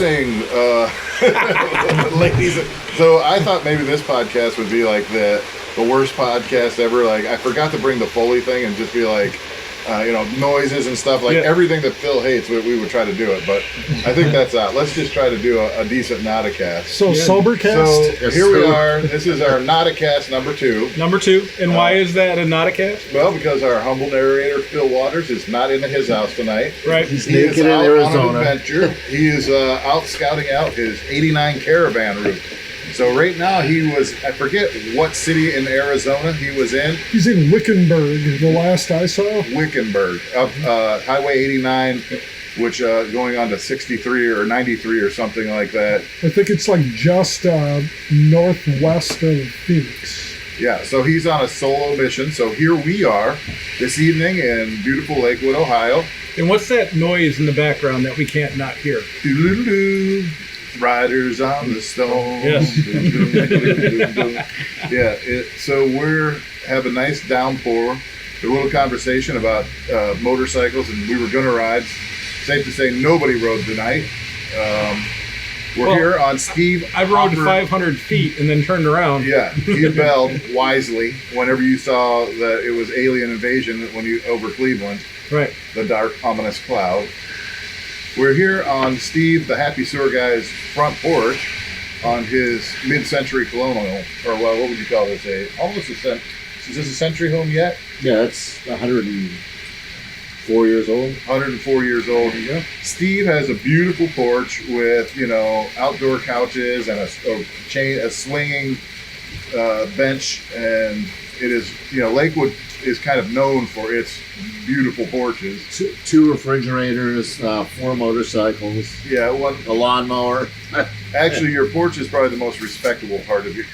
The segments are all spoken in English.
evening, ladies. So I thought maybe this podcast would be like the worst podcast ever. Like I forgot to bring the Foley thing and just be like, noises and stuff, like everything that Phil hates, we would try to do it, but I think that's out. Let's just try to do a decent Nodacast. So Sobercast? So here we are. This is our Nodacast number 2. Number 2. And why is that a Nodacast? Well, because our humble narrator, Phil Waters, is not in his house tonight. Right. He is out on an adventure. He is out scouting out his 89 caravan route. So right now he was, I forget what city in Arizona he was in. He's in Wickenburg, the last I saw. Wickenburg, up Highway 89, which going on to 63 or 93 or something like that. I think it's like just northwest of Phoenix. Yeah, so he's on a solo mission. So here we are this evening in beautiful Lakewood, Ohio. And what's that noise in the background that we can't not hear? Doo-doo-doo-doo. Riders on the Stone. Yes. So we're have a nice downpour. A little conversation about motorcycles, and we were going to ride. Safe to say, nobody rode tonight. We're here on Steve. I rode Hoffert. 500 feet and then turned around. Yeah, you belled wisely whenever you saw that it was alien invasion when you over Cleveland. Right. The dark, ominous cloud. We're here on Steve, the Happy Sewer Guy's front porch on his mid-century colonial, or what would you call this? Is this a century home yet? Yeah, it's 104 years old. 104 years old. Yeah. Steve has a beautiful porch with, outdoor couches and a swinging bench, and it is, Lakewood is kind of known for its beautiful porches. Two refrigerators, 4 motorcycles. Yeah, a lawnmower. Actually, your porch is probably the most respectable part of you.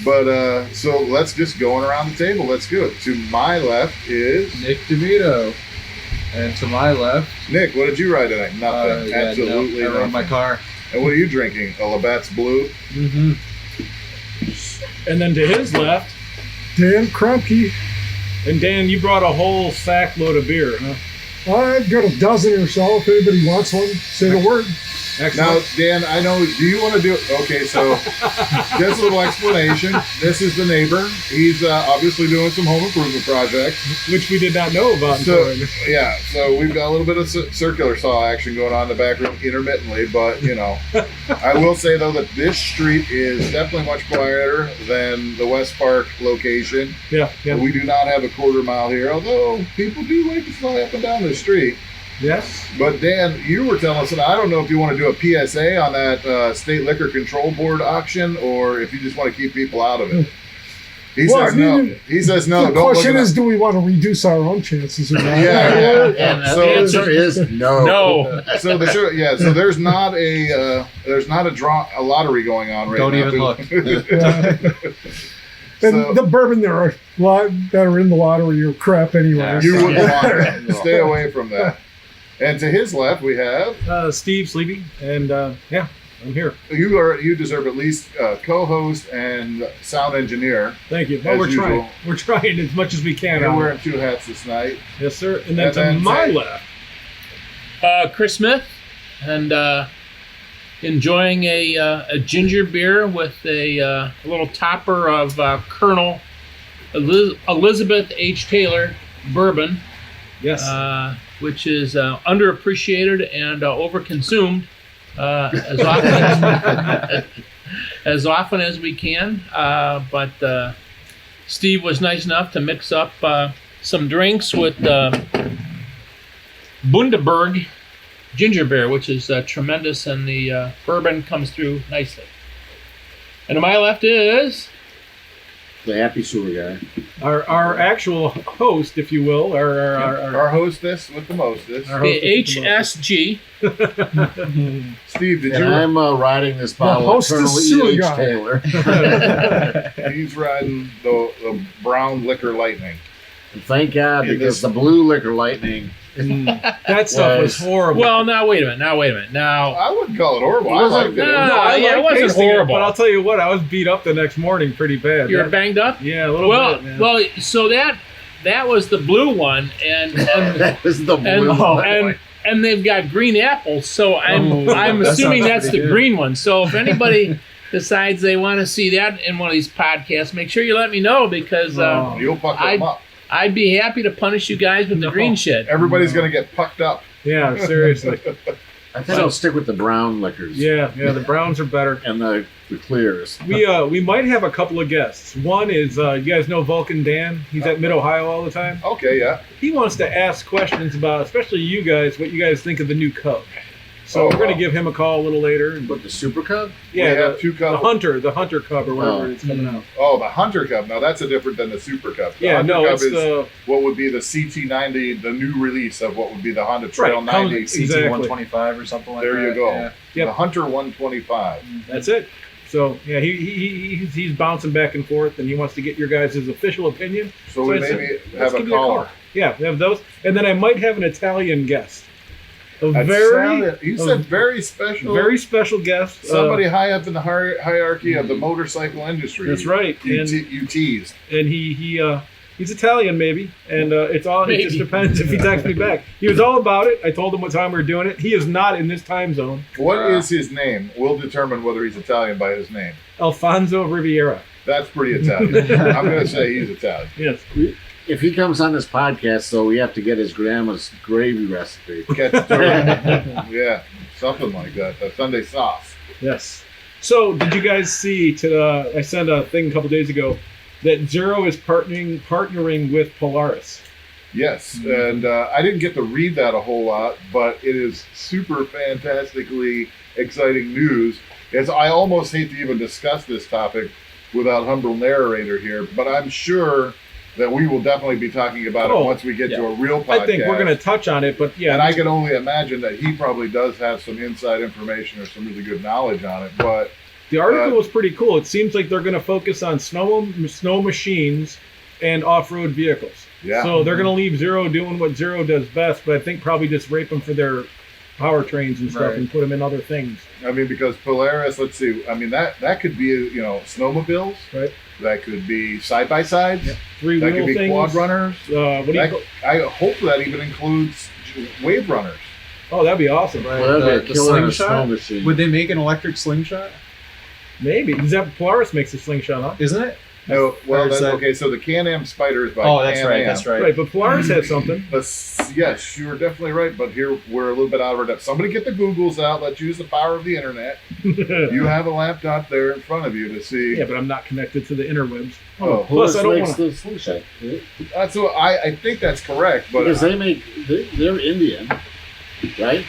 But so let's just go around the table. Let's go. To my left is Nick Devitto, and to my left, Nick. What did you ride tonight? Nothing. Absolutely I rode nothing. my car. And what are you drinking? A Labatt's Blue. Mm-hmm. And then to his left, Dan Kromke. and Dan, you brought a whole sack load of beer, huh? I've got a dozen or so. If anybody wants one, say the word. Excellent. Now, Dan, I know, do you want to do it? Okay, so just a little explanation. This is the neighbor. He's obviously doing some home improvement projects. Which we did not know about. So, yeah, so we've got a little bit of circular saw action going on in the back room intermittently, but, I will say, though, that this street is definitely much quieter than the West Park location. Yeah. We do not have a quarter mile here, although people do like to fly up and down this street. Yes. But Dan, you were telling us, and I don't know if you want to do a PSA on that State Liquor Control Board auction, or if you just want to keep people out of it. He says no. He says no. The question is, do we want to reduce our own chances of that? Yeah. And the answer is no. No. So so there's not a lottery going on right now. Don't even look. And the bourbon that are in the lottery are crap anyway. You wouldn't want that. Stay away from that. And to his left, we have Steve Sleepy, and I'm here. You deserve at least co-host and sound engineer. Thank you. Well, we're usual. trying. We're trying as much as we can. You're wearing 2 hats this night. Yes, sir. And then to my left, Chris Smith, and enjoying a ginger beer with a little topper of Colonel Elizabeth H. Taylor bourbon. Yes. Which is underappreciated and overconsumed as often as we can. But Steve was nice enough to mix up some drinks with Bundaberg ginger beer, which is tremendous, and the bourbon comes through nicely. And to my left is The Happy Sewer Guy. our actual host, if you will, our hostess with the mostest. the HSG. Steve, did And you? I'm riding this bottle of hostess Colonel sewer E.H. guy. Taylor. He's riding the brown liquor lightning. And thank God, Yeah, because the blue liquor lightning. that stuff was horrible. Well, now wait a minute. Now, I wouldn't call it horrible. I liked it. I it wasn't tasting horrible. but I'll tell you what, I was beat up the next morning pretty bad. You're banged up. Yeah, a little bit. Man. Well, so that was the blue one, and That was the blue one. and they've got green apples. So I'm that assuming sounds that's the pretty good. green one. So if anybody decides they want to see that in one of these podcasts, make sure you let me know because You'll puck them up. I'd be happy to punish you guys with the green shit. Everybody's going to get pucked up. Yeah, seriously. I think I'll stick with the brown liquors. Yeah, the browns are better. And the clears. We might have a couple of guests. One is you guys know Vulcan Dan. He's at Mid Ohio all the time. Okay, yeah. He wants to ask questions about, especially you guys, what you guys think of the new Cub. So we're going to give him a call a little later. And, But the Super Cub? yeah, We have two the Cubs. the Hunter Cub or whatever it's coming out. Oh, the Hunter Cup. Now that's a different than the Super Cup. The Yeah, Hunter no, Cup it's is the what would be the CT90, the new release of what would be the Honda Trail Right, 90. Exactly. CT125 or something like that. There you go. Yeah. Yep. The Hunter 125. that's it. So yeah, he's bouncing back and forth, and he wants to get your guys' official opinion. So we I said, maybe let's have a give you a caller. call. Yeah, we have those, and then I might have an Italian guest, a That very sounded- you said very special. very special guest. Somebody high up in the hierarchy of the motorcycle industry. That's right, You, and you teased. he's Italian maybe, and it just Maybe. depends if he texts me back. He was all about it. I told him what time we were doing it. He is not in this time zone. What is his name? We'll determine whether he's Italian by his name. Alfonso Riviera. That's pretty Italian. I'm going to say he's Italian. Yes. If he comes on this podcast, though, we have to get his grandma's gravy recipe. Yeah, something like that. The Sunday sauce. Yes. So, did you guys see? I sent a thing a couple days ago that Zero is partnering with Polaris. Yes, and I didn't get to read that a whole lot, but it is super fantastically exciting news. As I almost hate to even discuss this topic without humble narrator here, but I'm sure that we will definitely be talking about it once we get to a real podcast. I think we're going to touch on it, but yeah. And I can only imagine that he probably does have some inside information or some really good knowledge on it. But the article was pretty cool. It seems like they're going to focus on snow machines and off-road vehicles. yeah, So they're going to leave Zero doing what Zero does best, but I think probably just rape them for their powertrains and stuff Right. and put them in other things. I mean, because Polaris, let's see, I mean, that could be, snowmobiles. Right. That could be side-by-sides. Yep. That Three-wheel could be things. quad runners. What do you That, call? I hope that even includes wave runners. Oh, that'd be awesome. Right. Well, that'd be The a killer in a slingshot? snow machine. Would they make an electric slingshot? Maybe. Because that Polaris makes a slingshot, huh? Isn't it? No, well, Or is then, that- okay, so the Can-Am Spider is by Oh, that's Can-Am. right. That's right. Right, but Polaris has something. But yes, you're definitely right. But here we're a little bit out of our depth. Somebody get the Googles out. Let's use the power of the internet. You have a laptop there in front of you to see. Yeah, but I'm not connected to the interwebs. Oh, Plus, I don't makes wanna- the slingshot. that's what I think that's correct. But Because they're Indian, right?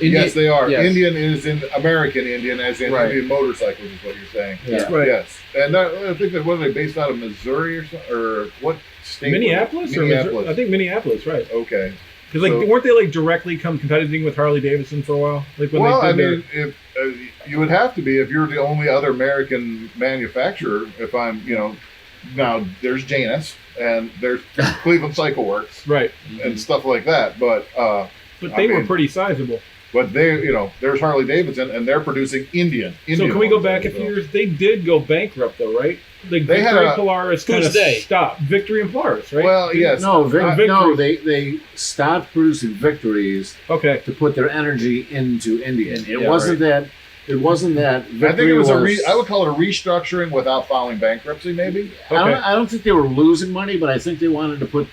yes, they are. Yes. Indian is in American Indian, as in Right. Indian motorcycles, is what you're saying. Yeah. Right. Yes, and I think that what are they based out of Missouri or something, or what state? Minneapolis? Or Minneapolis. Missouri? I think Minneapolis, right. Okay. Because So- weren't they like directly competing with Harley Davidson for a while? Like when Well, they I did their- mean, if you would have to be if you're the only other American manufacturer. If I'm, now there's Janus and there's Cleveland Cycle Works right. and stuff like that. But But they I were mean- pretty sizable. they, there's Harley Davidson and they're producing Indian. So can we go back a motorcycles. few years? They did go bankrupt though, right? Like They had Victory a- and Polaris kind of Who's they? stopped. Victory and Polaris, right? Well, yes. No, Victory. they stopped producing victories Okay. to put their energy into Indian. It Yeah, wasn't that. It wasn't that. I think Victory it was I would call it a restructuring without filing bankruptcy, maybe. I don't think they were losing money, but I think they wanted to put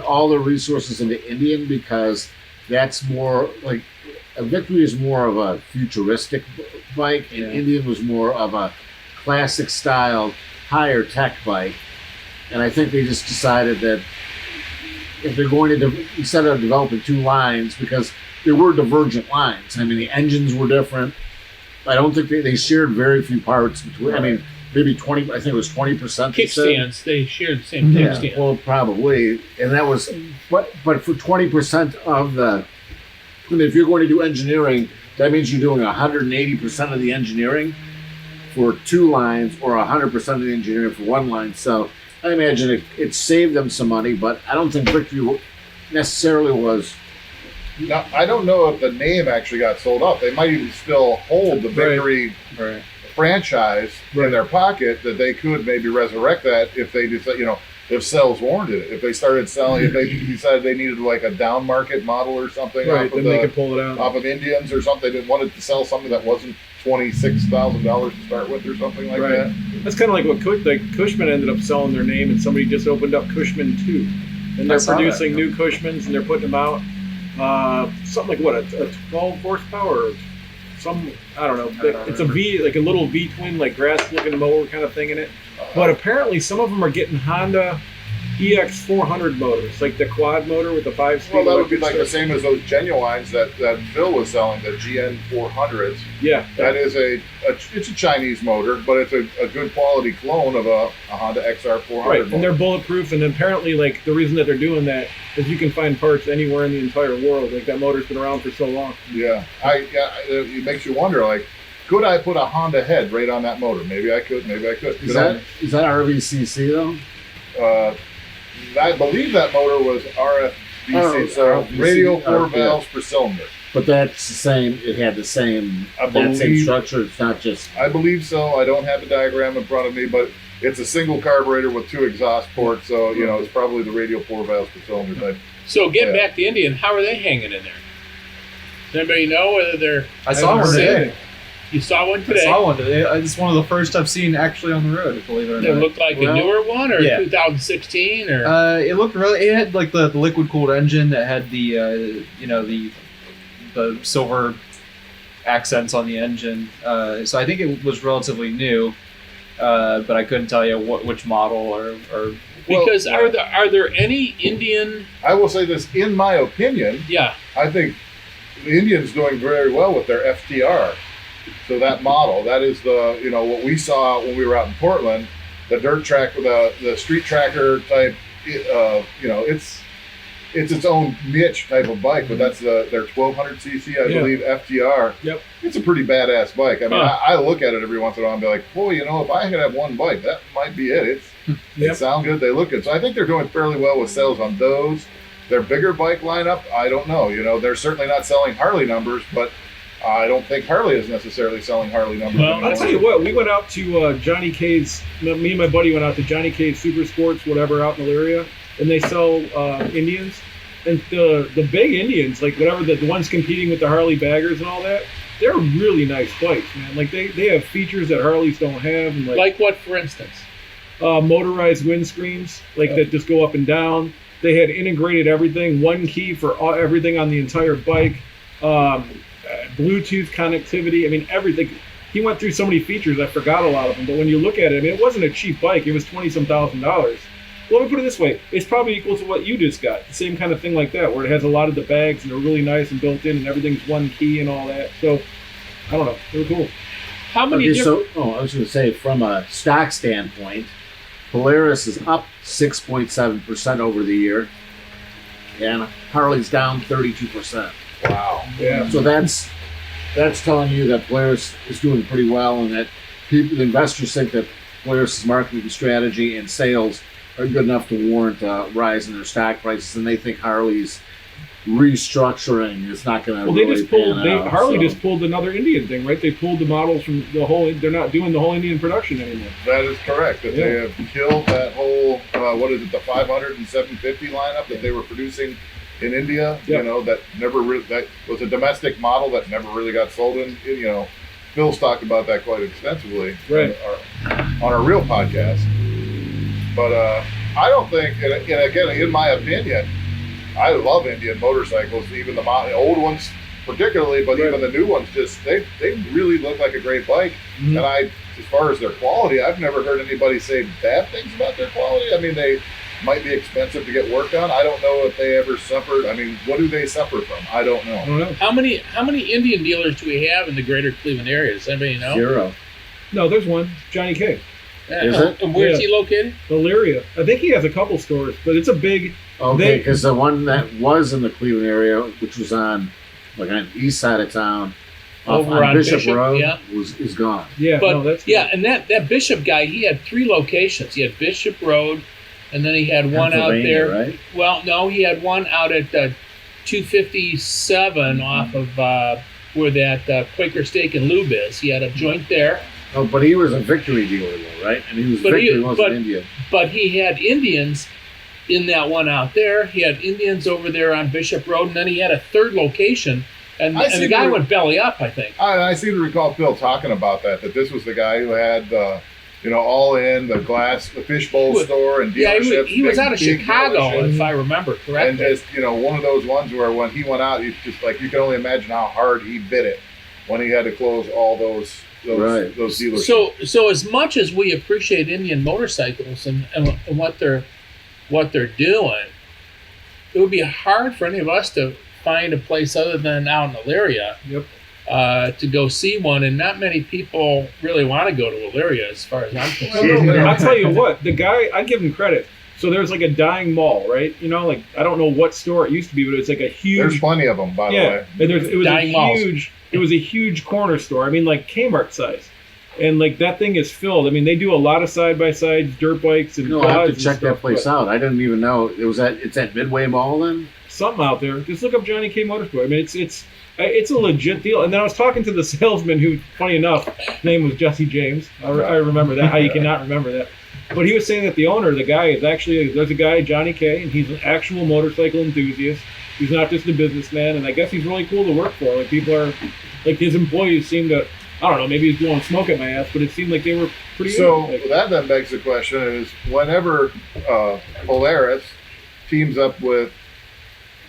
all their resources into Indian because that's more like a Victory is more of a futuristic bike, and Indian was more of a classic style, higher tech bike. And I think they just decided that if they're going to instead of developing two lines, because there were divergent lines. I mean, the engines were different. I don't think they shared very few parts between. I mean, maybe 20. I think it was 20%. Kickstands. They shared the same kickstand. Well, probably, and that was, but for 20% of the, I mean, if you're going to do engineering, that means you're doing 180% of the engineering for two lines, or 100% of the engineering for one line. So I imagine it saved them some money, but I don't think Victory necessarily was. Now, I don't know if the name actually got sold off. They might even still hold the Victory Right. franchise in their pocket, that they could maybe resurrect that if they decide, if sales warranted it. If they started selling, if they decided they needed like a down market model or something, Right, then they could pull it out. off of Indians or something, they wanted to sell something that wasn't $26,000 to start with or something like Right. that. That's kind of like what Cushman ended up selling their name, and somebody just opened up Cushman 2. And they're I saw producing that. new Cushmans, and they're putting them out. Something like what, a 12 horsepower? Or some, I don't know. I don't It's a V, like a little V-twin, like grass-looking mower kind of thing in it. But apparently some of them are getting Honda EX400 motors, like the quad motor with the 5-speed. Well, that would be electric like the start. same as those genuines that Phil was selling, the GN 400s. Yeah. That is it's a Chinese motor, but it's a good quality clone of a Honda XR 400 Right, motor. and they're bulletproof, and apparently, like, the reason that they're doing that is you can find parts anywhere in the entire world. Like, that motor's been around for so long. Yeah, it makes you wonder, like, could I put a Honda head right on that motor? Maybe I could, maybe I could. Is that RVCC though? I believe that motor was RFDC, Oh, so RFDC, radial 4 yeah. valves per cylinder. But that's the same. It had the same I that same believe- structure. It's not just. I believe so. I don't have the diagram in front of me, but it's a single carburetor with 2 exhaust ports, so it's probably the radial 4 valves per cylinder type. So getting Yeah. back to Indian, how are they hanging in there? Does anybody know whether they're? I saw one today. You saw one I today. saw one today. It's one of the first I've seen actually on the road, believe it or It not. looked like Well, a newer one, or yeah. 2016, or It looked really. It had like the liquid cooled engine that had the the silver accents on the engine. So I think it was relatively new, but I couldn't tell you which model or because are there any Indian? I will say this, in my opinion, Yeah, I think the Indian's doing very well with their FTR. So that model, that is the, what we saw when we were out in Portland, the dirt track with the street tracker type, it's its own niche type of bike, but that's their 1200cc, I Yeah. believe, FTR. Yep. It's a pretty badass bike. I mean, Huh. I look at it every once in a while and be like, boy, if I could have one bike, that might be it. They Yep. sound good, they look good. So I think they're doing fairly well with sales on those. Their bigger bike lineup, I don't know. They're certainly not selling Harley numbers, but I don't think Harley is necessarily selling Harley numbers. Well, anymore. I'll tell you what, we went out to Johnny K's, me and my buddy went out to Johnny K's Super Sports, whatever, out in Elyria, and they sell Indians. And the big Indians, like whatever, the ones competing with the Harley baggers and all that, they're really nice bikes, man. Like they have features that Harleys don't have, and like what, for instance? motorized windscreens, like that just go up and down. They had integrated everything, one key for everything on the entire bike, Bluetooth connectivity. I mean, everything. He went through so many features, I forgot a lot of them. But when you look at it, I mean, it wasn't a cheap bike. It was $20-some thousand. Well, let me put it this way: it's probably equal to what you just got. The same kind of thing like that, where it has a lot of the bags and they're really nice and built in, and everything's one key and all that. So, I don't know, they were cool. How many Okay, different? I was going to say, from a stock standpoint, Polaris is up 6.7% over the year, and Harley's down 32%. Wow. Yeah. So that's telling you that Polaris is doing pretty well, and that the investors think that Polaris' marketing strategy and sales are good enough to warrant a rise in their stock prices, and they think Harley's restructuring is not going to Well, really they just pulled. pan out, Harley so. just pulled another Indian thing, right? They pulled the models from the whole. They're not doing the whole Indian production anymore. That is correct. That they have killed that whole, the 500 and 750 lineup that they were producing in India. Yep. That that was a domestic model that never really got sold in. Phil's talked about that quite extensively Right. on our real podcast. But I don't think, and again, in my opinion, I love Indian motorcycles, even the old ones particularly, but Right. even the new ones, they really look like a great bike. Mhm. And as far as their quality, I've never heard anybody say bad things about their quality. I mean, they might be expensive to get work on. I don't know if they ever suffered. I mean, what do they suffer from? I don't I know. don't know. How many Indian dealers do we have in the greater Cleveland area? Does anybody know? 0. No, there's one, Johnny K. Is it? And where's Yeah. he located? Elyria. I think he has a couple stores, but it's a big. Okay, because the one that was in the Cleveland area, which was on the east side of town, Over on Bishop, Road, yeah. is gone. Yeah, But no, that's yeah, and that Bishop guy, he had 3 locations. He had Bishop Road, and then he had one out Pennsylvania, there. right? Well, no, he had one out at 257 off of where that Quaker Steak and Lube is. He had a joint there, Oh, but he was a victory dealer, though, right? And he was victory wasn't Indian. But he had Indians in that one out there. He had Indians over there on Bishop Road, and then he had a third location, and the guy went belly up, I think. I seem to recall Phil talking about that this was the guy who had all in the fishbowl store and dealerships. He was out of Chicago, if I remember correctly. And just, one of those ones where when he went out, you can only imagine how hard he bit it when he had to close all those dealerships. So as much as we appreciate Indian motorcycles and what they're doing, it would be hard for any of us to find a place other than out in Elyria. Yep. To go see one, and not many people really want to go to Elyria, as far as I'm concerned. I'll tell you what, the guy, I give him credit. So there's like a dying mall, right? I don't know what store it used to be, but it's like a huge. There's plenty of them, by the way. And it was dying It was a huge corner store. I mean, like Kmart size, and like that thing is filled. I mean, they do a lot of side by sides, dirt bikes, and. No, I have to check that place out. I didn't even know it's at Midway Mall then. Something out there. Just look up Johnny K Motorsport. I mean, it's a legit deal. And then I was talking to the salesman who, funny enough, his name was Jesse James. I remember that. How you cannot remember that? But he was saying that the owner, the guy, is actually, there's a guy, Johnny K, and he's an actual motorcycle enthusiast. He's not just a businessman, and I guess he's really cool to work for. Like, people are, like, his employees seem to, I don't know, maybe he's blowing smoke at my ass, but it seemed like they were pretty So good. that then begs the question is, whenever Polaris teams up with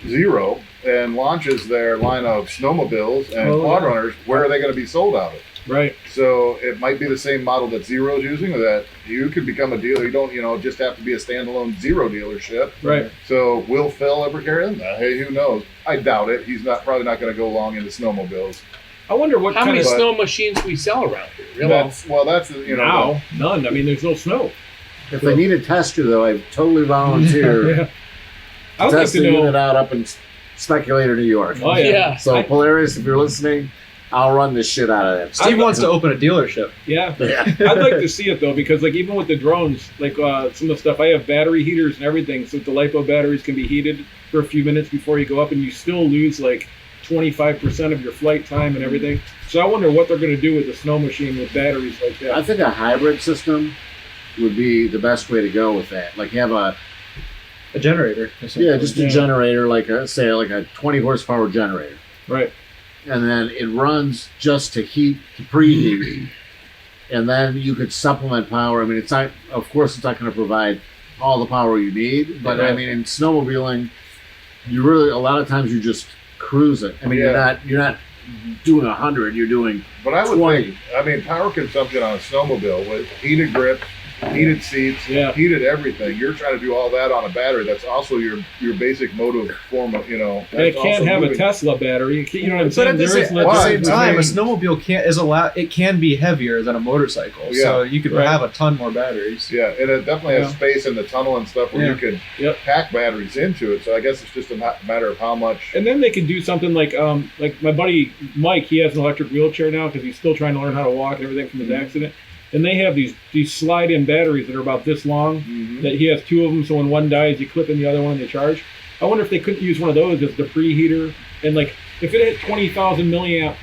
Zero and launches their line of snowmobiles and quad runners, where are they going to be sold out of? Right. So it might be the same model that Zero's using, or that you could become a dealer. You don't, just have to be a standalone Zero dealership. Right. So will Phil ever carry them? Hey, who knows? I doubt it. He's probably not going to go long into snowmobiles. I wonder what how many snow machines we sell around here. Really? That's now none. I mean, there's no snow. If they need a tester, though, I totally volunteer. Yeah. I would Test like the to know. unit out up in Speculator, New York. Oh yeah. So Polaris, if you're listening, I'll run this shit out of that. Steve wants to open a dealership. Yeah. I'd like to see it though, because like even with the drones, like some of the stuff, I have battery heaters and everything, so the LiPo batteries can be heated for a few minutes before you go up, and you still lose like 25% of your flight time and everything. So I wonder what they're going to do with the snow machine with batteries like that. I think a hybrid system would be the best way to go with that. Like have a generator. Yeah, just a generator, like a 20 horsepower generator. Right. And then it runs just to preheat. And then you could supplement power. I mean, of course, it's not going to provide all the power you need. But I mean, in snowmobiling, you really, a lot of times you just cruise it. I mean, you're not doing 100, you're doing But I would 20. think, power consumption on a snowmobile with heated grips, heated seats, heated everything. You're trying to do all that on a battery. That's also your basic motive form of, And it can't have a Tesla battery. You know what I'm saying? But at the same time, a snowmobile can be heavier than a motorcycle. Yeah. So you could have a ton more batteries. Yeah, and it definitely has space in the tunnel and stuff where you could pack batteries into it. So I guess it's just a matter of how much. And then they could do something like my buddy Mike, he has an electric wheelchair now because he's still trying to learn how to walk and everything from his accident. And they have these slide-in batteries that are about this long. That he has two of them, so when one dies, you clip in the other one and they charge. I wonder if they couldn't use one of those as the preheater. And like, if it had 20,000 milliamp,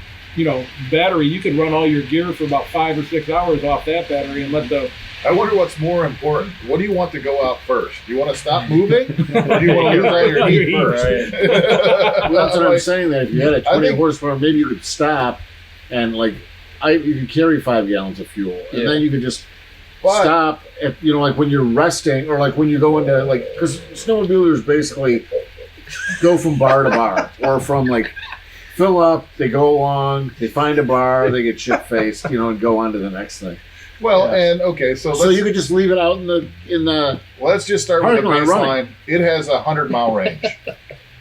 battery, you could run all your gear for about 5 or 6 hours off that battery and let the. I wonder what's more important. What do you want to go out first? Do you want to stop moving, or do you want to lose all your heat first? Well, that's what I'm saying. That if you had a 20 horsepower, maybe you could stop and you could carry 5 gallons of fuel, and then you could just stop if like when you're resting, or like when you go into because snowmobilers basically go from bar to bar, or from fill up, they go along, they find a bar, they get shit faced, and go on to the next thing. Well, and okay, so you could just leave it out in the. Let's just start with the baseline. It has a 100-mile range.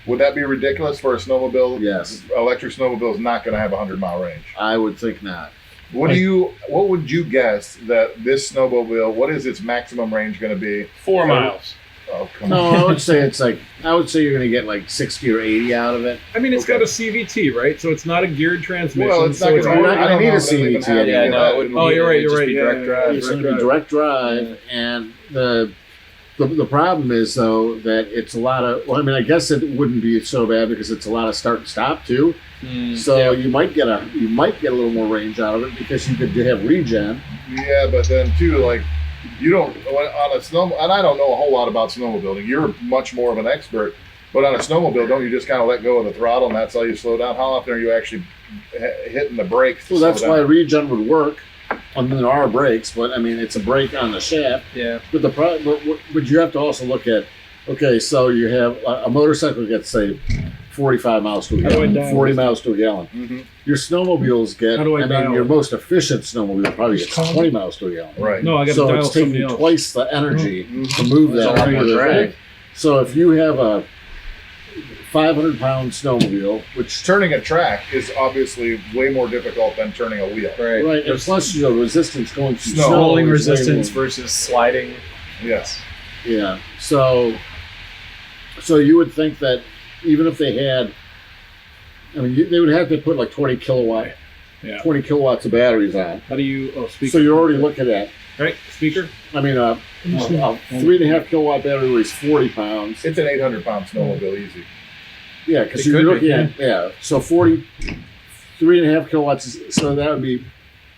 Would that be ridiculous for a snowmobile? Yes. Electric snowmobile is not going to have a 100-mile range. I would think not. What would you guess that this snowmobile? What is its maximum range going to be? 4 miles. Oh, come No, on. I would say you're going to get 60 or 80 out of it. I mean, it's got a CVT, right? So it's not a geared transmission. Well, it's not so going to need a CVT. Yeah, no, it wouldn't. Oh, you're right. You're right. Direct drive. It's going to be direct drive, and the The problem is though that it's a lot of. Well, I mean, I guess it wouldn't be so bad because it's a lot of start and stop too. So you might get a little more range out of it because you could have regen. Yeah, but then too, like you don't on a snow, and I don't know a whole lot about snowmobiling. You're much more of an expert, but on a snowmobile, don't you just kind of let go of the throttle and that's how you slow down? How often are you actually hitting the brakes? Well, that's why regen would work. And there are brakes, but I mean, it's a brake on the shaft. Yeah. But but you have to also look at. Okay, so you have a motorcycle gets say 45 miles to a gallon, 40 miles to a gallon. Mm-hmm. Your snowmobiles get. Your most efficient snowmobile probably gets 20 miles to a gallon. Right. No, I got to So dial it's taking somebody else. twice the energy to move There's a that lot more drag. thing. So if you have a 500-pound snowmobile, which Turning a track is obviously way more difficult than turning a wheel. right, and plus resistance going through Snow. snow Rolling is way resistance more. versus sliding. Yes. Yeah. So you would think that even if they had, I mean, they would have to put like 20 kilowatts of batteries on. How do you? Oh, speaker. So you're already looking at, right, speaker. I mean, a 3.5 kilowatt battery weighs 40 pounds. It's an 800-pound snowmobile, easy. Yeah, because It you're could looking be, at, so 3.5 kilowatts, so that would be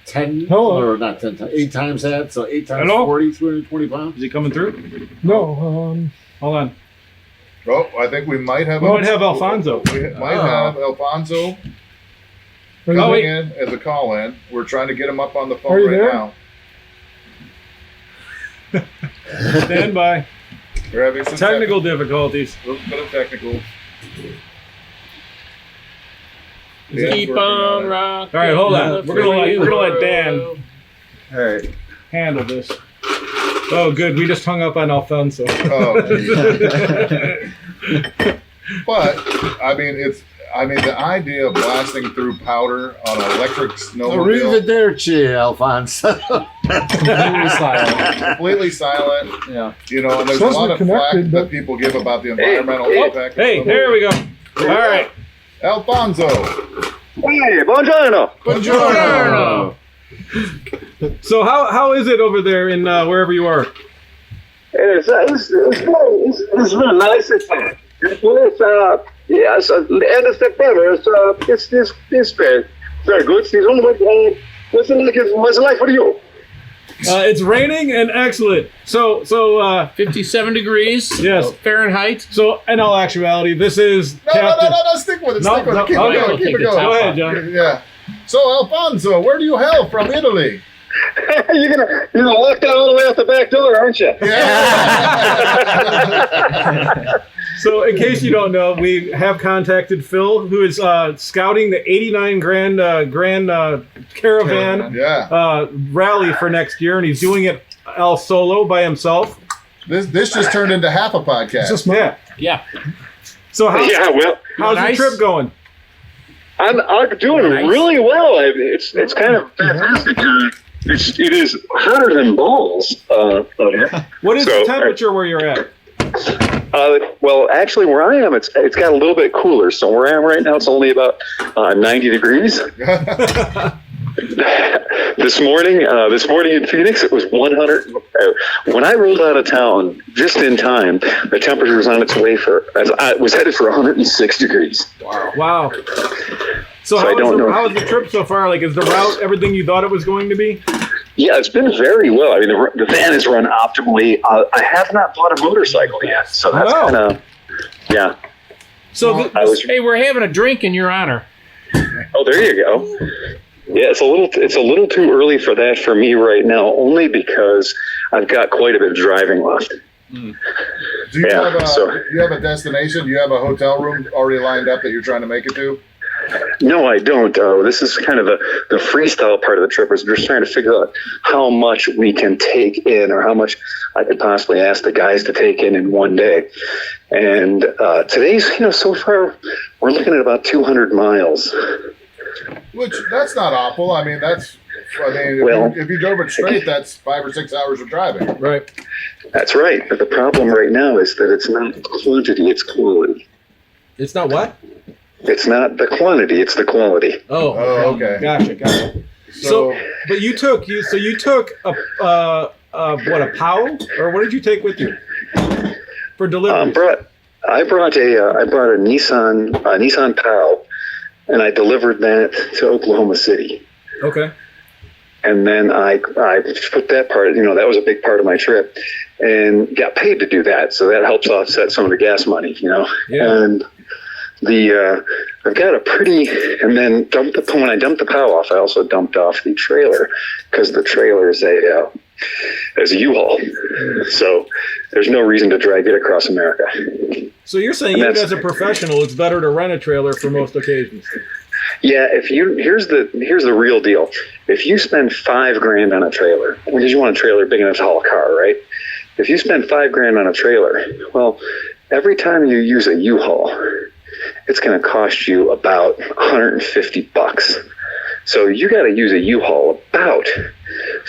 10, or not 10 times, 8 times that, so 8 times Hello? 40, 320 pounds. Is he coming through? No, Hold on. Oh, I think we might have. We might have Alfonso. We might have Alfonso are you coming there? in as a call-in. We're trying to get him up on the phone Are you right there? now. Stand by. We're having some Technical difficulties. a little bit of technical. Keep on rocking. All right, hold on. We're gonna let Dan All right. handle this. Oh, good. We just hung up on Alfonso. Oh, geez. But I mean, the idea of blasting through powder on an electric snowmobile, Arrivederci, Alfonso. Completely silent. completely silent. Yeah. You know, and there's Supposed a lot to of be flack connected, that but- people give about the environmental impact. Hey, there we go. All right. Alfonso. Hey, buongiorno. Buongiorno. So how is it over there in wherever you are? It's really nice. Yes, at the end of September. It's very good season. But what's it like for you? It's raining and excellent. So 57 degrees. Yes. Fahrenheit. So in all actuality, this is No, stick with it. No, Stick with no, it. Keep okay. it going. Keep it going. Go ahead, John. Yeah. So Alfonso, where do you hail from Italy? You're gonna walk down all the way out the back door, aren't you? Yeah. So in case you don't know, we have contacted Phil, who is scouting the 89 Grand Caravan Yeah. rally for next year, and he's doing it all solo by himself. This just turned into half a podcast. It's just my, Yeah. Yeah. So how's Well, Nice. the trip going? I'm doing Nice. really well. It's kind of fantastic. It is hotter than balls out here. What is So, the temperature where you're at? Well, actually, where I am, it's got a little bit cooler. So where I am right now, it's only about 90 degrees. This morning in Phoenix, it was 100. When I rolled out of town, just in time, the temperature was on its way it was headed for 106 degrees. Wow. So I don't know. how is the trip so far? Like, is the route everything you thought it was going to be? Yeah, it's been very well. I mean, the van is run optimally. I have not bought a motorcycle yet, so that's Oh. kind of, yeah. So Hey, we're having a drink in your honor. Oh, there you go. Yeah, it's a little too early for that for me right now, only because I've got quite a bit of driving left. Do you Yeah, you have a destination? Do you have a hotel room already lined up that you're trying to make it to? No, I don't. This is kind of the freestyle part of the trip. Is just trying to figure out how much we can take in, or how much I could possibly ask the guys to take in one day. And today's, so far we're looking at about 200 miles. Which that's not awful. I mean, if you drove it straight, that's 5 or 6 hours of driving. right. That's right. But the problem right now is that it's not quantity; it's quality. It's not what? It's not the quantity; it's the quality. Oh, okay. Gotcha. So, but you took a Powell, or what did you take with you? for delivery? I brought a Nissan Pal, and I delivered that to Oklahoma City. Okay. And then I put that part, that was a big part of my trip, and got paid to do that. So that helps offset some of the gas money, Yeah. And I've got and then when I dumped the Pal off, I also dumped off the trailer, because the trailer is a U-Haul. So there's no reason to drag it across America. So you're saying even as a professional, it's better to rent a trailer for most occasions? Yeah, here's the real deal. If you spend $5,000 on a trailer, because you want a trailer big enough to haul a car, right? If you spend $5,000 on a trailer, well, every time you use a U-Haul, it's going to cost you about $150. So you got to use a U-Haul about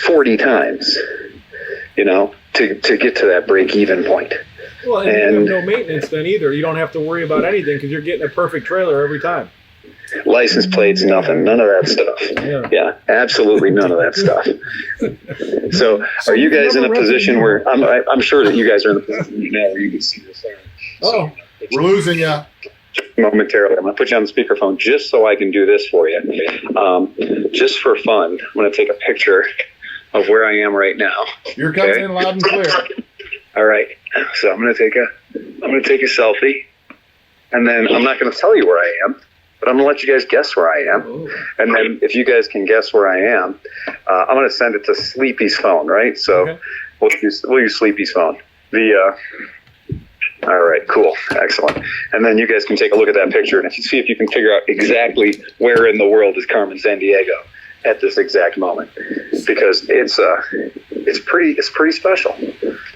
40 times, to get to that break-even point. Well, and you have no maintenance then either. You don't have to worry about anything because you're getting a perfect trailer every time. License plates, nothing, none of that stuff. Yeah, absolutely none of that stuff. So are you guys in a position where I'm sure that you guys are in a position now where you can see this thing? Oh, we're losing you. Momentarily, I'm going to put you on the speakerphone just so I can do this for you. Just for fun, I'm going to take a picture of where I am right now. You're coming in loud and clear. All right, so I'm going to take a selfie, and then I'm not going to tell you where I am, but I'm going to let you guys guess where I am. Oh. And then if you guys can guess where I am, I'm going to send it to Sleepy's phone, right? So Okay. we'll use Sleepy's phone. All right, cool, excellent. And then you guys can take a look at that picture, and see if you can figure out exactly where in the world is Carmen Sandiego at this exact moment, because it's pretty special.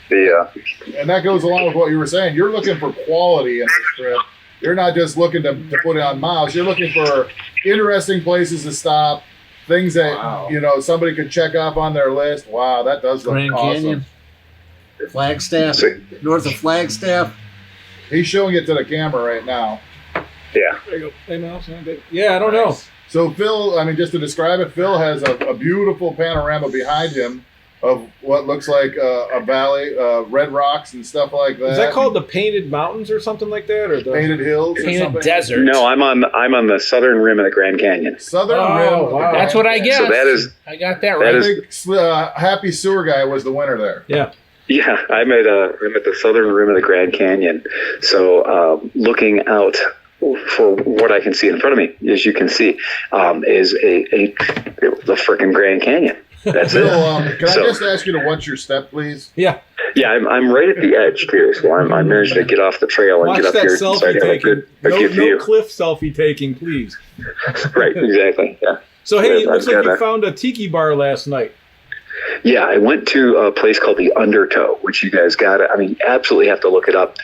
And that goes along with what you were saying. You're looking for quality in this trip. You're not just looking to put it on miles. You're looking for interesting places to stop, things that somebody could check off on their list. Wow, that does look Grand awesome. Canyon, Flagstaff, north of Flagstaff. He's showing it to the camera right now. Yeah. There you go. Hey, Mouse. Yeah, I don't know. So Phil, just to describe it, Phil has a beautiful panorama behind him of what looks like a valley, red rocks and stuff like that. Is that called the Painted Mountains or something like that, or the Painted Hills or Painted something? desert. No, I'm on the southern rim of the Grand Canyon. Southern Oh, Rim. of the wow. That's what I Grand guess. So I got that that right. I is- think Happy Sewer Guy was the winner there. Yeah. Yeah, I'm at the southern rim of the Grand Canyon. So looking out for what I can see in front of me, as you can see, is the frickin' Grand Canyon. That's Phil, it. can I just ask you to watch your step, please? Yeah. Yeah, I'm right at the edge too, so I managed to get off the trail and Watch get up that here so I selfie have a taking. good No view. cliff selfie taking, please. Right, exactly. Yeah. So hey, it looks I've like got you a- found a tiki bar last night. Yeah, I went to a place called the Undertow, which you guys absolutely have to look it up.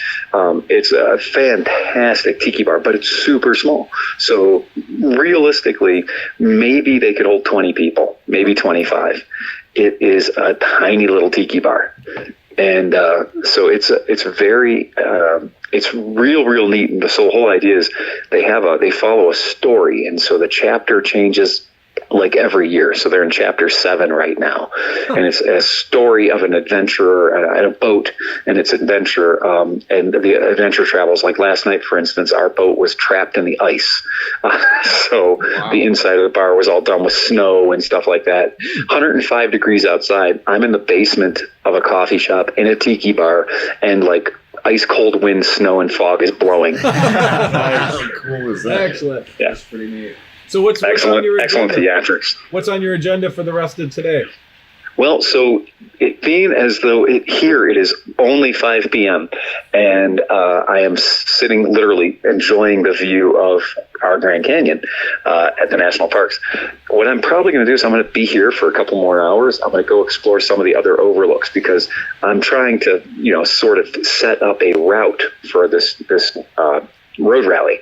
It's a fantastic tiki bar, but it's super small. So realistically, maybe they could hold 20 people, maybe 25. It is a tiny little tiki bar. And so it's real neat. And the whole idea is they follow a story. And so the chapter changes like every year. So they're in chapter 7 right now. And it's a story of an adventurer at a boat and its adventure. And the adventure travels. Like last night, for instance, our boat was trapped in the ice. So the inside of the bar was all done with snow and stuff like that. 105 degrees outside. I'm in the basement of a coffee shop in a tiki bar, and like ice cold wind, snow, and fog is blowing. How cool is that? Excellent. Yeah. That's pretty neat. So what's on your Excellent agenda? theatrics. What's on your agenda for the rest of today? Well, so it being as though it is only 5 p.m. and I am sitting literally enjoying the view of our Grand Canyon at the national parks. What I'm probably going to do is I'm going to be here for a couple more hours. I'm going to go explore some of the other overlooks because I'm trying to, sort of set up a route for this road rally.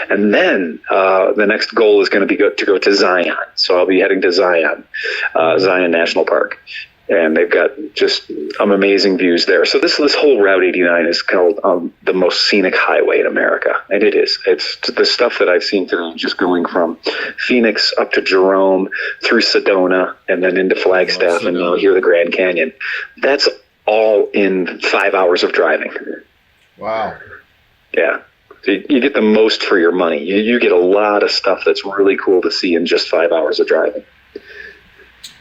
And then the next goal is going to be to go to Zion. So I'll be heading to Zion National Park. And they've got just amazing views there. So this whole Route 89 is called the most scenic highway in America. And it is. It's the stuff that I've seen today, just going from Phoenix up to Jerome, through Sedona, and then into Flagstaff, and now here the Grand Canyon. That's all in 5 hours of driving. Wow. Yeah. So you get the most for your money. You get a lot of stuff that's really cool to see in just 5 hours of driving.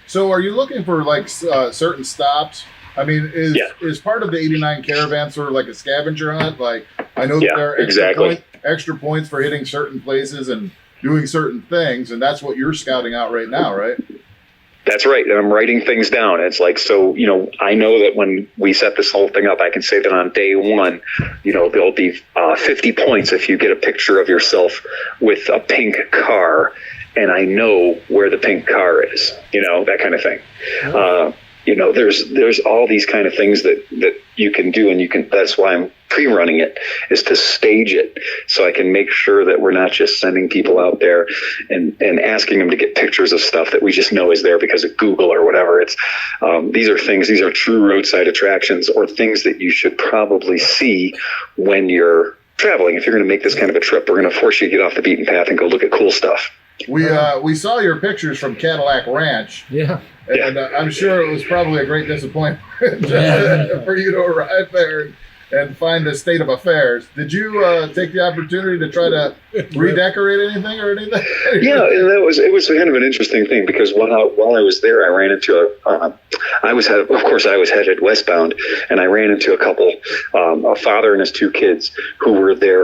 So are you looking for like certain stops? I mean, is part of the 89 Caravan sort of like a scavenger hunt? Like, I know that there are extra points for hitting certain places and doing certain things, and that's what you're scouting out right now, right? That's right. And I'm writing things down. It's like, so, I know that when we set this whole thing up, I can say that on day one, there'll be 50 points if you get a picture of yourself with a pink car, and I know where the pink car is, that kind of thing. Oh. There's all these kind of things that you can do, and that's why I'm pre-running it, is to stage it so I can make sure that we're not just sending people out there and asking them to get pictures of stuff that we just know is there because of Google or whatever. It's these are true roadside attractions, or things that you should probably see when you're traveling. If you're going to make this kind of a trip, we're going to force you to get off the beaten path and go look at cool stuff. We saw your pictures from Cadillac Ranch. Yeah. And I'm sure it was probably a great disappointment for you to arrive there and find the state of affairs. Did you take the opportunity to try to redecorate anything or anything? Yeah, and it was kind of an interesting thing, because while I was there, I ran into I was headed westbound, and I ran into a couple, a father and his two kids, who were there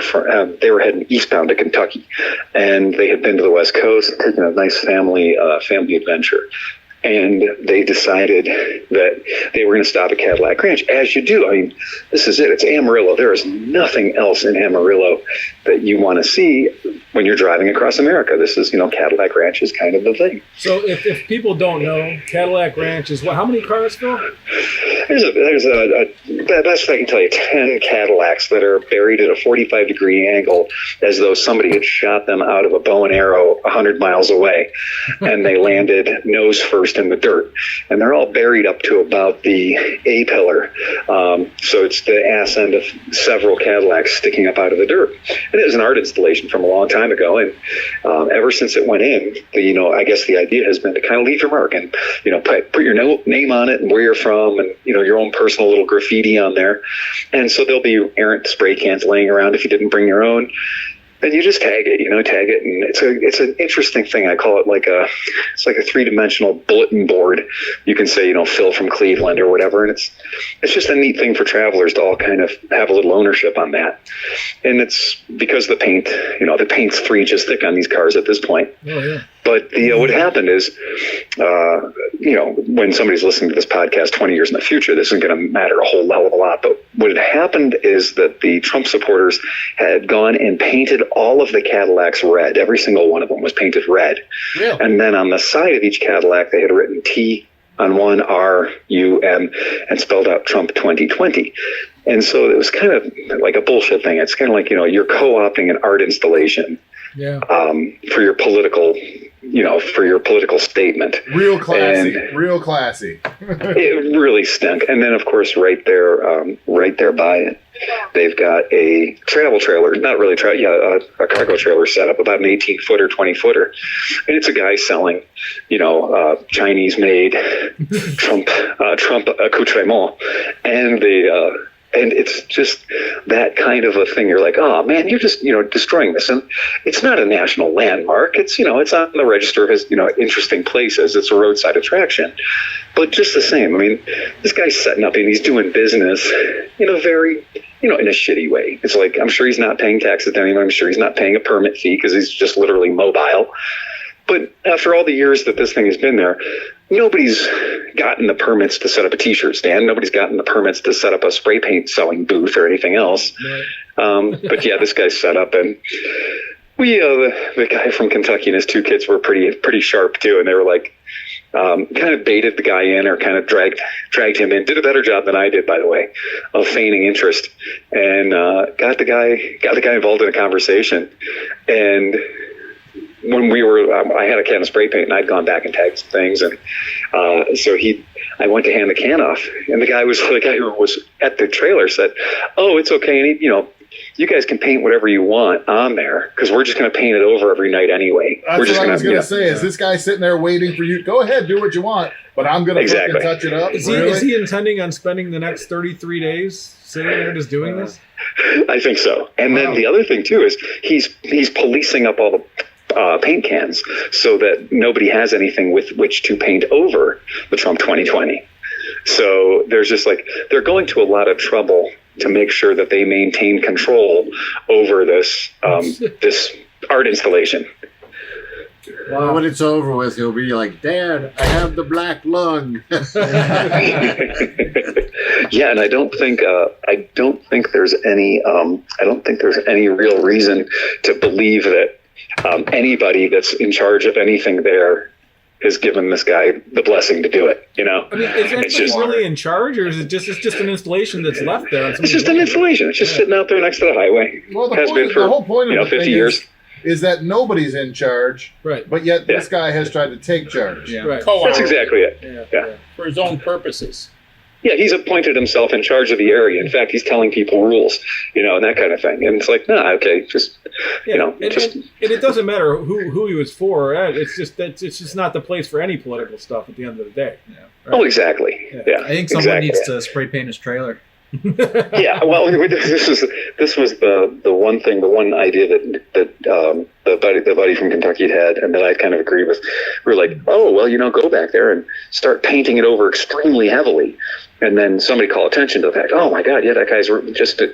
they were heading eastbound to Kentucky, and they had been to the West Coast, taking a nice family adventure. And they decided that they were going to stop at Cadillac Ranch, as you do. I mean, this is it. It's Amarillo. There is nothing else in Amarillo that you want to see when you're driving across America. This is, Cadillac Ranch is kind of the thing. So if people don't know, Cadillac Ranch is what? How many cars, Phil? There's best I can tell you, 10 Cadillacs that are buried at a 45-degree angle, as though somebody had shot them out of a bow and arrow 100 miles away, and they landed nose first in the dirt, and they're all buried up to about the A-pillar. So it's the ass end of several Cadillacs sticking up out of the dirt. And it was an art installation from a long time ago, and ever since it went in, I guess the idea has been to kind of leave your mark and put your name on it and where you're from, and your own personal little graffiti on there. And so there'll be errant spray cans laying around if you didn't bring your own. And you just tag it, and it's an interesting thing. I call it it's like a 3-dimensional bulletin board. You can say, Phil from Cleveland or whatever, and it's just a neat thing for travelers to all kind of have a little ownership on that. And it's because the paint's 3 inches thick on these cars at this point. Oh yeah. But what happened is, when somebody's listening to this podcast 20 years in the future, this isn't going to matter a whole hell of a lot. But what had happened is that the Trump supporters had gone and painted all of the Cadillacs red. Every single one of them was painted red. Really? And then on the side of each Cadillac, they had written T on one, R-U-M, and spelled out Trump 2020. And so it was kind of like a bullshit thing. It's kind of like, you're co-opting an art installation for your political statement. Real classy. It really stunk. And then, of course, right there by it, they've got a travel trailer, not really a cargo trailer set up, about an 18-footer, 20-footer. And it's a guy selling, Chinese-made Trump accoutrement. And it's just that kind of a thing. You're like, oh man, you're just, destroying this. And it's not a national landmark. It's, it's on the register as, interesting places. It's a roadside attraction. But just the same, I mean, this guy's setting up and he's doing business in a very, in a shitty way. It's like, I'm sure he's not paying taxes to anyone. I'm sure he's not paying a permit fee because he's just literally mobile. But after all the years that this thing has been there, nobody's gotten the permits to set up a T-shirt stand. Nobody's gotten the permits to set up a spray paint selling booth or anything else. Right. But yeah, this guy's set up, and the guy from Kentucky and his 2 kids were pretty sharp too, and they were like, kind of baited the guy in, or kind of dragged him in. Did a better job than I did, by the way, of feigning interest, and got the guy involved in a conversation. And when I had a can of spray paint, and I'd gone back and tagged some things, and so I went to hand the can off, and the guy who was at the trailer said, "Oh, it's okay," and he, you guys can paint whatever you want on there because we're just going to paint it over every night anyway. That's we're just what I was going to to say. Is this guy sitting there waiting for you? Go ahead, do what you want, but I'm going to Exactly. touch it up. Is Really? he intending on spending the next 33 days sitting there just doing this? I think so. And Wow. then the other thing too is he's policing up all the paint cans so that nobody has anything with which to paint over the Trump 2020. So there's just like they're going to a lot of trouble to make sure that they maintain control over this this art installation. Well, when it's over with, he'll be like, "Dad, I have the black lung." Yeah, and I don't think there's any real reason to believe that anybody that's in charge of anything there has given this guy the blessing to do it. You know, I mean, is it's anybody just really in charge, or is it just an installation that's left there? it's just an installation. It's just sitting out there next to the highway. Well, the Has been for whole point of the 50 thing years. is that nobody's in charge, Right. but yet this guy has tried to take charge. Yeah. Right. That's exactly it. Yeah. For his own purposes. Yeah, he's appointed himself in charge of the area. In fact, he's telling people rules, and that kind of thing. And it's like, okay, just, Yeah. And just. and it doesn't matter who he was for. It's just not the place for any political stuff at the end of the day. Yeah. Right. Oh, exactly. Yeah. I think someone needs to spray paint his trailer. Yeah, well, this was the one idea that the buddy from Kentucky had, and that I kind of agree with. We were like, oh well, go back there and start painting it over extremely heavily, and then somebody call attention to the fact, oh my God, yeah, that guy's just took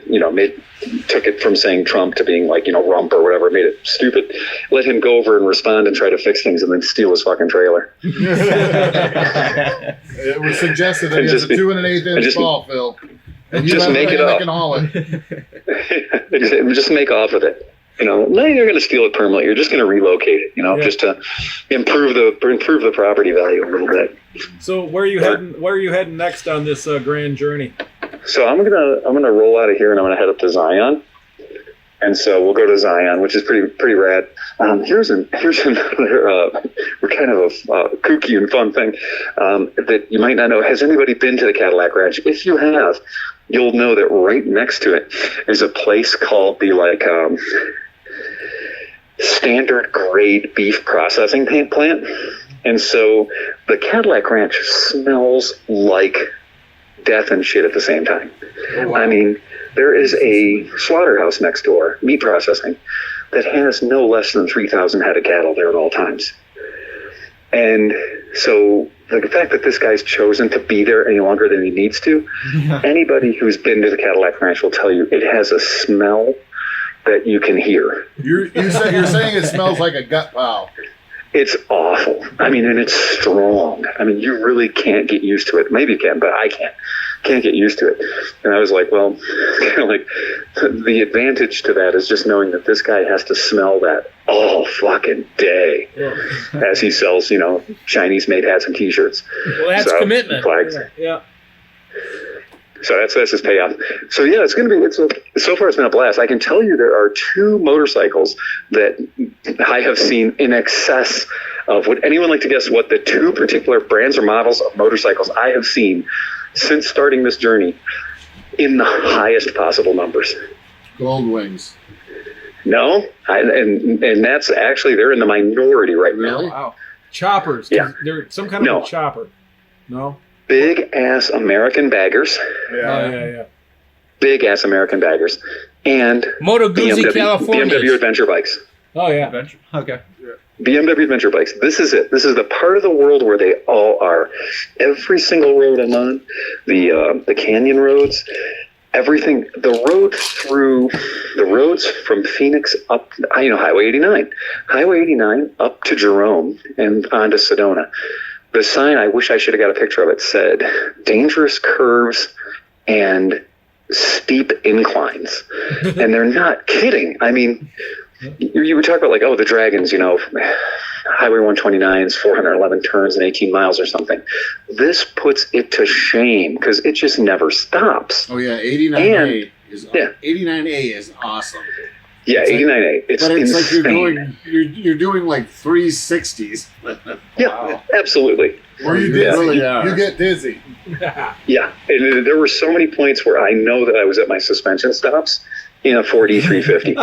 it from saying Trump to being like rump or whatever, made it stupid. Let him go over and respond and try to fix things, and then steal his fucking trailer. It was suggested that And he has just a be- 2 1/8 and inch just- ball, Phil. And you just have make it that up. can haul it. just make off of it. No, you're going to steal it permanently. You're just going to relocate it. Just to improve the property value a little bit. So where are you heading? Where are you heading next on this grand journey? So I'm gonna roll out of here and I'm gonna head up to Zion. And so we'll go to Zion, which is pretty rad. Here's another kind of a kooky and fun thing that you might not know. Has anybody been to the Cadillac Ranch? If you have, you'll know that right next to it is a place called the standard grade beef processing plant. And so the Cadillac Ranch smells like death and shit at the same time. Oh, wow. I mean, there is a slaughterhouse next door, meat processing, that has no less than 3,000 head of cattle there at all times. And so the fact that this guy's chosen to be there any longer than he needs to, anybody who's been to the Cadillac Ranch will tell you it has a smell that you can hear. You're saying it smells like a gut pile. It's awful. I mean, and it's strong. I mean, you really can't get used to it. Maybe you can, but I can't get used to it. And I was like, well, the advantage to that is just knowing that this guy has to smell that all fucking day as he sells, Chinese-made hats and T-shirts. Well, that's commitment. Flags. Yeah. So that's his payoff. So yeah, so far it's been a blast. I can tell you there are 2 motorcycles that I have seen in excess of. Would anyone like to guess what the 2 particular brands or models of motorcycles I have seen since starting this journey in the highest possible numbers? Gold wings. No, and that's actually, they're in the minority right now. Really? Wow. Choppers. Yeah. They're some kind of No. a chopper. No. Big ass American baggers, Yeah. big ass American baggers, and Moto Guzzi, California. BMW adventure bikes. Oh yeah. Adventure? Okay. BMW adventure bikes. This is it. This is the part of the world where they all are. Every single road I'm on, the canyon roads, everything. The roads from Phoenix up, Highway 89, Highway 89 up to Jerome and onto Sedona. The sign, I wish I should have got a picture of it, said dangerous curves and steep inclines. And they're not kidding. I mean, you would talk about the Dragons, Highway 129 is 411 turns and 18 miles or something. This puts it to shame because it just never stops. Oh yeah, 89A is awesome. Yeah, 89A. It's But it's insane. like you're doing like 360s. Yeah, absolutely. Or you get dizzy. Yeah, and there were so many points where I know that I was at my suspension stops, in a 4D350,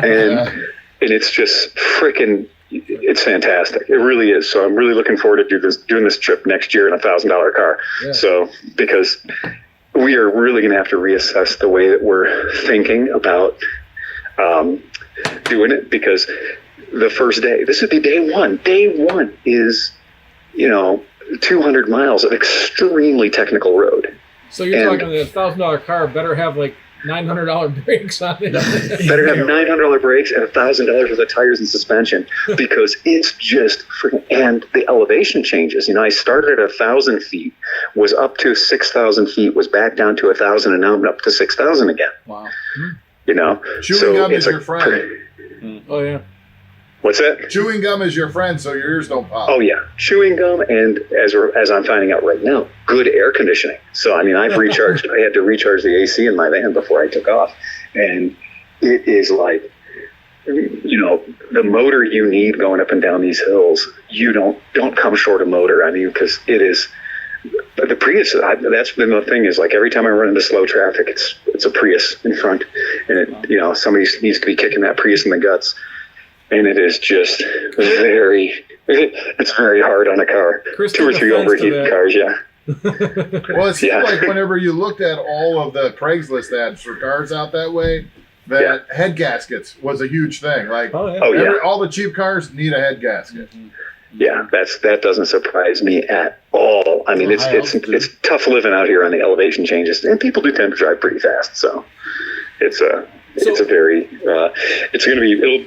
and it's just freaking. It's fantastic. It really is. So I'm really looking forward to doing this trip next year in a $1,000 car. Yeah. So because we are really going to have to reassess the way that we're thinking about doing it, because the first day, this would be day one. Day one is, 200 miles of extremely technical road. So you're talking the $1,000 car better have like $900 brakes on it. Better have $900 brakes and $1,000 for the tires and suspension, because it's just freaking. And the elevation changes. I started at 1,000 feet, was up to 6,000 feet, was back down to 1,000, and now I'm up to 6,000 again. Wow. Chewing gum is your friend. Oh yeah. What's that? Chewing gum is your friend, so your ears don't pop. Oh yeah, chewing gum, and as I'm finding out right now, good air conditioning. So I've recharged. I had to recharge the AC in my van before I took off, and it is like, the motor you need going up and down these hills. You don't come short of motor. Because it is. The Prius, that's been the thing, is like every time I run into slow traffic, it's a Prius in front, and somebody needs to be kicking that Prius in the guts. And it is just it's very hard on a car. Chris, 2 or 3 overheated cars, yeah. Well, it seemed like whenever you looked at all of the Craigslist ads for cars out that way, that head gaskets was a huge thing. Like, all the cheap cars need a head gasket. Mm-hmm. Yeah, that doesn't surprise me at all. It's tough living out here on the elevation changes, and people do tend to drive pretty fast. So it's it'll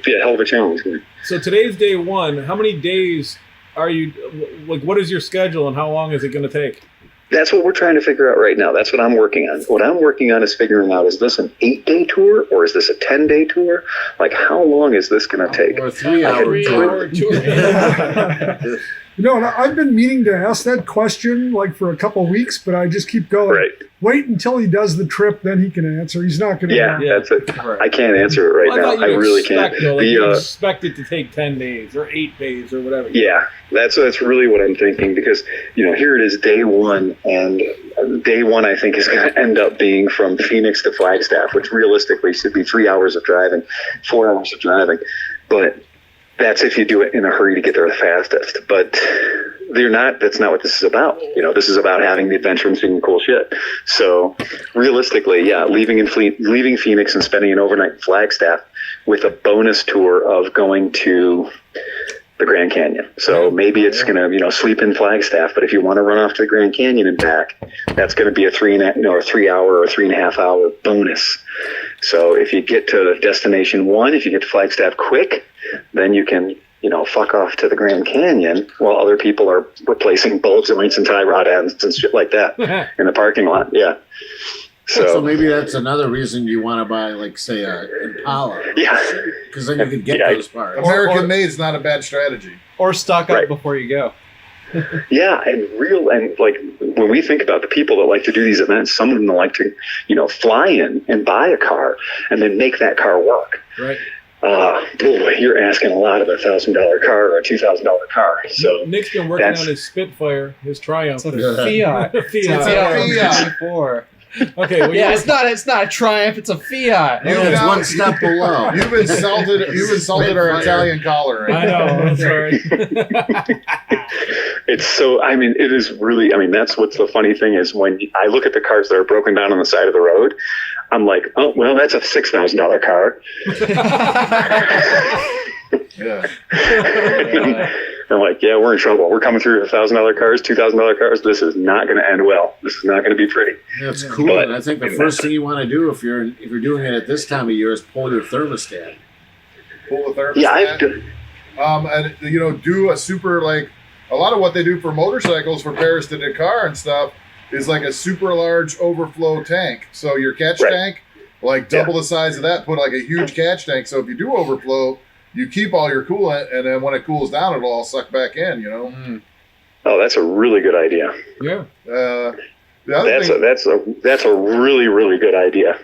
be a hell of a challenge. So today's day one. How many days are you, like, what is your schedule and how long is it going to take? That's what we're trying to figure out right now. That's what I'm working on. What I'm working on is figuring out, is this an 8-day tour or is this a 10-day tour? Like, how long is this going to take? Or a 3-hour tour. I've been meaning to ask that question like for a couple of weeks, but I just keep going. Right. Wait until he does the trip, then he can answer. He's not going to. Yeah, that's it. I can't answer it right now. I really can't. You expect it to take 10 days or 8 days or whatever. Yeah, that's really what I'm thinking, because here it is, day one, and day one I think is going to end up being from Phoenix to Flagstaff, which realistically should be 3 hours of driving, 4 hours of driving, but that's if you do it in a hurry to get there the fastest. But that's not what this is about. This is about having the adventure and seeing cool shit. So realistically, leaving Phoenix and spending an overnight in Flagstaff with a bonus tour of going to the Grand Canyon. So maybe it's going to, sleep in Flagstaff, but if you want to run off to the Grand Canyon and back, that's going to be a 3 hour or 3.5 hour bonus. So if you get to destination 1, if you get to Flagstaff quick, then you can, fuck off to the Grand Canyon while other people are replacing ball joints and tie rod ends and shit like that in the parking lot. Yeah. So maybe that's another reason you want to buy, like, say, an Impala. Yeah. Because then you can get those parts. American made is not a bad strategy. Or stock up before you go. Yeah, and like, when we think about the people that like to do these events, some of them like to, fly in and buy a car and then make that car work. Right. Boy, you're asking a lot of a $1,000 car or a $2,000 car. So Nick's been working on his Spitfire, his Triumph. It's a Fiat. It's a Fiat. Okay, well, it's not a Triumph, it's a Fiat. It's one step below. You've insulted our Italian caller. I know, that's right. It's so, it is really, that's what's the funny thing is, when I look at the cars that are broken down on the side of the road, I'm like, oh, well, that's a $6,000 car. Yeah. I'm like, yeah, we're in trouble. We're coming through $1,000 cars, $2,000 cars. This is not going to end well. This is not going to be pretty. That's cool. But, and I think the first thing you want to do if you're doing it at this time of year is pull your thermostat. Pull the thermostat. Yeah, I've done. And do a super, like, a lot of what they do for motorcycles for Paris to Dakar and stuff is like a super large overflow tank. So your catch tank, like double the size of that, put like a huge catch tank. So if you do overflow, you keep all your coolant, and then when it cools down, it'll all suck back in. Oh, that's a really good idea. Yeah. That's a really, really good idea.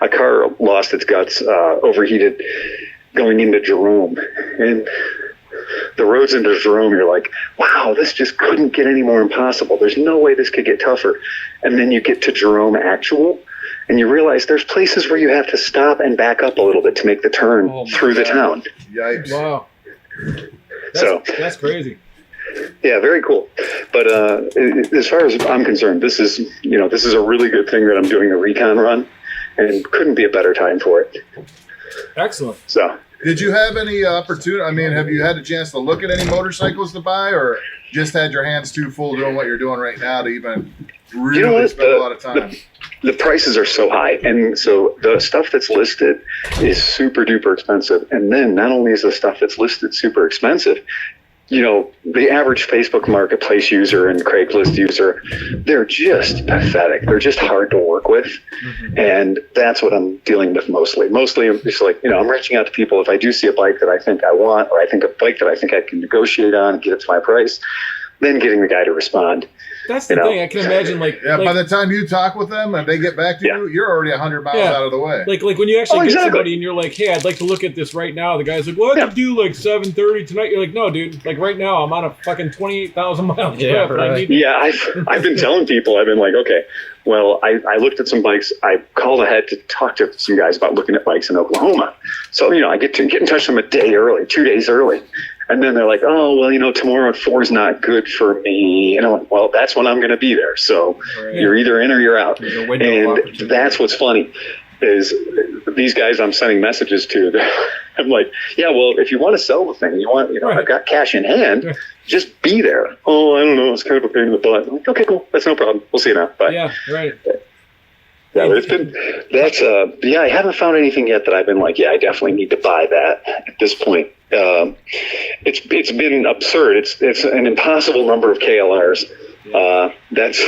A car lost its guts, overheated, going into Jerome, and the roads into Jerome, you're like, wow, this just couldn't get any more impossible. There's no way this could get tougher. And then you get to Jerome actual, and you realize there's places where you have to stop and back up a little bit to make the turn through the town. Yikes. Wow. That's crazy. Yeah, very cool. But as far as I'm concerned, this is a really good thing that I'm doing a recon run, and couldn't be a better time for it. Excellent. So, did you have any opportunity? I mean, have you had a chance to look at any motorcycles to buy, or just had your hands too full doing what you're doing right now to even really spend a lot of time? The prices are so high, and so the stuff that's listed is super duper expensive. And then not only is the stuff that's listed super expensive, the average Facebook Marketplace user and Craigslist user, they're just pathetic. They're just hard to work with. Mm-hmm. And that's what I'm dealing with mostly. Mostly, it's like, I'm reaching out to people if I do see a bike that I think I want, or I think a bike that I think I can negotiate on and get it to my price, then getting the guy to respond. That's the thing. I can imagine, by the time you talk with them and they get back to you, you're already 100 miles out of the way. Like when you actually get somebody and you're like, hey, I'd like to look at this right now. The guy's like, well, I could do 7:30 tonight. You're like, no, dude. Like right now, I'm on a fucking 28,000 mile trip. Right. I've been telling people, I've been like, okay, well, I looked at some bikes. I called ahead to talk to some guys about looking at bikes in Oklahoma. So, I get in touch with them a day early, 2 days early. And then they're like, oh, well, tomorrow at 4 is not good for me. And I'm like, well, that's when I'm going to be there. So you're either in or you're out. And that's what's funny is these guys I'm sending messages to, I'm like, yeah, well, if you want to sell the thing, I've got cash in hand, just be there. Oh, I don't know. It's kind of a pain in the butt. I'm like, okay, cool. That's no problem. We'll see you now. Bye. Yeah, right. Yeah, but I haven't found anything yet that I've been like, I definitely need to buy that at this point. It's been absurd. It's an impossible number of KLRs. That's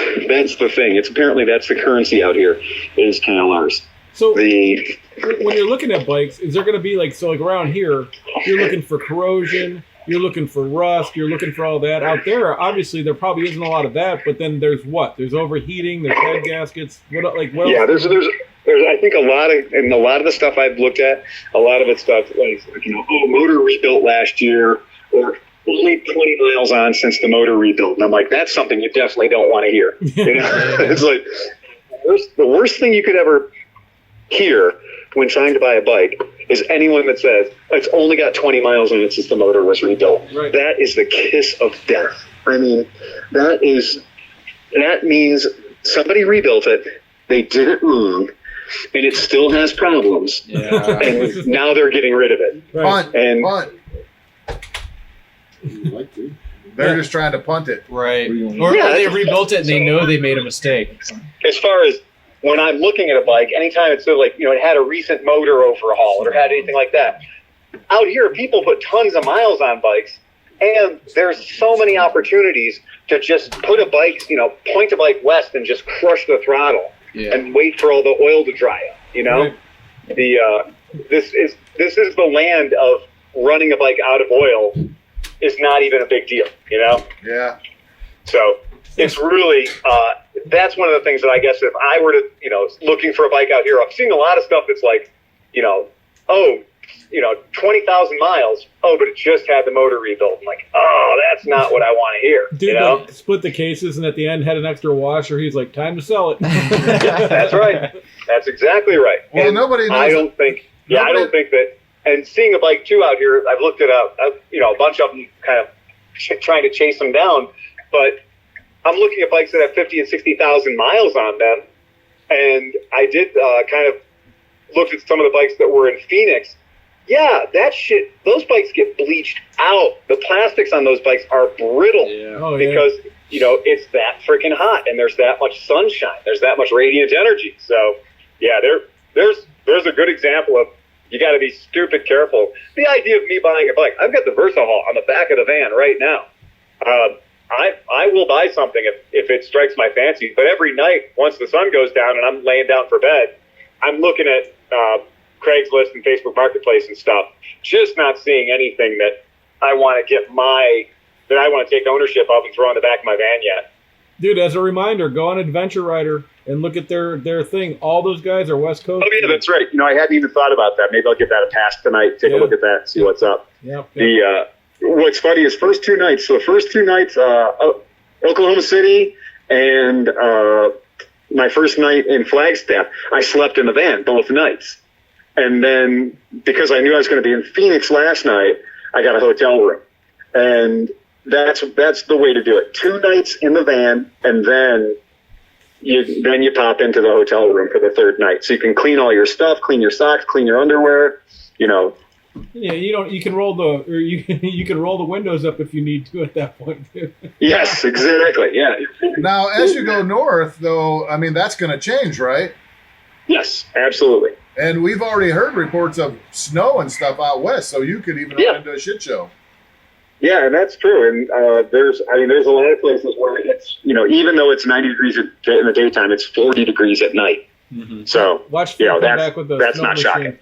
the thing. Apparently that's the currency out here is KLRs. So when you're looking at bikes, is there going to be like around here, you're looking for corrosion, you're looking for rust, you're looking for all that. Out there, obviously, there probably isn't a lot of that, but then there's There's overheating, there's head gaskets. What else? There's I think a lot of the stuff I've looked at, a lot of it's stuff like, motor rebuilt last year, or only 20 miles on since the motor rebuilt. And I'm like, that's something you definitely don't want to hear. It's like the worst thing you could ever hear when trying to buy a bike is anyone that says it's only got 20 miles on it since the motor was rebuilt. Right. That is the kiss of death. I mean, that means somebody rebuilt it, they did it wrong, and it still has problems. Yeah. And now they're getting rid of it. Right. Punt. They're just trying to punt it. Right. Or they rebuilt it and they know they made a mistake. As far as when I'm looking at a bike, anytime it's it had a recent motor overhaul or had anything like that. Out here, people put tons of miles on bikes, and there's so many opportunities to just put a bike, point a bike west and just crush the throttle and wait for all the oil to dry up. Right. This is the land of running a bike out of oil is not even a big deal. Yeah. So it's really that's one of the things that I guess if I were to looking for a bike out here, I'm seeing a lot of stuff that's like 20,000 miles. Oh, but it just had the motor rebuilt. I'm like, oh, that's not what I want to hear. Dude, split the cases and at the end had an extra washer. He's like, time to sell it. That's right. That's exactly right. Well, and nobody knows. I don't think that. And seeing a bike too out here, I've looked at a bunch of them, kind of trying to chase them down, but I'm looking at bikes that have 50 and 60,000 miles on them, and I did kind of looked at some of the bikes that were in Phoenix. Yeah, those bikes get bleached out. The plastics on those bikes are brittle because it's that freaking hot, and there's that much sunshine, there's that much radiant energy. So yeah, there's a good example of you got to be stupid careful. The idea of me buying a bike, I've got the VersaHaul on the back of the van right now. I will buy something if it strikes my fancy, but every night once the sun goes down and I'm laying down for bed, I'm looking at Craigslist and Facebook Marketplace and stuff, just not seeing anything that I want to take ownership of and throw in the back of my van yet. Dude, as a reminder, go on Adventure Rider and look at their thing. All those guys are West Coast. Oh yeah, that's right. I hadn't even thought about that. Maybe I'll give that a pass tonight. Take a look at that and see what's up. Yeah. What's funny is first two nights, Oklahoma City and my first night in Flagstaff, I slept in the van both nights. And then because I knew I was going to be in Phoenix last night, I got a hotel room. And that's the way to do it. 2 nights in the van, and then you pop into the hotel room for the 3rd night. So you can clean all your stuff, clean your socks, clean your underwear, you know. Yeah, you can roll you can roll the windows up if you need to at that point too. Yes, exactly. Yeah. Now, as you go north, though, I mean, that's going to change, right? Yes, absolutely. And we've already heard reports of snow and stuff out west, so you could even run into a shit show. Yeah, and that's true. And there's a lot of places where it's, you know, even though it's 90 degrees in the daytime, it's 40 degrees at night. Mm-hmm. So, watch Phil come back with that's not shocking.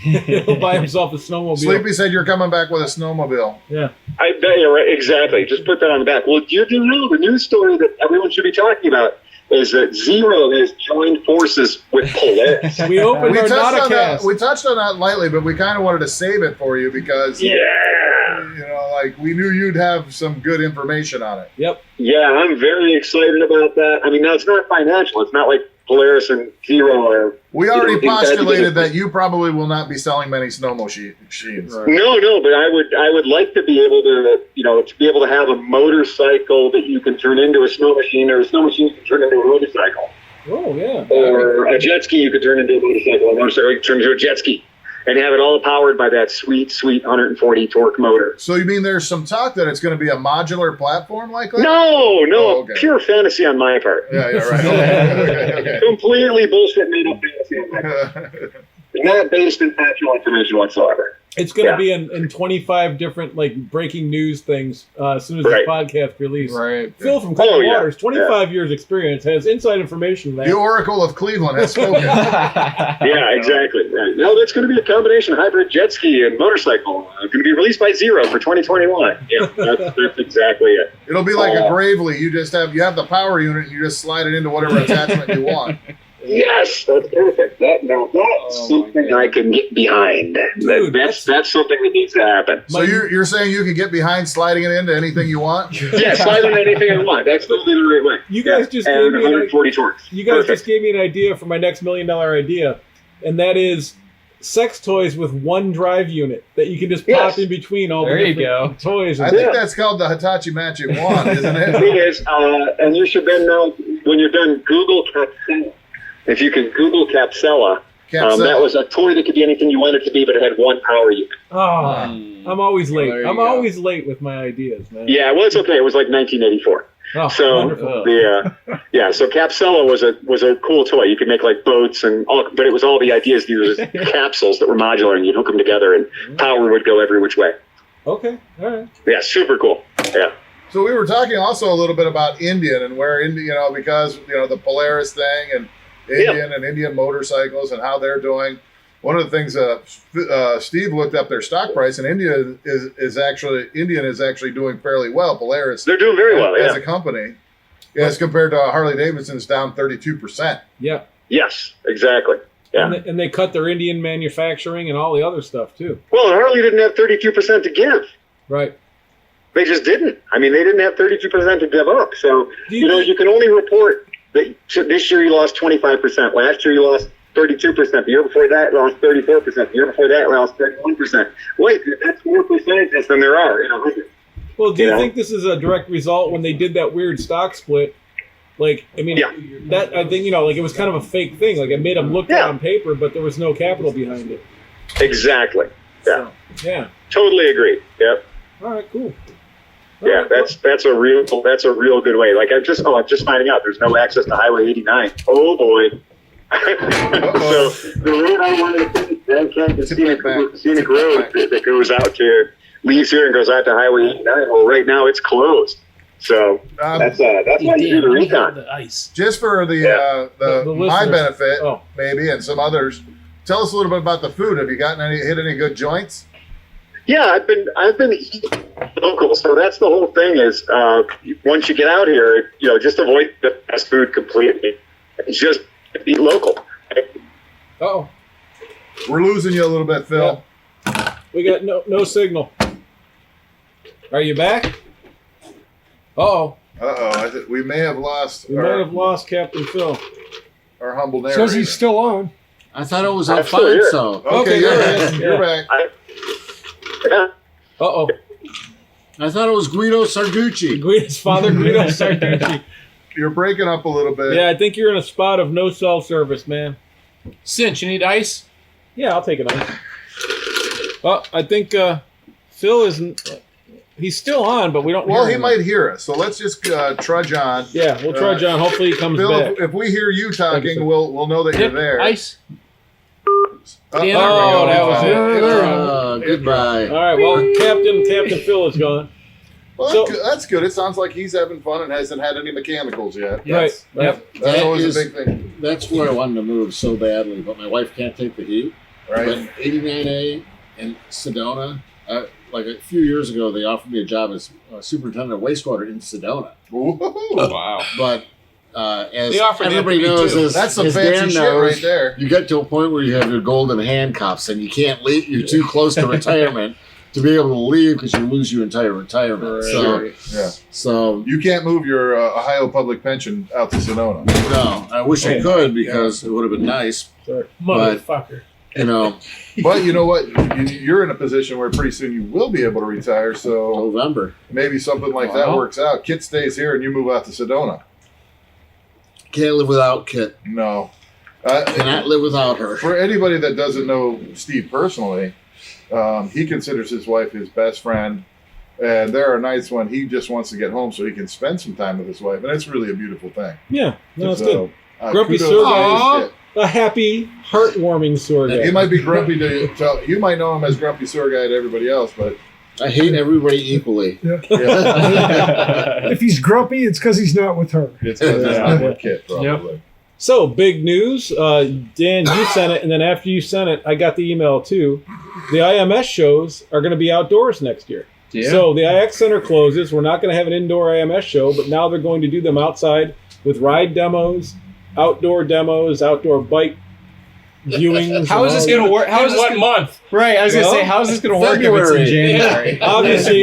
He'll buy himself a snowmobile. Sleepy said you're coming back with a snowmobile. Yeah. I bet you're right. Exactly. Just put that on the back. Well, you do know the news story that everyone should be talking about is that Zero has joined forces with Polaris. We opened our Nauticast. We touched on that lightly, but we kind of wanted to save it for you because, you know, like we knew you'd have some good information on it. Yep. Yeah, I'm very excited about that. I mean, now it's not financial. It's not like Polaris and Zero are. We already postulated that you probably will not be selling many snow machines. Right. No, but I would like to be able to, you know, to be able to have a motorcycle that you can turn into a snow machine, or a snow machine you can turn into a motorcycle. Oh yeah. Or a jet ski you could turn into a motorcycle, a motorcycle you could turn into a jet ski. And have it all powered by that sweet 140 torque motor. So you mean there's some talk that it's going to be a modular platform like that? No, pure fantasy on my part. Yeah, right. Okay. Completely bullshit made up fantasy on my part. Not based in factual information whatsoever. It's going to be in 25 different like breaking news things as soon as this podcast releases. Right. Phil from Cleveland Waters, 25 years experience, has inside information. The Oracle of Cleveland has spoken. Yeah, exactly. Right. No, that's going to be a combination hybrid jet ski and motorcycle. Going to be released by Zero for 2021. Yeah, that's exactly it. It'll be like a Gravely. You have the power unit and you just slide it into whatever attachment you want. Yes, that's perfect. That's something I can get behind. Dude, that's something that needs to happen. So you're saying you can get behind sliding it into anything you want? Yeah, slide into anything I want. That's totally the right way. You guys just gave me 140 torques. You guys just gave me an idea for my next $1 million idea, and that is sex toys with one drive unit that you can just pop in between all the different toys. I think that's called the Hitachi Magic Wand, isn't it? It is, and you should then know when you're done, Google Capsella. If you can Google Capsella, that was a toy that could be anything you wanted it to be, but it had one power unit. Oh, I'm always late. I'm always late with my ideas, man. Yeah, well, it's okay. It was like 1984. Oh, so wonderful. So Capsella was a cool toy. You could make like boats and all, but it was all the ideas. These were capsules that were modular, and you'd hook them together, and power would go every which way. Okay, all right. Yeah, super cool. Yeah. So we were talking also a little bit about Indian and where Indian, you know, because you know the Polaris thing and Indian and Indian motorcycles and how they're doing. One of the things Steve looked up their stock price, and Indian is actually doing fairly well. Polaris, they're doing very well as a company, as compared to Harley Davidson's down 32%. Yeah. Yes, exactly. Yeah. And they cut their Indian manufacturing and all the other stuff too. Well, Harley didn't have 32% to give. Right. They just didn't. I mean, they didn't have 32% to give up. So you can only report that this year you lost 25%. Last year you lost 32%. The year before that, you lost 34%. The year before that, you lost 31%. Wait, that's more percentages than there are in 100. Well, do you think this is a direct result when they did that weird stock split? Like, I mean, that I think, you know, like it was kind of a fake thing. Like it made them look good on paper, but there was no capital behind it. Exactly. Yeah. So, yeah. Totally agree. Yep. All right, cool. Yeah, that's a real good way. Like I'm just finding out there's no access to Highway 89. Oh boy. So the road I wanted to take, Grand Canyon Scenic Road that goes out to leaves here and goes out to Highway 89. Well, right now it's closed. So that's why you do the recon. The ice. Just for the my benefit, maybe, and some others. Tell us a little bit about the food. Have you hit any good joints? Yeah, I've been eating local, so that's the whole thing. Is once you get out here, you know, just avoid the fast food completely. Just eat local. Oh, we're losing you a little bit, Phil. Yeah. We got no signal. Are you back? Oh, Uh-oh. We may have lost We might have lost Captain Phil. our humble narrator. Says he's still on. I thought it was on I'm still fire, here. so. Okay, yeah. you're back. Yeah. Uh-oh. I thought it was Guido Sarducci. Guido's father, Guido Sarducci. You're breaking up a little bit. Yeah, I think you're in a spot of no cell service, man. Cinch, you need ice? Yeah, I'll take it on. Well, I think Phil isn't. He's still on, but we don't. Well, hear he him. might hear us, so let's just trudge on. Yeah, we'll try John. Hopefully, he comes Phil, back. if we hear you talking, Sir. we'll know that you're Nick, there. ice? Oh, Yeah. Oh, that was it. Goodbye. All right. Well, Captain Phil is gone. Well, So- that's good. It sounds like he's having fun and hasn't had any mechanicals yet. Right. Yep. That's That always is- a big thing, That's where I wanted to move so badly, but my wife can't take the heat. right? But 89A in Sedona, like a few years ago, they offered me a job as superintendent of wastewater in Sedona. Ooh. Wow. But as They offered that everybody to me, knows, too. as, That's some as fancy Dan shit knows, right there. you get to a point where you have your golden handcuffs and you can't leave. You're too close to retirement to be able to leave because you lose your entire retirement. Yeah. So You can't move your Ohio public pension out to Sonoma. no, I wish I could because it would have been nice. Motherfucker. You know, But you know what? You're in a position where pretty soon you will be able to retire, so November. maybe something like that Wow. works out. Kit stays here and you move out to Sedona. Can't live without Kit. No. Cannot live without her. For anybody that doesn't know Steve personally, he considers his wife his best friend. And there are nights when he just wants to get home so he can spend some time with his wife. And it's really a beautiful thing. Yeah. No, that's So, good. Grumpy kudos Sir to guy. his kid. A happy, heartwarming sword He guy. might be grumpy to tell. You might know him as Grumpy Sore Guy to everybody else, but I hate everybody equally. yeah, If he's grumpy, it's because he's not with her. it's because it's not with Kit, probably. So, big news. Dan, you sent it, and then after you sent it, I got the email too. The IMS shows are going to be outdoors next year. Yeah. So, the IX Center closes. We're not going to have an indoor IMS show, but now they're going to do them outside with ride demos, outdoor bike viewings. How is this going to work? How is In this what gonna, month? right? I was going to Well, say, how is this going to work if it's in February. January?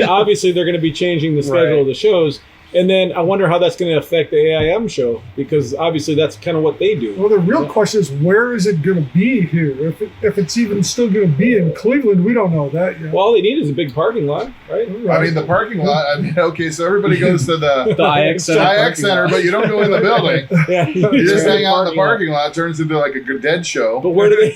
Obviously, they're going to be changing the schedule Right. of the shows. And then I wonder how that's going to affect the AIM show, because obviously that's kind of what they do. Well, the real question is, where is it going to be here? If it's even still going to be in Cleveland, we don't know that yet. Well, all they need is a big parking lot, right? I mean, the parking lot. I mean, okay, so everybody goes to the The IX Center. IX parking Center, lot. but you don't go in the building. Yeah. You just hang out in the lot. parking lot. Turns into like a good dead show. But where do they?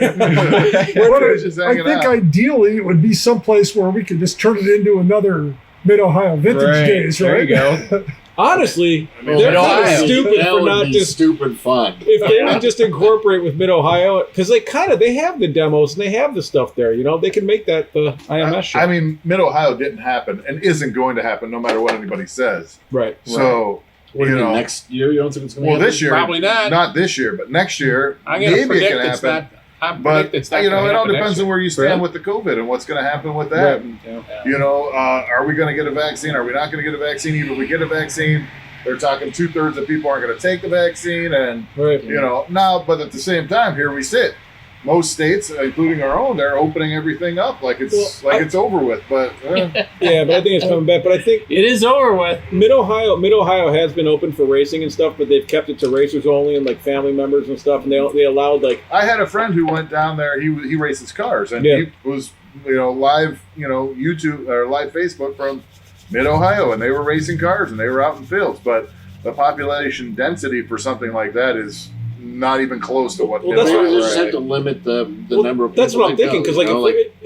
Where just I hanging think out. ideally it would be someplace where we could just turn it into another Mid-Ohio Vintage Right. Days, There right? you go. Honestly, Well, they're that kind of would be- stupid that for would not be just. stupid fun. If they would just incorporate with Mid Ohio, because they have the demos and they have the stuff there. You know, they can make that the IMS show. I mean, Mid Ohio didn't happen and isn't going to happen no matter what anybody says. right. So, What do you you mean, know, next year? You don't think it's going to well, happen? this year, Probably not. Not this year, but next year, I'm going to maybe it predict can it's happen. not. I But predict it's not you know, gonna it all happen depends next on where you stand Really? with the COVID and what's going to happen with that. Right. And, year. you know, are we going to get a vaccine? Are we not going to get a vaccine? Even if we get a vaccine, they're talking 2/3 of people aren't going to take the vaccine, and Right. you know, now, but at the same time, here we sit. Most states, including our own, they're opening everything up like it's it's over with. But Yeah, but I think it's coming back. But I think It is over with. Mid Ohio has been open for racing and stuff, but they've kept it to racers only and like family members and stuff, and they allowed like I had a friend who went down there. He races cars, and Yeah. he was live YouTube or live Facebook from Mid Ohio, and they were racing cars and they were out in fields. But the population density for something like that is not even close to what. Well, that's Mid-Ohio Maybe they is. just have to limit the Well, number of that's people what I'm that thinking, go, because like, you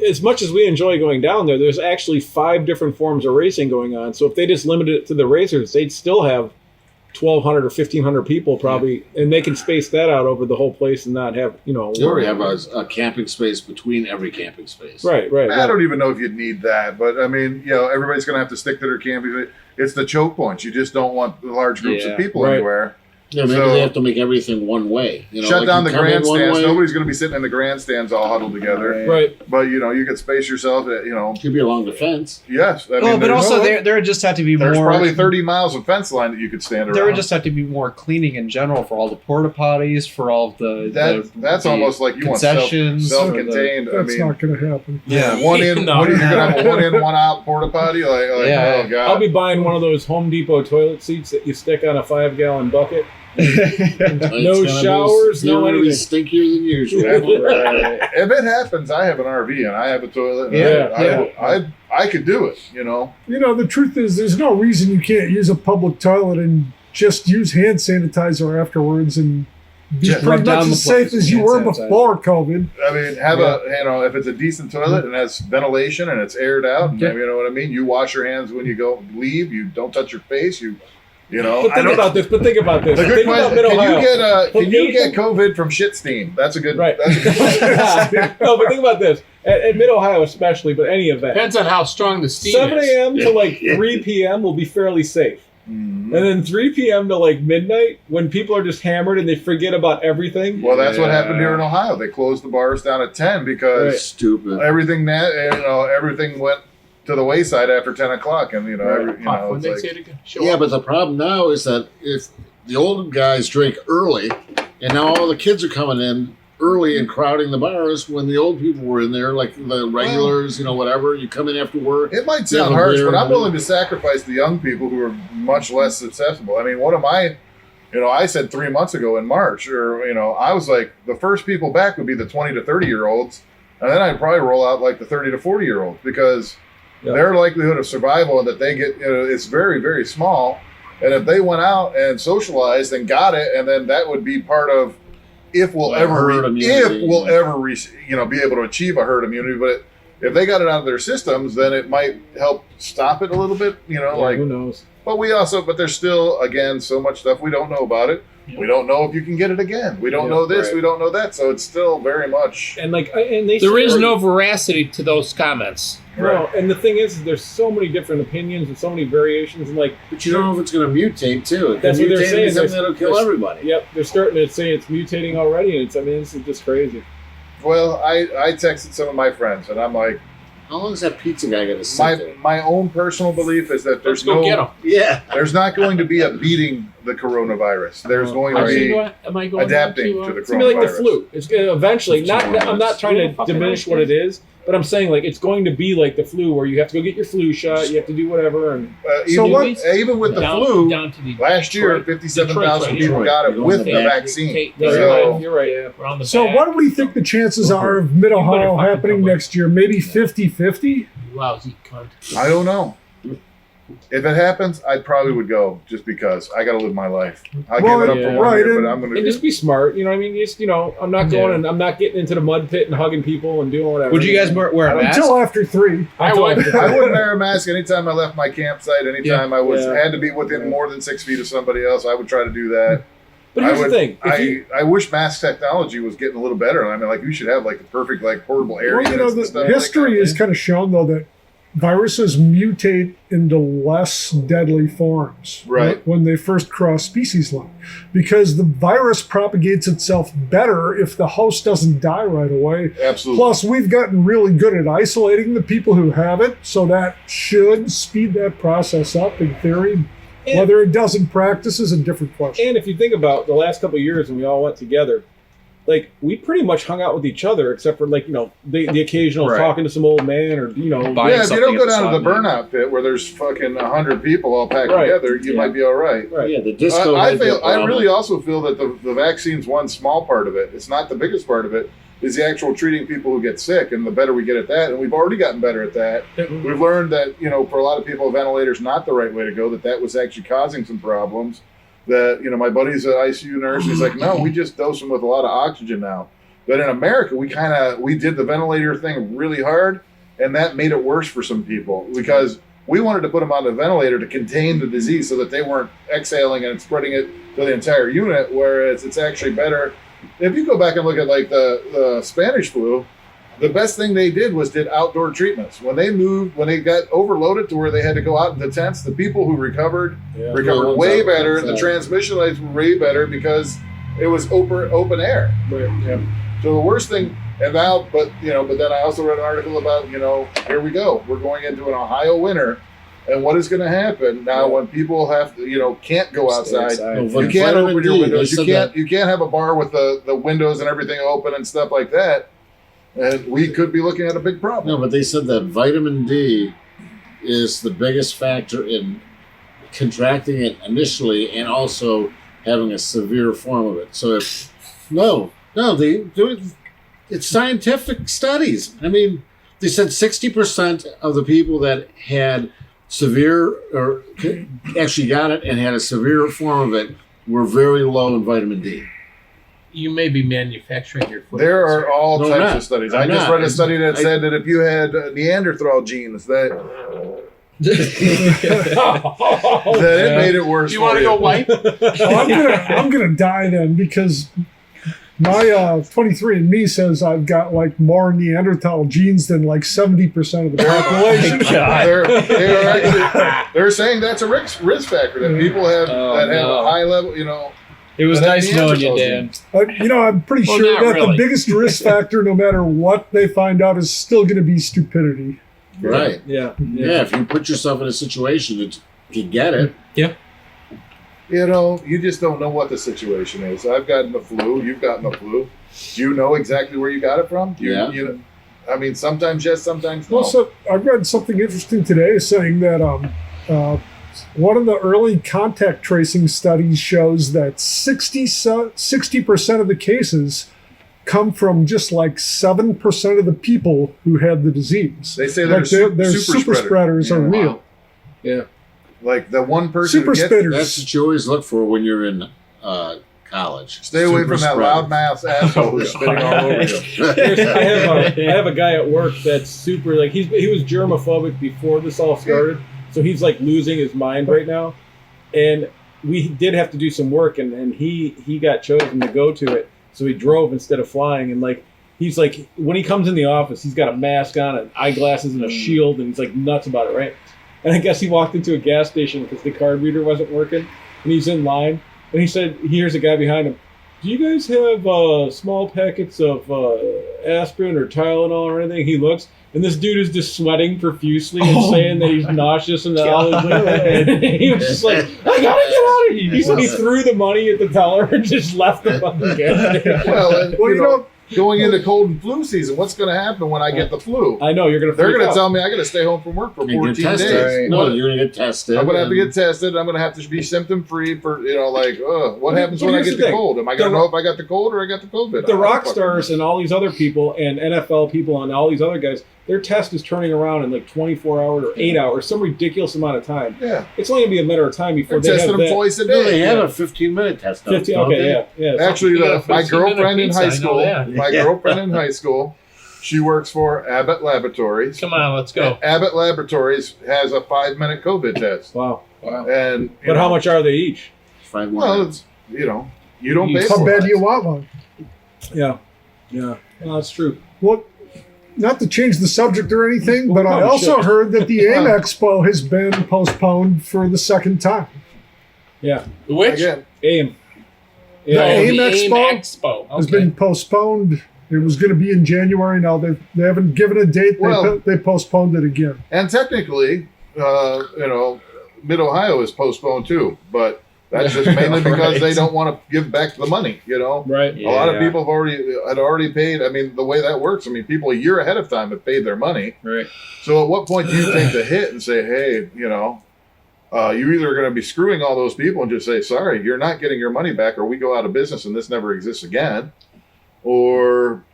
know, as much as we enjoy going down there, there's actually 5 different forms of racing going on. So if they just limited it to the racers, they'd still have 1,200 or 1,500 people probably, and they can space that out over the whole place and not have you already have a camping space between every camping space. right. I don't even know if you'd need that, but I mean, everybody's going to have to stick to their camping. It's the choke points. You just don't want large groups Yeah. of people Right. anywhere. Yeah, maybe So- they have to make everything one way. You know, Shut like down you the come in one grandstands. way, Nobody's going to be sitting in the grandstands all huddled together. Right. But you can space yourself. Could be along the fence. Yes. I mean, Well, but there's- also there would just have to be there's more. probably 30 miles of fence line that you could stand There around. would just have to be more cleaning in general for all the porta potties, for all of That's the almost like you want concessions, self-contained. I That's mean, not going to happen. Yeah. one in. No. What are you gonna have a one in, one out porta potty? Like Yeah. oh god. I'll be buying one of those Home Depot toilet seats that you stick on a 5-gallon bucket. It's No gonna be showers, no really anything. stinkier than usual. If it happens, I have an RV and I have a toilet. And Yeah, I could do it. The truth is, there's no reason you can't use a public toilet and just use hand sanitizer afterwards and be Just pretty rub down much the as safe place as you with were hand sanitizer. before COVID. I mean, have if it's a decent toilet and has ventilation and it's aired out, and Yeah. you know what I mean. You wash your hands when you go leave. You don't touch your face. But think about this. The good Think about question: Mid-Ohio. Can you get COVID from shit steam? That's a good. Right. That's a good question. No, but think about this. At Mid-Ohio especially, but any event. Depends on how strong the steam 7 is. a.m. to like 3 p.m. will be fairly safe. Mhm. And then 3 p.m. to like midnight, when people are just hammered and they forget about everything. Well, that's what happened here in Ohio. They closed the bars down at 10 because Right. Stupid. everything went to the wayside after 10 o'clock, and When it's they like, say it again. Show Yeah, up. but the problem now is that if the old guys drink early, and now all the kids are coming in early and crowding the bars when the old people were in there, like the regulars, whatever. You come in after work. it might sound Yeah, harsh, beer but I'm and- willing to sacrifice the young people who are much less susceptible. I mean, one of my, I said 3 months ago in March, I was like, the first people back would be the 20 to 30 year olds, and then I'd probably roll out like the 30 to 40 year olds because their likelihood of survival and that they get, it's very, very small. And if they went out and socialized and got it, and then that would be part of if we'll Like ever herd immunity. be able to achieve a herd immunity. But if they got it out of their systems, then it might help stop it a little bit. Who knows? But there's still, again, so much stuff we don't know about it. Yeah. We don't know if you can get it again. We don't Yeah, know this. right. We don't know that. So it's still very much. And they There is say- no veracity to those comments. No, and the thing is, there's so many different opinions and so many variations, and like, But you don't know if it's going to mutate too. It That's can what they're mutate saying. into something There's- that'll kill there's- everybody. yep, they're starting to say it's mutating already, and this is just crazy. Well, I texted some of my friends, and I'm like, How long is that pizza guy going to sit there? my own personal belief is that Let's there's go get them. Yeah. there's not going to be a beating the coronavirus. There's going to be Am I going adapting to, to the It's gonna be like the coronavirus. flu. It's gonna eventually. Not. I'm not trying Yeah, to fucking diminish right. what it is, but I'm saying like it's going to be like the flu, where you have to go get your flu shot, you have to do whatever, and Even with the down, flu, down to the last year, Detroit. 57,000 people Detroit. got it You're with on the the back. vaccine. no, So- you're right. Yeah. Around the So back. what do we think the chances are of Mid-Ohio fucking happening come on. next year? Maybe 50-50? Lousy cunt. I don't know. If it happens, I probably would go just because I got to live my life. I'll Well, give it up yeah. for one right, year, and- but I'm going And to. just be smart. You know what I mean? Just I'm not going and I'm not getting into the mud pit and hugging people and doing whatever. Would you guys wear a mask? Until after 3. I would. I wouldn't wear a mask anytime I left my campsite. Anytime I was Yeah. had to be within more than 6 feet of somebody else, I would try to do that. But here's the thing. I wish mask technology was getting a little better. I mean, like you should have like the perfect like portable air Well, units and the stuff. history like has kind of shown, though, that viruses mutate into less deadly forms Right. when they first cross species line, because the virus propagates itself better if the host doesn't die right away. Absolutely. Plus, we've gotten really good at isolating the people who have it, so that should speed that process up in theory. And- Whether it does in practice is a different question. And if you think about the last couple of years when we all went together, like we pretty much hung out with each other, except for like the occasional Right. talking to some old man or Buying Yeah, if you something don't at go the down to the slot burnout pit where there's fucking 100 people all packed Right. together, you Yeah. might be all right. right. Yeah, the disco. I had that problem. really also feel that the vaccine's one small part of it. It's not the biggest part of it. Is the actual treating people who get sick, and the better we get at that, and we've already gotten better at that. We've learned that for a lot of people, a ventilator's not the right way to go. That was actually causing some problems. That my buddy's an ICU nurse. And he's like, no, we just dose them with a lot of oxygen now. But in America, we did the ventilator thing really hard, and that made it worse for some people because we wanted to put them on the ventilator to contain the disease so that they weren't exhaling and spreading it to the entire unit. Whereas it's actually better if you go back and look at like the Spanish flu. the best thing they did was did outdoor treatments. When they got overloaded to where they had to go out into tents, the people who recovered way better. The transmission lights were way better because it was open air. Right. Yeah. So the worst thing, but then I also read an article about, here we go. We're going into an Ohio winter. And what is going to happen now when people have to, can't go outside? You can't open your windows. You can't have a bar with the windows and everything open and stuff like that. And we could be looking at a big problem. No, but they said that vitamin D is the biggest factor in contracting it initially and also having a severe form of it. So it's scientific studies. I mean, they said 60% of the people that had severe or actually got it and had a severe form of it were very low in vitamin D. You may be manufacturing your food. There are all types of studies. I just read a study that said that if you had Neanderthal genes, that it made it worse. You want to go wipe? I'm gonna die then because my 23andMe says I've got like more Neanderthal genes than like 70% of the population. They're saying that's a risk factor that people have have a high level. It was nice knowing you, Dan. I'm pretty sure that the biggest risk factor, no matter what they find out, is still going to be stupidity. Right. Yeah. If you put yourself in a situation that you get it. Yeah. You just don't know what the situation is. I've gotten the flu. You've gotten the flu. Do you know exactly where you got it from? I mean, sometimes yes, sometimes no. Well, so I read something interesting today saying that one of the early contact tracing studies shows that 60% of the cases come from just like 7% of the people who had the disease. They say their super spreaders are real. Wow. Yeah. Like the one person super spitters. That's what you always look for when you're in college. Stay away from that loudmouth asshole who's spitting all over you. I have a guy at work that's super, like, he was germophobic before this all started. So he's like losing his mind right now. And we did have to do some work and he got chosen to go to it. So he drove instead of flying. And like, he's like, when he comes in the office, he's got a mask on and eyeglasses and a shield and he's like nuts about it, right? And I guess he walked into a gas station because the card reader wasn't working and he's in line. And he said, he hears a guy behind him, do you guys have small packets of aspirin or Tylenol or anything? He looks, and this dude is just sweating profusely and saying that he's nauseous and all and he was just like, I gotta get out of here. He said he threw the money at the teller and just left the fucking gas station. Going into cold and flu season, what's going to happen when I get the flu? I know, they're going to tell me I got to stay home from work for 14 days. Right. No, you're going to get tested. I'm going to have to get tested. I'm going to have to be symptom free for, what happens when I get the cold? Am I going to know if I got the cold or I got the COVID? The rock stars and all these other people and NFL people and all these other guys, their test is turning around in like 24 hours or 8 hours, some ridiculous amount of time. Yeah. It's only going to be a matter of time before they have them twice a day. No, they have a 15-minute test. 15, okay, yeah. Actually, my girlfriend in high school, she works for Abbott Laboratories. Come on, let's go. Abbott Laboratories has a 5-minute COVID test. Wow. And how much are they each? 5 Well, it's, you don't pay for it. How bad do you want one? Yeah. Well, that's true. Well, not to change the subject or anything, but I also heard that the AIM Expo has been postponed for the second time. Yeah. Which? Again. AIM. The AIM Expo has been postponed. It was going to be in January. Now they haven't given a date. They postponed it again. And technically, Mid-Ohio is postponed too, but that's just mainly because they don't want to give back the money, Right. A lot of people had already paid. I mean, the way that works, people a year ahead of time have paid their money. Right. So at what point do you take the hit and say, hey, you're either going to be screwing all those people and just say, sorry, you're not getting your money back, or we go out of business and this never exists again, or,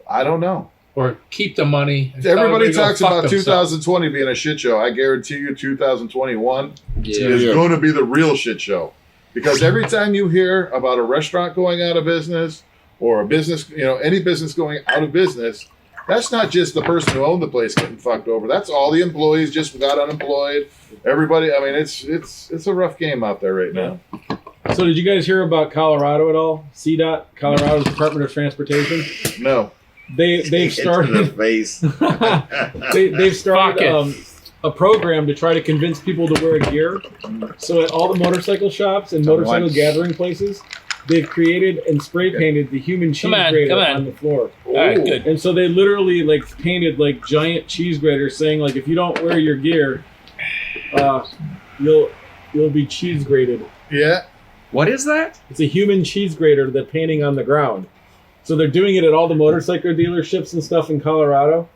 I don't know. Or keep the money. Everybody talks about 2020 being a shit show. I guarantee you 2021 is going to be the real shit show. Because every time you hear about a restaurant going out of business or a business, any business going out of business, that's not just the person who owned the place getting fucked over. That's all the employees just got unemployed. Everybody, it's a rough game out there right now. So did you guys hear about Colorado at all? CDOT, Colorado's Department of Transportation? No. they've started face. they've started a program to try to convince people to wear gear. So at all the motorcycle shops and motorcycle gathering places, they've created and spray painted the human cheese grater on the floor. All right, good. And so they literally like painted like giant cheese graters, saying like, if you don't wear your gear, you'll be cheese grated. Yeah. What is that? It's a human cheese grater they're painting on the ground. So they're doing it at all the motorcycle dealerships and stuff in Colorado.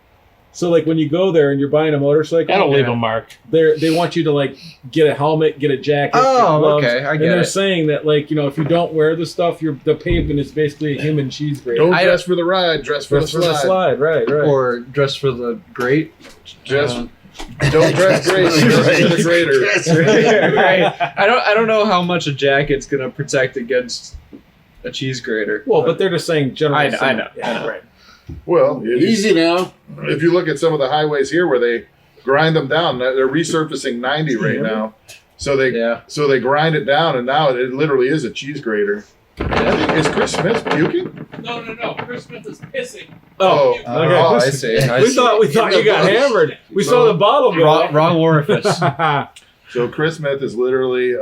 So like when you go there and you're buying a motorcycle, That'll leave a mark. They want you to like get a helmet, get a jacket. Oh, get gloves, okay, I and get they're it. saying that like, you know, if you don't wear the stuff, the pavement is basically a human cheese grater. Don't dress for the ride, dress for the slide. Right. Or dress for the grate. Don't dress great, dress for the grater. Right. I don't know how much a jacket's gonna protect against a cheese grater. Well, but they're just saying general. I know. Right. Well, Easy now. if you look at some of the highways here where they grind them down, they're resurfacing 90 right now. So they grind it down, and now it literally is a cheese grater. Is Chris Smith puking? No. Chris Smith is pissing. Oh, Okay. Oh, I see. We thought you got hammered. We saw the bottle go. Wrong orifice. So Chris Smith is literally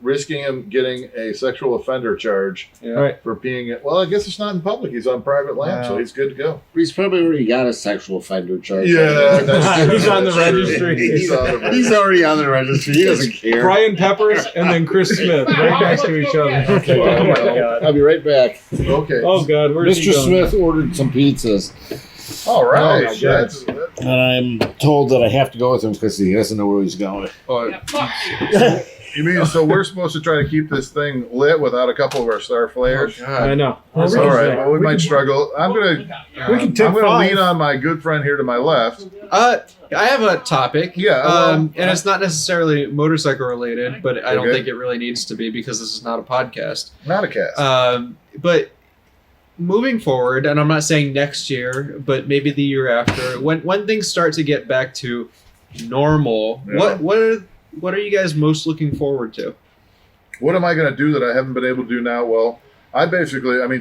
risking him getting a sexual offender charge Right. for peeing. Well, I guess it's not in public. He's on private land, so he's good to go. He's probably already got a sexual offender charge. Yeah, that's He's on the registry. He's on the registry. He's already on the registry. He doesn't care. Brian Peppers and then Chris Smith right next to each other. Okay. Oh my God. I'll be right back. Okay. Oh God, where's he Mr. going? Smith ordered some pizzas, All right. Oh, my That's- and I'm told that I have to go with him because he doesn't know where he's going. Yeah, fuck you. you mean so we're supposed to try to keep this thing lit without a couple of our star flares? I know. All right. Well, we might struggle. I'm gonna take five. lean on my good friend here to my left. I have a topic. Yeah, well, and it's not necessarily motorcycle related, but I don't Okay. think it really needs to be because this is not a podcast. Not a cast. But moving forward, and I'm not saying next year, but maybe the year after, when things start to get back to normal, Yeah. what are you guys most looking forward to? What am I going to do that I haven't been able to do now? Well,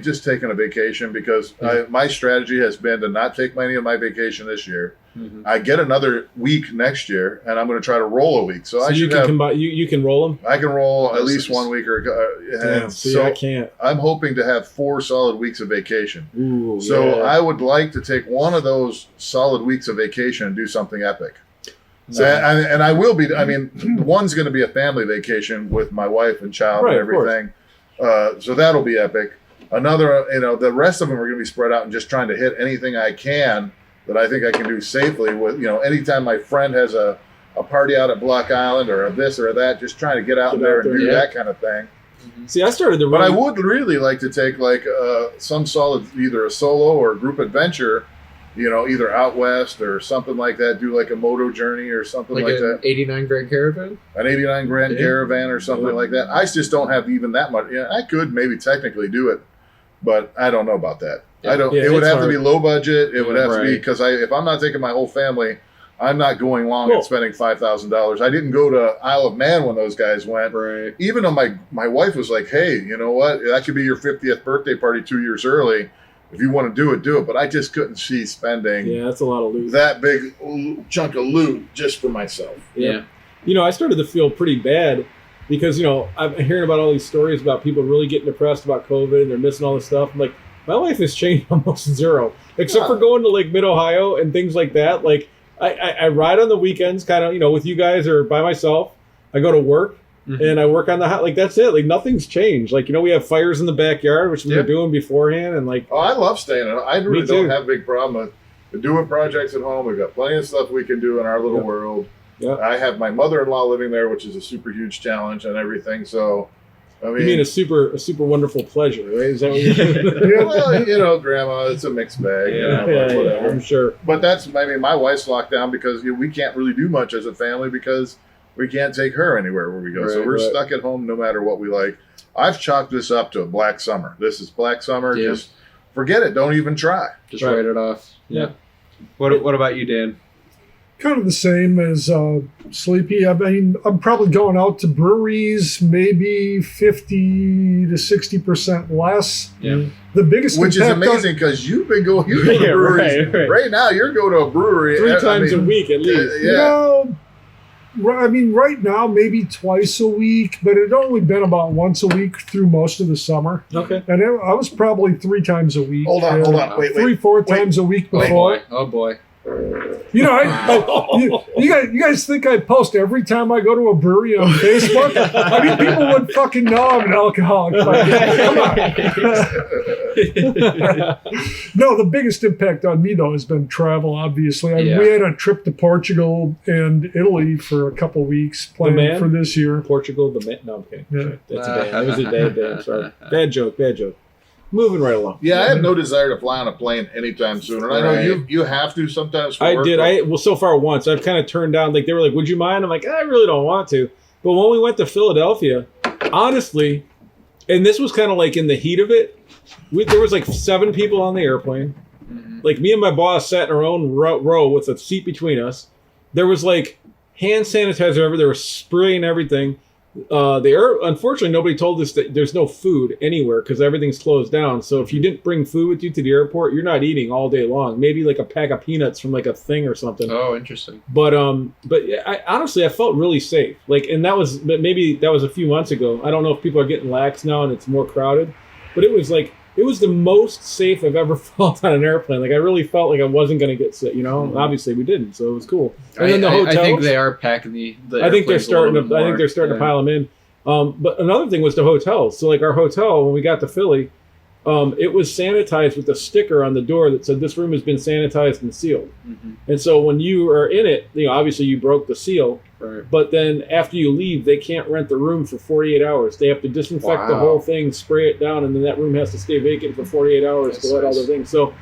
just taking a vacation because my strategy has been to not take any of my vacation this year. Mm-hmm. I get another week next year, and I'm going to try to roll a week. So I you should can have. combine. You can roll them. I can roll at That's least nice. 1 week or. Damn, And see, so I can't. I'm hoping to have 4 solid weeks of vacation. Ooh, So yeah. I would like to take one of those solid weeks of vacation and do something epic. So, and I will be. I mean, one's going to be a family vacation with my wife and child Right, and of course. everything. So that'll be epic. Another, the rest of them are going to be spread out and just trying to hit anything I can that I think I can do safely. With anytime my friend has a party out at Block Island or a this or that, just trying to get out there and do that kind of thing. See, I started the But I run. would really like to take like some solid, either a solo or a group adventure, either out west or something like that. Do like a moto journey or something like an that. 89 Grand Caravan? An 89 grand caravan or something like that. I just don't have even that much. I could maybe technically do it, but I don't know about that. I don't. Yeah, it would it's have to be hard. low budget. It would have to be Right. because if I'm not taking my whole family, I'm not going long Well- and spending $5,000. I didn't go to Isle of Man when those guys went. Right. Even though my wife was like, "Hey, you know what? That could be your 50th birthday party 2 years early. If you want to do it, do it." But I just couldn't see spending Yeah, that's a lot of loot. that big chunk of loot just for myself. Yeah. I started to feel pretty bad because, I'm hearing about all these stories about people really getting depressed about COVID and they're missing all this stuff. I'm like, my life has changed almost zero, except for going to like Mid-Ohio and things like that. Like I ride on the weekends kind of, with you guys or by myself. I go to work and I work on the house. Like, that's it. Like, nothing's changed. Like, we have fires in the backyard, which we were doing beforehand. And like, Oh, I love staying at home. I really Me don't too. have a big problem with doing projects at home. We've got plenty of stuff we can do in our little world. Yeah. I have my mother-in-law living there, which is a super huge challenge and everything. So, I mean, you mean a super wonderful pleasure, right? Is that what you're well, Grandma, it's a mixed bag. yeah, But whatever. I'm sure. But my wife's locked down because we can't really do much as a family because we can't take her anywhere where we go. So Right, we're right. stuck at home no matter what we like. I've chalked this up to a black summer. This is black summer. Yeah. Just forget it. Don't even try. Just Right. write it off. Yeah. What about you, Dan? Kind of the same as Sleepy. I mean, I'm probably going out to breweries, maybe 50 to 60% less. Yeah. The biggest Which is impact amazing because you've been going to breweries. Right now, you're going to a brewery 3 times a week at least. You know, I mean, right now, maybe twice a week, but it had only been about once a week through most of the summer. Okay. And I was probably 3 times a week. Hold on. Wait. 3-4 times a week before. Oh boy. You know, you guys think I post every time I go to a brewery on Facebook? I mean, people would fucking know I'm an alcoholic. Come on. No, the biggest impact on me, though, has been travel, obviously. We had a trip to Portugal and Italy for a couple weeks planned for this year. Portugal, the man. No, I'm kidding. Yeah. That's a bad. That was a bad. I'm sorry. Bad joke. Moving right along. Yeah, I have no desire to fly on a plane anytime soon. And I know you have to sometimes. For work, Well, so far once. I've kind of turned down. Like they were like, "Would you mind?" I'm like, "I really don't want to." But when we went to Philadelphia, honestly, and this was kind of like in the heat of it, there was like 7 people on the airplane. Like me and my boss sat in our own row with a seat between us. There was like hand sanitizer everywhere. They were spraying everything. Unfortunately, nobody told us that there's no food anywhere because everything's closed down. So if you didn't bring food with you to the airport, you're not eating all day long. Maybe like a pack of peanuts from like a thing or something. Oh, interesting. But honestly, I felt really safe. Maybe that was a few months ago. I don't know if people are getting lax now and it's more crowded, but it was the most safe I've ever felt on an airplane. Like I really felt like I wasn't going to get sick. You know, Obviously we didn't, so it was cool. And then the hotels, I think they are packing the I think they're starting to pile them in. But another thing was the hotels. So like our hotel, when we got to Philly, it was sanitized with a sticker on the door that said this room has been sanitized and sealed. And so when you are in it, obviously you broke the seal. Right. But then after you leave, they can't rent the room for 48 hours. They have to disinfect the whole thing, spray it down, and then that room has to stay vacant for 48 hours to let all the things. So,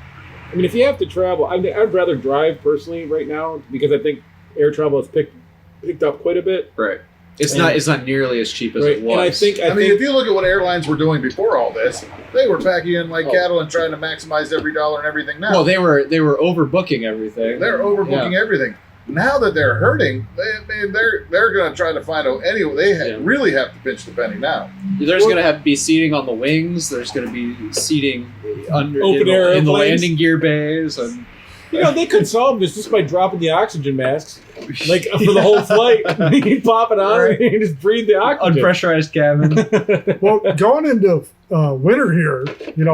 I mean, if you have to travel, I'd rather drive personally right now because I think air travel has picked up quite a bit. Right. It's not nearly as cheap as it was. And I think if you look at what airlines were doing before all this, they were packing in like cattle and trying to maximize every dollar and everything. Now, well, they were overbooking everything. They're overbooking everything. Now that they're hurting, they're going to try to find out anyway. They really have to pinch the penny now. There's going to be seating on the wings. There's going to be seating under open air in the landing gear bays, and they could solve this just by dropping the oxygen masks, like for the whole flight. You pop it on and you just breathe the oxygen. Unpressurized cabin. Well, going into winter here,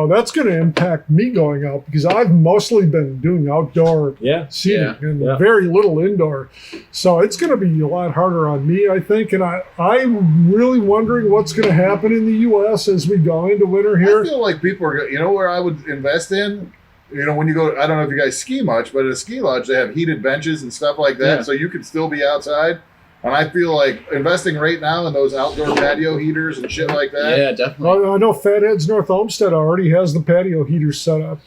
that's going to impact me going out because I've mostly been doing outdoor seating and very little indoor. So it's going to be a lot harder on me, I think. And I'm really wondering what's going to happen in the U.S. as we go into winter here. I feel like people are, where I would invest in? When you go, I don't know if you guys ski much, but at a ski lodge, they have heated benches and stuff like that. Yeah. So you can still be outside. And I feel like investing right now in those outdoor patio heaters and shit like that. Yeah, definitely. I know Fatheads North Olmsted already has the patio heaters set up.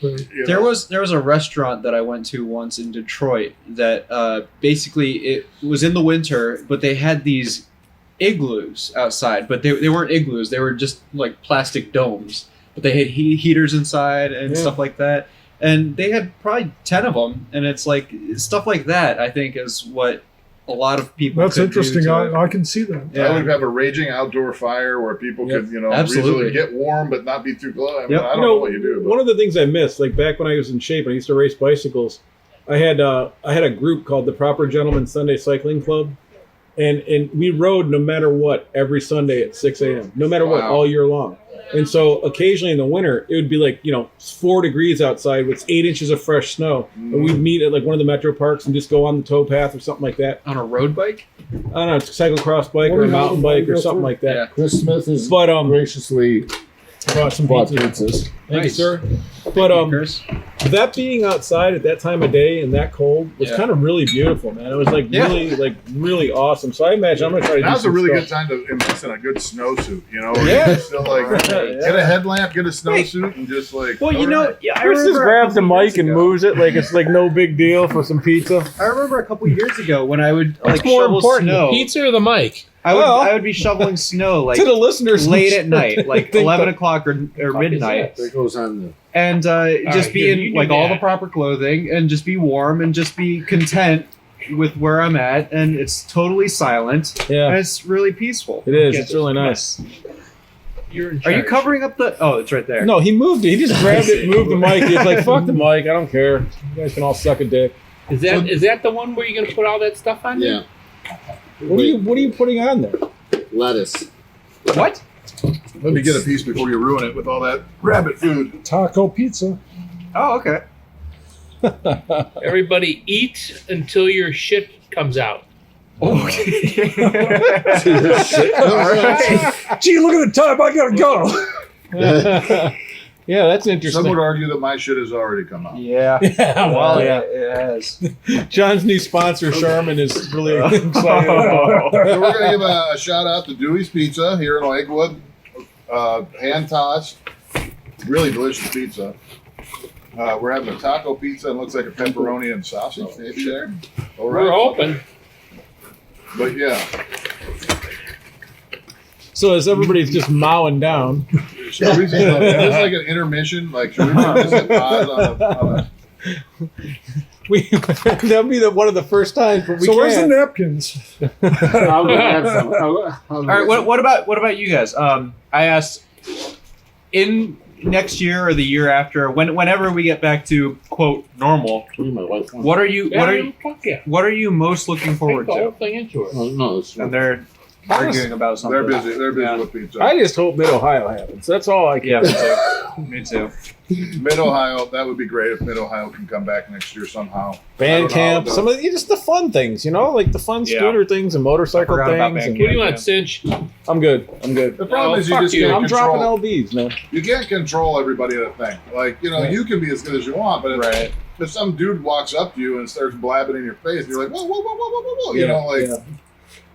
There was a restaurant that I went to once in Detroit that basically it was in the winter, but they had these igloos outside. But they weren't igloos. They were just like plastic domes. But they had heaters inside and stuff like that. And they had probably 10 of them. And it's like stuff like that, I think, is what a lot of people That's interesting. I can see that. Yeah. I would have a raging outdoor fire where people could, reasonably get warm but not be too close. I don't know what you do. But. One of the things I missed, like back when I was in shape and I used to race bicycles, I had a group called the Proper Gentleman Sunday Cycling Club. And we rode no matter what every Sunday at 6 a.m., no matter what, all year long. And so occasionally in the winter, it would be like, 4 degrees outside with 8 inches of fresh snow. And we'd meet at like one of the metro parks and just go on the towpath or something like that. On a road bike? I don't know, cyclocross bike or a mountain bike or something like that. Yeah. Chris Smith has graciously bought some pizzas. Thank you, sir. But that being outside at that time of day and that cold was kind of really beautiful, man. It was really awesome. So I imagine I'm gonna try to. Now's a really good time to invest in a good snowsuit. You still get a headlamp, get a snowsuit, and just like. Well, Chris just grabs the mic and moves it like it's like no big deal for some pizza. I remember a couple years ago when I would more shovel important, snow. The pizza or the mic? I would be shoveling snow like to the listeners late at night, like 11 o'clock or midnight. That goes on the. And just be in like all the proper clothing and just be warm and just be content with where I'm at, and it's totally silent. Yeah. And it's really peaceful. It is. Get It's really this. nice. You're in Are you charge. covering up the? Oh, it's right there. No, he moved it. He just grabbed it and moved the mic. He's like, fuck the mic. I don't care. You guys can all suck a dick. Is that the one where you're gonna put all that stuff on there? Yeah. What are you putting on there? Lettuce. What? Let me get a piece before you ruin it with all that rabbit food. Taco pizza. Oh, okay. Everybody eat until your shit comes out. Okay. Gee, look at the time. I gotta go. Yeah, that's Some interesting. would argue that my shit has already come out. Yeah. Yeah, Well, yeah, it has. John's new sponsor, Charmin, is really excited about. So we're gonna give a shout out to Dewey's Pizza here in Lakewood. Hand tossed, really delicious pizza. We're having a taco pizza and looks like a pepperoni and sausage maybe there. All right. We're open. But yeah, So as everybody's just mowing down, should we just, is this like an intermission? Like should we just hit pause on a that'll be one of the first times. But we So where's the can't. napkins? I'll go have some. All right. What about you guys? I asked in next year or the year after, whenever we get back to quote normal. What are you? What are you? Fuck yeah. What are you most looking forward Take the whole to? thing into it. Oh, no, it's And they're arguing about something. They're busy. They're busy Yeah. with pizza. I just hope Mid Ohio happens. That's all I care. Yeah, me too. Mid Ohio, that would be great if Mid Ohio can come back next year somehow. I Band don't know, camp, but- some of just the fun things, like the fun Yeah. scooter things and motorcycle I forgot about things. band And What do you Yeah. want, Cinch? I'm good. The problem is you fuck just you. can't I'm control. dropping LBs, man. You can't control everybody at a thing. Like, you can be as good as you want, but if some dude walks up to you and starts blabbing in your face, you're like, whoa, whoa, whoa, whoa, whoa, whoa, whoa. Yeah.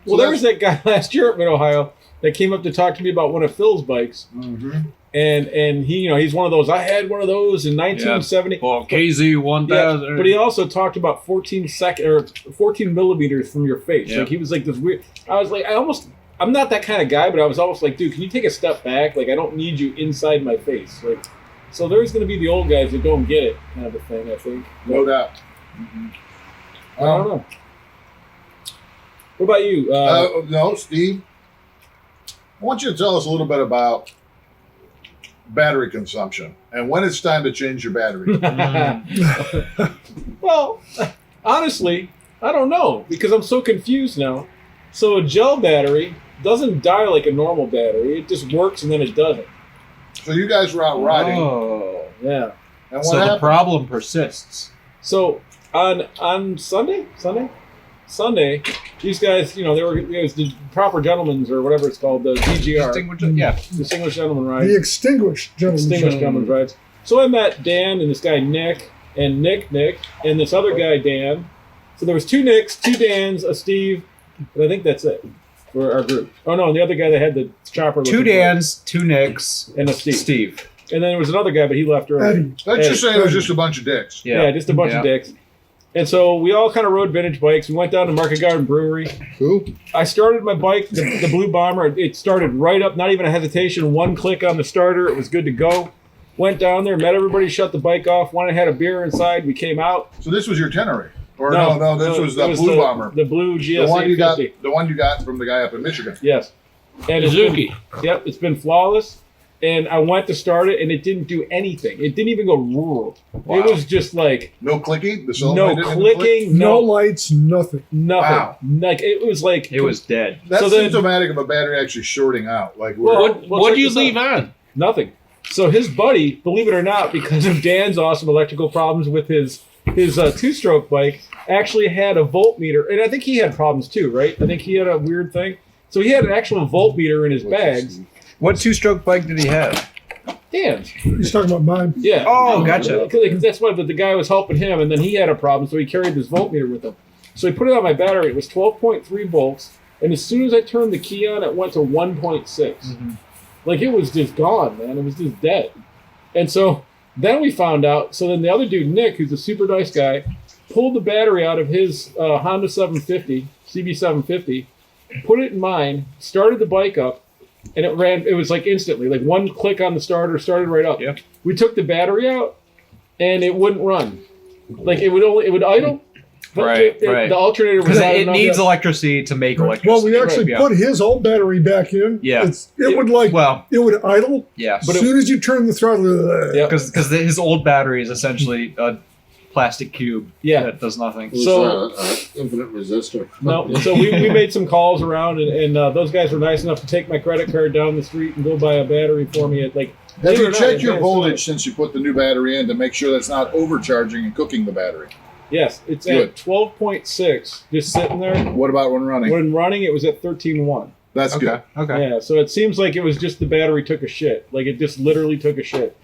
Well, there was that guy last year at Mid Ohio that came up to talk to me about one of Phil's bikes, and he, he's one of those. I had one of those in 1970. Well, KZ 1000. Yeah, but he also talked about 14 millimeters from your face. Yeah. Like he was like this weird. I was like, I'm not that kind of guy, but I was almost like, dude, can you take a step back? Like I don't need you inside my face. Like, so there's going to be the old guys that don't get it, kind of a thing. I think. No doubt. I don't know. What about you? No, Steve. I want you to tell us a little bit about battery consumption and when it's time to change your battery. Well, honestly, I don't know because I'm so confused now. So a gel battery doesn't die like a normal battery. It just works and then it doesn't. So you guys were out riding, Oh. Yeah. and what So the happened? problem persists. So on Sunday, these guys, it was the proper gentlemen's or whatever it's called, the DGR, Yeah. Distinguished Gentleman Ride, The extinguished gentleman. Distinguished Gentleman's Rides. So I met Dan and this guy Nick, and Nick, and this other guy Dan. So there was two Nicks, two Dans, a Steve, but I think that's it for our group. Oh no, and the other guy that had the chopper. Two looking Dans, two Nicks, and a Steve. Steve. And then there was another guy, but he left early. Eddie. Let's just say it was just a bunch of dicks. Yeah, just a bunch of dicks. And so we all kind of rode vintage bikes. We went down to Market Garden Brewery. Who? I started my bike, the Blue Bomber. It started right up, not even a hesitation. One click on the starter. It was good to go. Went down there, met everybody, shut the bike off. Went and had a beer inside. We came out. So this was your Tenere? Or no, this was the it Blue Bomber. The Blue GS The one you got, 850. the one you got from the guy up in Michigan. Yes. And Suzuki. Yep, it's been flawless. And I went to start it, and it didn't do anything. It didn't even go rural. Wow. It was just like No clicking? The no solenoid didn't click? clicking, No no lights, nothing. nothing. Wow. Like it was like It was dead. That's So then- symptomatic of a battery actually shorting out. Like, Well, What do check you this leave out. on? Nothing. So his buddy, believe it or not, because of Dan's awesome electrical problems with his two-stroke bike, actually had a voltmeter, and I think he had problems too, right? I think he had a weird thing. So he had an actual voltmeter in his bags. What two-stroke bike did he have? Dan's. He's talking about mine. Yeah. Oh, gotcha. Because that's why the guy was helping him, and then he had a problem, so he carried this voltmeter with him. So he put it on my battery. It was 12.3 volts, and as soon as I turned the key on, it went to 1.6. Like it was just gone, man. It was just dead. And so then we found out. So then the other dude, Nick, who's a super nice guy, pulled the battery out of his Honda 750, CB750, put it in mine, started the bike up, and it ran. It was like instantly, like one click on the starter, started right up. Yep. We took the battery out, and it wouldn't run. Like it would idle, But Right. The alternator was Because not it enough. needs electricity to make electricity. Well, we actually Right, put his old battery back in. Yeah. It would like Well, it would idle. yeah. As soon as you turn the throttle, Yeah. Because his old battery is essentially a plastic cube that does nothing. It was So- infinite resistor. No, so we made some calls around, and those guys were nice enough to take my credit card down the street and go buy a battery for me at like. Have believe it you or not, checked your advanced voltage since you put the new battery in to make sure that's not overcharging and cooking the battery? Yes, it's Good. at 12.6, just sitting there. What about when running? When running, it was at 13.1. That's good. Okay. Yeah, so it seems like it was just the battery took a shit. Like it just literally took a shit.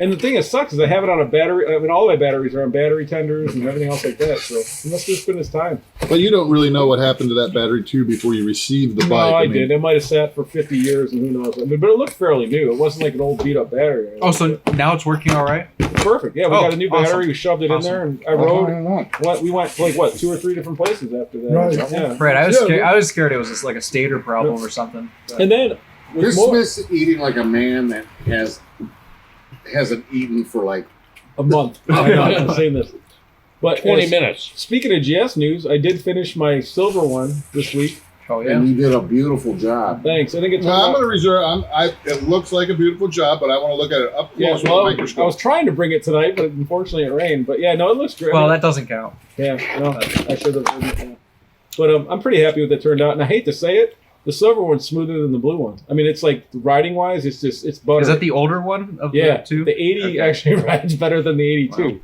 And the thing that sucks is I have it on a battery. I mean, all my batteries are on battery tenders and everything else like that. So it must have just been his time. But you don't really know what happened to that battery too before you received the No, bike. I mean, did. It might have sat for 50 years and who knows. I mean, but it looked fairly new. It wasn't like an old beat up battery. or Oh, so anything. now it's working all right? Perfect. Yeah, we Oh, got a new battery. awesome. We shoved it Awesome. in there, and I rode. We went to like what 2 or 3 different places after that. Right. Yeah. Right. I was Yeah, scared. I was scared it was just like a stator problem or something. But- And then with Chris more, Smith's eating like a man that hasn't eaten for like a month. I know. I'm saying this. But 20 as- minutes. Speaking of GS news, I did finish my silver one this week. oh yeah. and you did a beautiful job. Thanks. I think it's. Well, I'm going to reserve. It looks like a beautiful job, but I want to look at it up Yeah, close well, with a I microscope. was trying to bring it tonight, but unfortunately it rained. But yeah, no, it looks great. Well, that doesn't count. Yeah, no, I should have. Yeah. But I'm pretty happy with it turned out, and I hate to say it, the silver one's smoother than the blue one. I mean, it's like riding wise, it's butter. Is that the older one of yeah? the two? The 80 actually rides better than the 82.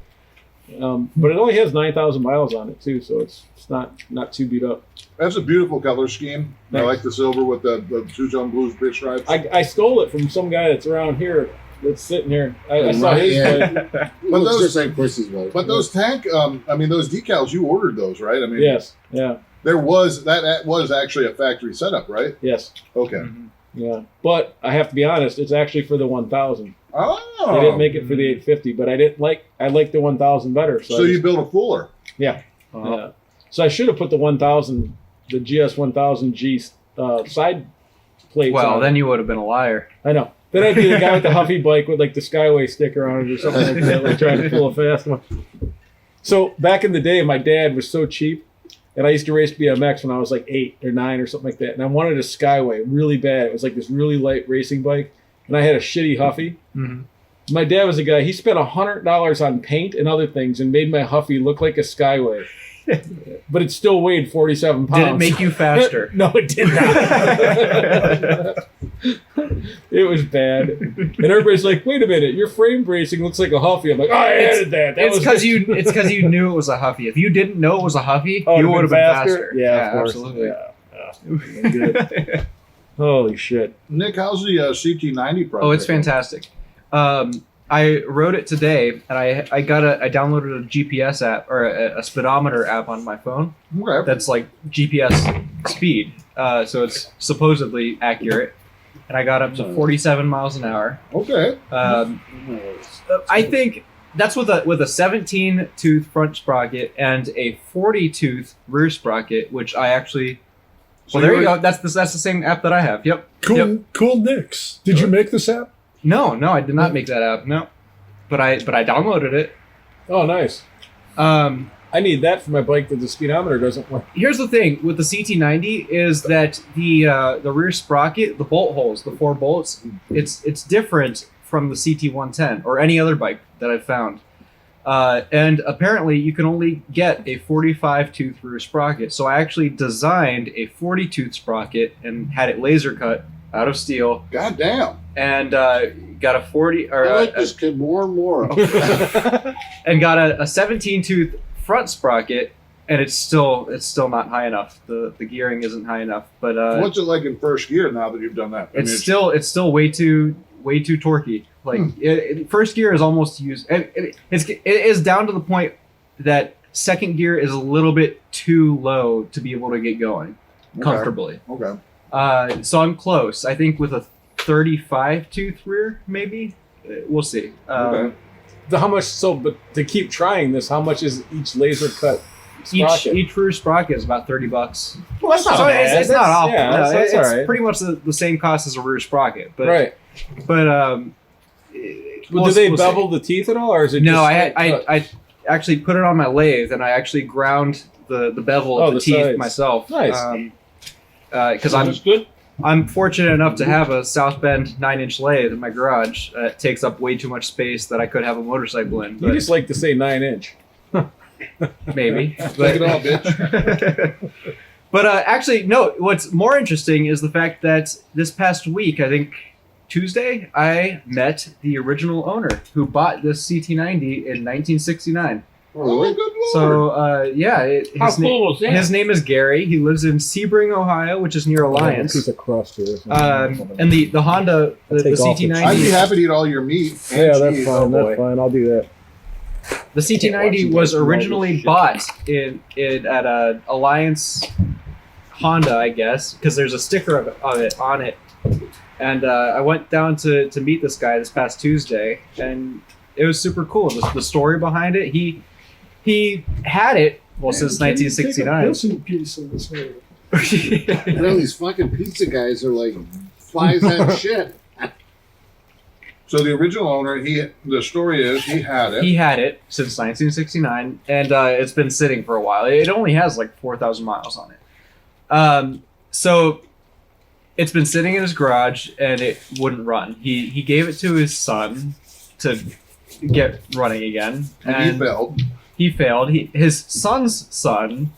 But it only has 9,000 miles on it too, so it's not too beat up. That's a beautiful color scheme. I Thanks. like the silver with the two-tone blue stripes. I stole it from some guy that's around here that's sitting here. I saw Right, his yeah. bike. It But looks those- just like Chris's bike. But those tank, those decals, you ordered those, right? I mean, Yes, yeah, there was that was actually a factory setup, right? yes, Okay. Mhm. yeah. But I have to be honest, it's actually for the 1,000. Oh, They didn't make it for the 850, but I liked the 1,000 better. So you built a Fuller. Yeah. So I should have put the 1,000, the GS 1000G side plates. Well, on then it. you would have been a liar. I know. Then I'd be the guy with the Huffy bike with like the Skyway sticker on it or something like that, like trying to pull a fast one. So back in the day, my dad was so cheap, and I used to race BMX when I was like 8 or 9 or something like that, and I wanted a Skyway really bad. It was like this really light racing bike, and I had a shitty Huffy. Mm-hmm. My dad was a guy, he spent $100 on paint and other things and made my Huffy look like a Skyway. But it still weighed 47 pounds. Did it make you faster? No, it did not. It was bad. And everybody's like, wait a minute, your frame bracing looks like a Huffy. I'm like, oh, I added that. It's because you knew it was a Huffy. If you didn't know it was a Huffy, Oh, you it'd would have been faster. Yeah, of course. absolutely. Yeah. Good. Holy shit. Nick, how's the CT90 project? Oh, it's fantastic. I wrote it today, and I downloaded a GPS app or a speedometer app on my phone. Okay. That's like GPS speed, so it's supposedly accurate. And I got up to 47 miles an hour. Okay. I think that's with a 17 tooth front sprocket and a 40 tooth rear sprocket, which I actually. So Well, there you you were- go. That's the same app that I have. Yep. Cool, Yep. cool Nicks. Did you make this app? No, I did not make that app. No, but I downloaded it. Oh, nice. Um, I need that for my bike that the speedometer doesn't work. Here's the thing with the CT90 is that the rear sprocket, the bolt holes, the 4 bolts, it's different from the CT110 or any other bike that I've found. And apparently you can only get a 45 tooth rear sprocket. So I actually designed a 40 tooth sprocket and had it laser cut out of steel God damn. and got a 40 or I like this kid more and more. and got a 17 tooth front sprocket, and it's still not high enough. The gearing isn't high enough, but What's it like in first gear now that you've done that? I mean, it's still way too torquey. Like first gear is almost used. It is down to the point that second gear is a little bit too low to be able to get going comfortably. Okay. So I'm close. I think with a 35 tooth rear, maybe. We'll see. Okay. How much? So, but to keep trying this, how much is each laser cut sprocket? Each rear sprocket is about $30. Well, that's not So bad. it's not awful. Yeah, No, that's it's all right. pretty much the same cost as a rear sprocket. But Right. but Well, do they bevel the teeth at all, or is it? no, just I straight cut? I actually put it on my lathe, and I actually ground the bevel of the teeth sides. myself. Nice. Because That's good. I'm fortunate enough to have a South Bend 9-inch lathe in my garage. It takes up way too much space that I could have a motorcycle in. You But just like to say 9-inch. maybe. Take But, it all, bitch. but actually, no. What's more interesting is the fact that this past week, I think Tuesday, I met the original owner who bought this CT90 in 1969. Oh, good lord. So yeah, How cool was that? his name is Gary. He lives in Sebring, Ohio, which is near Alliance. Piece of crust here. And the Honda, the take off the I'd be CT90, happy to eat all your meat. and Yeah, that's cheese. fine. Oh, boy. That's fine. I'll do that. the CT90 was originally bought at a Alliance Honda, I guess, because there's a sticker of it on it. And I went down to meet this guy this past Tuesday, and it was super cool. The story behind it, he had it since 1969. Listen, piece of this movie. You know, these fucking pizza guys are like flies on shit. So the original owner, the story is he had it. He had it since 1969, and it's been sitting for a while. It only has like 4,000 miles on it. So it's been sitting in his garage, and it wouldn't run. He gave it to his son to get running again, and he failed. He failed. His son's son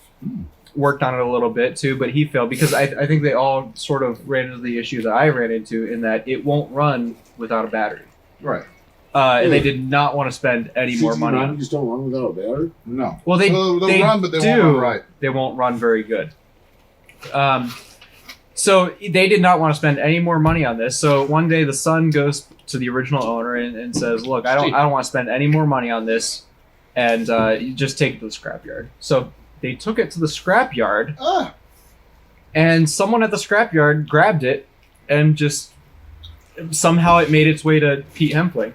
worked on it a little bit too, but he failed because I think they all sort of ran into the issue that I ran into in that it won't run without a battery. Right. And they did not want to spend any more money on it. Just don't run without a battery? No. Well, they'll run, but they won't run right. They won't run very good. So they did not want to spend any more money on this. So one day the son goes to the original owner and says, "Look, I don't want to spend any more money on this, and you just take it to the scrapyard." So they took it to the scrapyard, and someone at the scrapyard grabbed it, and just somehow it made its way to Pete Hempling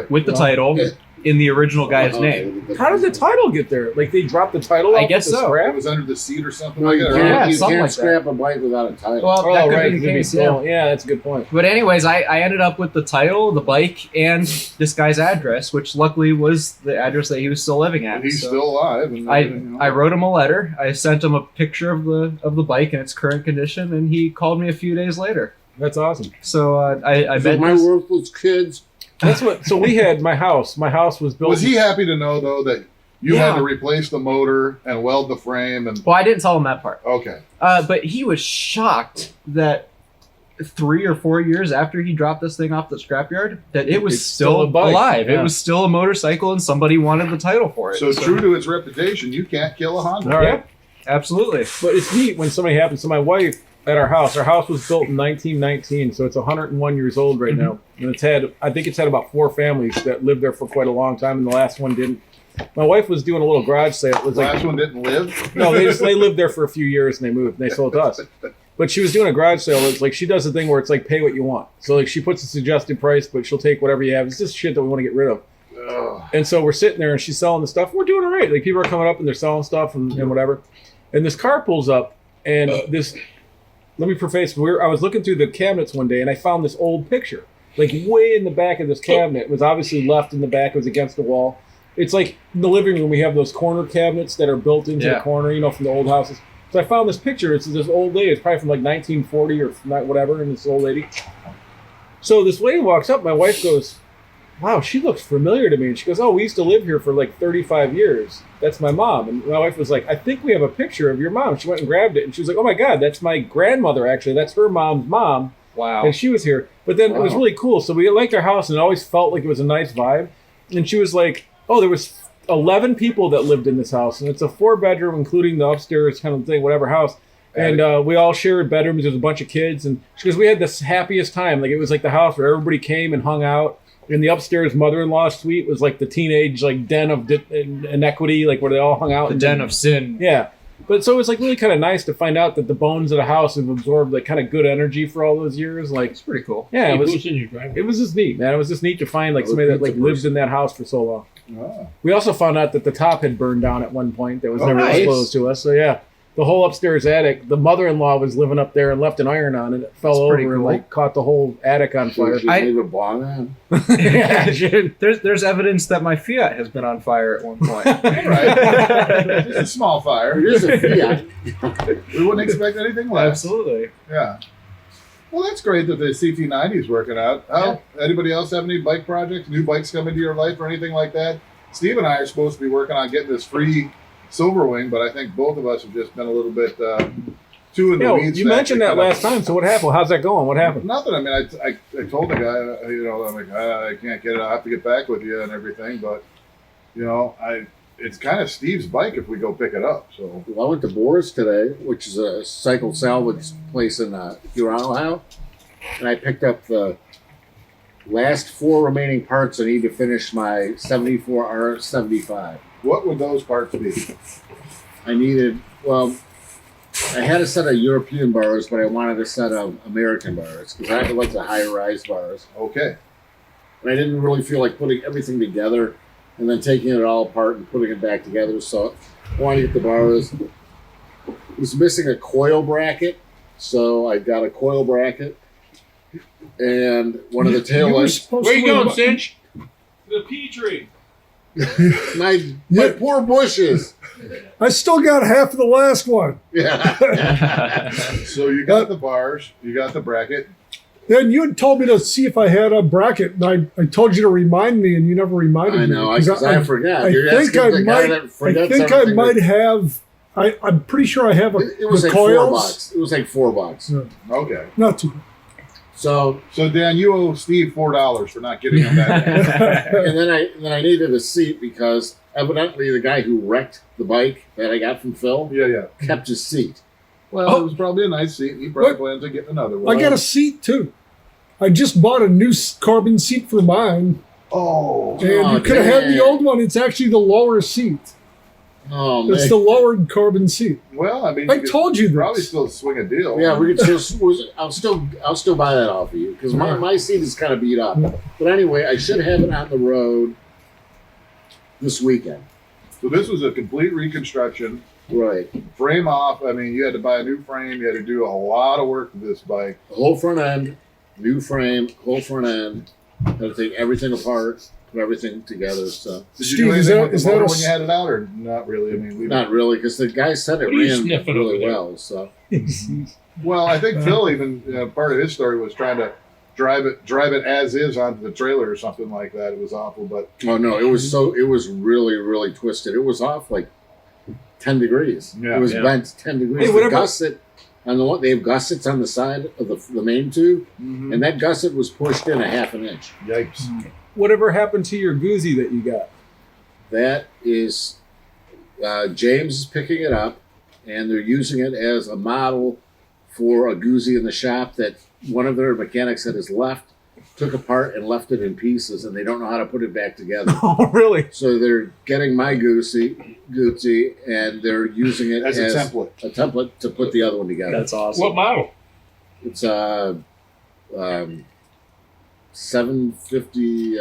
with the title in the original guy's name. How did the title get there? Like they dropped the title off I guess with the so. scrap? It was under the seat or something No, like you that. can't, Yeah, you something can't like scrap a bike without a title. Well, that could right. be the Could be case, stolen. Yeah, that's a good point. But anyways, I ended up with the title, the bike, and this guy's address, which luckily was the address that he was still living at. And he's So still alive. And I wrote him a letter. I sent him a picture of the bike in its current condition, and he called me a few days later. That's awesome. So I So met my this- worthless kids. That's what. So we had my house. My house was built. Was he happy to know though that you Yeah. had to replace the motor and weld the frame and? Well, I didn't tell him that part. Okay. But he was shocked that 3 or 4 years after he dropped this thing off the scrapyard, that it was It's still still a bike. alive. Yeah. It was still a motorcycle, and somebody wanted the title for it. So true to its reputation, you can't kill a Honda. All right. Yeah, absolutely. But it's neat when somebody happens. So my wife at our house was built in 1919, so it's 101 years old right now, and I think it's had about 4 families that lived there for quite a long time, and the last one didn't. My wife was doing a little garage sale. It was The like last one didn't live. no, they lived there for a few years and they moved and they sold to us. But she was doing a garage sale. It's like she does the thing where it's like pay what you want. So like she puts a suggested price, but she'll take whatever you have. It's just shit that we want to get rid of. And so we're sitting there and she's selling the stuff. We're doing all right. Like people are coming up and they're selling stuff and whatever. And this car pulls up and this. Let me preface. I was looking through the cabinets one day and I found this old picture, like way in the back of this cabinet. It was obviously left in the back. It was against the wall. It's like in the living room we have those corner cabinets that are built into the corner, from the old houses. So I found this picture. It's this old lady. It's probably from like 1940 or not whatever. And this old lady. So this lady walks up. My wife goes, "Wow, she looks familiar to me." And she goes, "Oh, we used to live here for like 35 years. That's my mom." And my wife was like, "I think we have a picture of your mom." She went and grabbed it. And she was like, "Oh my God, that's my grandmother, actually. That's her mom's mom." Wow. And she was here. But then it was really cool. So we liked our house and it always felt like it was a nice vibe. And she was like, "Oh, there was 11 people that lived in this house. And it's a 4-bedroom, including the upstairs kind of thing, whatever house. And we all shared bedrooms. There's a bunch of kids." And she goes, "We had the happiest time. Like it was like the house where everybody came and hung out. And the upstairs mother-in-law suite was like the teenage like den of inequity, like where they all hung out. The den of sin. Yeah. But so it was like really kind of nice to find out that the bones of the house have absorbed like kind of good energy for all those years. Like It's pretty cool. yeah, Who's in your driveway? it was just neat, man. It was just neat to find like somebody that like lived in that house for so long. We also found out that the top had burned down at one point. That was never nice. disclosed to us. So yeah, the whole upstairs attic. The mother-in-law was living up there and left an iron on, and it fell That's over pretty and cool. like caught the whole attic on fire. Should leave it bong on. Yeah, shit. There's evidence that my Fiat has been on fire at one point. Right. It's a small fire. It is a Fiat. We wouldn't expect anything less. Absolutely. Yeah. Well, that's great that the CT90 is working out. Anybody else have any bike projects, new bikes come into your life or anything like that? Steve and I are supposed to be working on getting this free Silver Wing, but I think both of us have just been a little bit too in the weeds. You mentioned that last time. So what happened? How's that going? What happened? Nothing. I mean, I told the guy, I'm like, I can't get it. I'll have to get back with you and everything. But, it's kind of Steve's bike if we go pick it up. So Well, I went to Boris today, which is a cycle salvage place in Huron, Ohio, and I picked up the last 4 remaining parts I need to finish my 74 R75. what would those parts be? I needed, I had a set of European bars, but I wanted a set of American bars because I like the high-rise bars. Okay. And I didn't really feel like putting everything together and then taking it all apart and putting it back together. So I wanted to get the bars. It was missing a coil bracket, so I got a coil bracket and one of the tail lights. Where you going, Cinch? The pea tree. My poor bushes. I still got half of the last one. Yeah. So you got the bars, you got the bracket. Then you had told me to see if I had a bracket, and I told you to remind me, and you never reminded I me. know, because I forgot. I You're think asking I the guy might. that I forgets think I everything. might have. I'm pretty sure I have It was the like coils. $4. It was like $4. Okay. Not too bad. So So Dan, you owe Steve $4 for not getting him that. and then I needed a seat because evidently the guy who wrecked the bike that I got from Phil Yeah. kept his seat. Well, it was probably a nice seat. He probably plans on getting another one. I got a seat too. I just bought a new carbon seat for mine, Oh. and you could have had the old one. It's actually the lower seat. Oh man. It's the lowered carbon seat. Well, I mean, I you could told you probably this. still swing a deal. Yeah, we could still. I'll still buy that off of you because my seat is kind of beat up. But anyway, I should have it on the road this weekend. So this was a complete reconstruction, Right, frame off. I mean, you had to buy a new frame. You had to do a lot of work to this bike. the whole front end, new frame, whole front end. Got to take everything apart, put everything together. So Did Steve, you do is anything that- with is the that motor a when you had it out, or not really? I mean, not really because the guy said it What are you ran sniffing over really there? well. So Well, I think Phil even part of his story was trying to drive it as is onto the trailer or something like that. It was awful, but oh no, it was really twisted. It was off like 10 degrees. Yeah. It was Yeah. bent 10 degrees. Hey, The whatever- gusset on the one they have gussets on the side of the main tube, and that gusset was pushed in a half an inch. yikes. Whatever happened to your Goozy that you got? That is James is picking it up, and they're using it as a model for a Goozy in the shop that one of their mechanics that is left took apart and left it in pieces, and they don't know how to put it back together. Oh, really? So they're getting my Goozy, and they're using it As a template. a template to put the other one together. That's awesome. What model? It's 750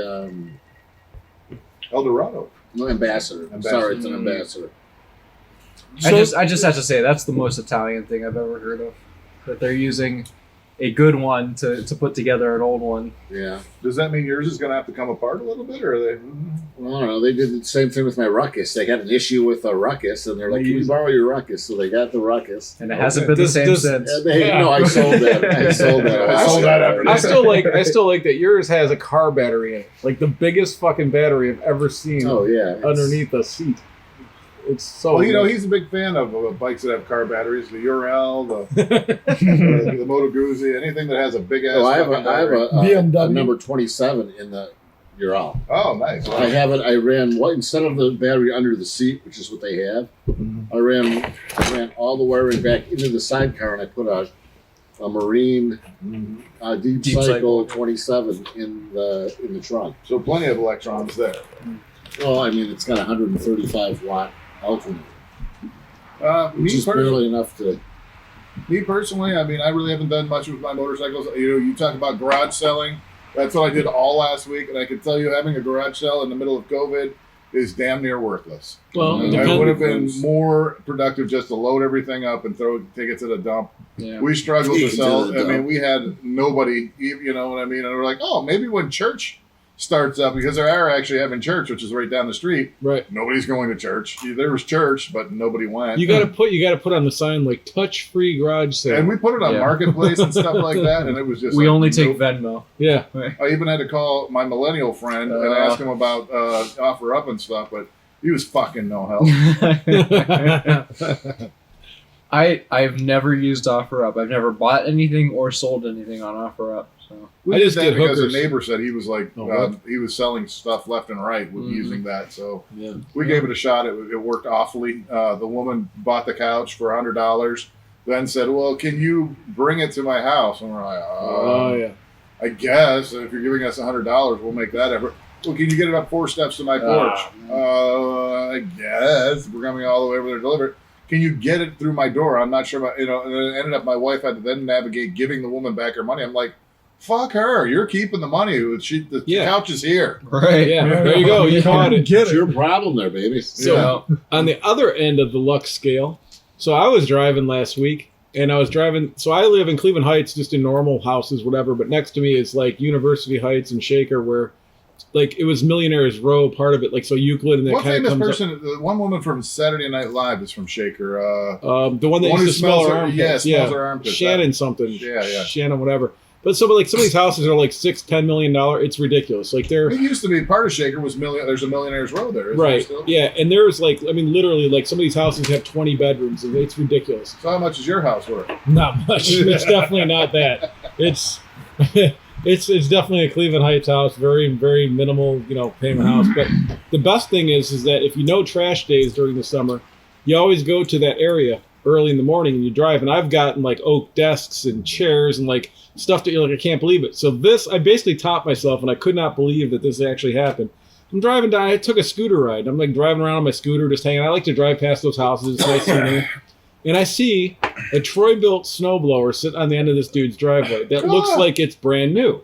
Eldorado. Ambassador. I'm sorry, it's an Ambassador. I just have to say that's the most Italian thing I've ever heard of. That they're using a good one to put together an old one. Yeah. Does that mean yours is going to have to come apart a little bit, or are they? Well, I don't know. They did the same thing with my Ruckus. They had an issue with a Ruckus, and they're like, "Can we borrow your Ruckus?" So they got the Ruckus. And it hasn't been the same since. And no, I sold that. I sold that. I sold that after I still like that yours has a car battery in it, like the biggest fucking battery I've ever seen. Oh yeah. It's- underneath the seat. It's so. Well, he's a big fan of bikes that have car batteries. The Urel, the Moto Guzzi, anything that has a big ass. Oh, I have battery. a BMW. number 27 in the Ural. Oh, nice. I have it. I ran instead of the battery under the seat, which is what they have. I ran all the wiring back into the sidecar, and I put a Marine deep cycle 27 in the trunk. So plenty of electrons there. Well, I mean, it's got a 135 watt alternator, which Me is barely enough to. personally, I mean, I really haven't done much with my motorcycles. You talk about garage selling. That's what I did all last week, and I can tell you, having a garage sale in the middle of COVID is damn near worthless. Well, It would have been more productive just to load everything up and take it to the dump. Yeah. We struggled Take to it to sell. the I mean, dump. we had nobody, you know what I mean? And we're like, oh, maybe when church starts up, because they are actually having church, which is right down the street. Right. Nobody's going to church. There was church, but nobody went. You got to put on the sign like touch-free garage sale. And we put it on Yeah. Marketplace and stuff like that, and it was just We like, only take nope. Venmo. Yeah. I even had to call my millennial friend and ask him about offer up and stuff, but he was fucking no help. I've never used OfferUp. I've never bought anything or sold anything on OfferUp. So We I did just that get because hookers. a neighbor said he was like Oh, he was selling stuff left and right with Mhm. using that. So Yeah. we gave it a shot. It worked awfully. The woman bought the couch for $100, then said, "Well, can you bring it to my house?" And we're like, Oh yeah. I guess if you're giving us $100, we'll make that effort. Well, can you get it up 4 steps to my porch? I guess we're coming all the way over there to deliver it. Can you get it through my door? I'm not sure about, and then it ended up my wife had to then navigate giving the woman back her money. I'm like, fuck her. You're keeping the money. The Yeah. couch is here. right. Yeah. There you go. You caught it. Get It's it. your problem there, baby. So on the other end of the luck scale, so I was driving last week, and I was driving. So I live in Cleveland Heights, just in normal houses, whatever. But next to me is like University Heights and Shaker, where like it was Millionaires Row, part of it. Like so Euclid, and that What kind of famous comes person? The one woman from Saturday Night Live is from Shaker. up. The one that one used who to smell smells her her- armpits. yeah, smells her armpits. Shannon something. Yeah. Shannon whatever. But so, like some of these houses are like $6-10 million. It's ridiculous. Like they're It used to be part of Shaker was There's a Millionaires Row there, isn't there right. still? Yeah, and there's like I mean literally like some of these houses have 20 bedrooms. And it's ridiculous. So how much is your house worth? Not much. It's definitely not that. It's it's definitely a Cleveland Heights house. Very very minimal, payment house. But the best thing is that if you know trash days during the summer, you always go to that area early in the morning and you drive. And I've gotten like oak desks and chairs and like stuff that you're like I can't believe it. So I basically topped myself and I could not believe that this actually happened. I'm driving down. I took a scooter ride. I'm like driving around on my scooter, just hanging. I like to drive past those houses. It's nice scenery. And I see a Troy-built snowblower sitting on the end of this dude's driveway that looks like it's brand new.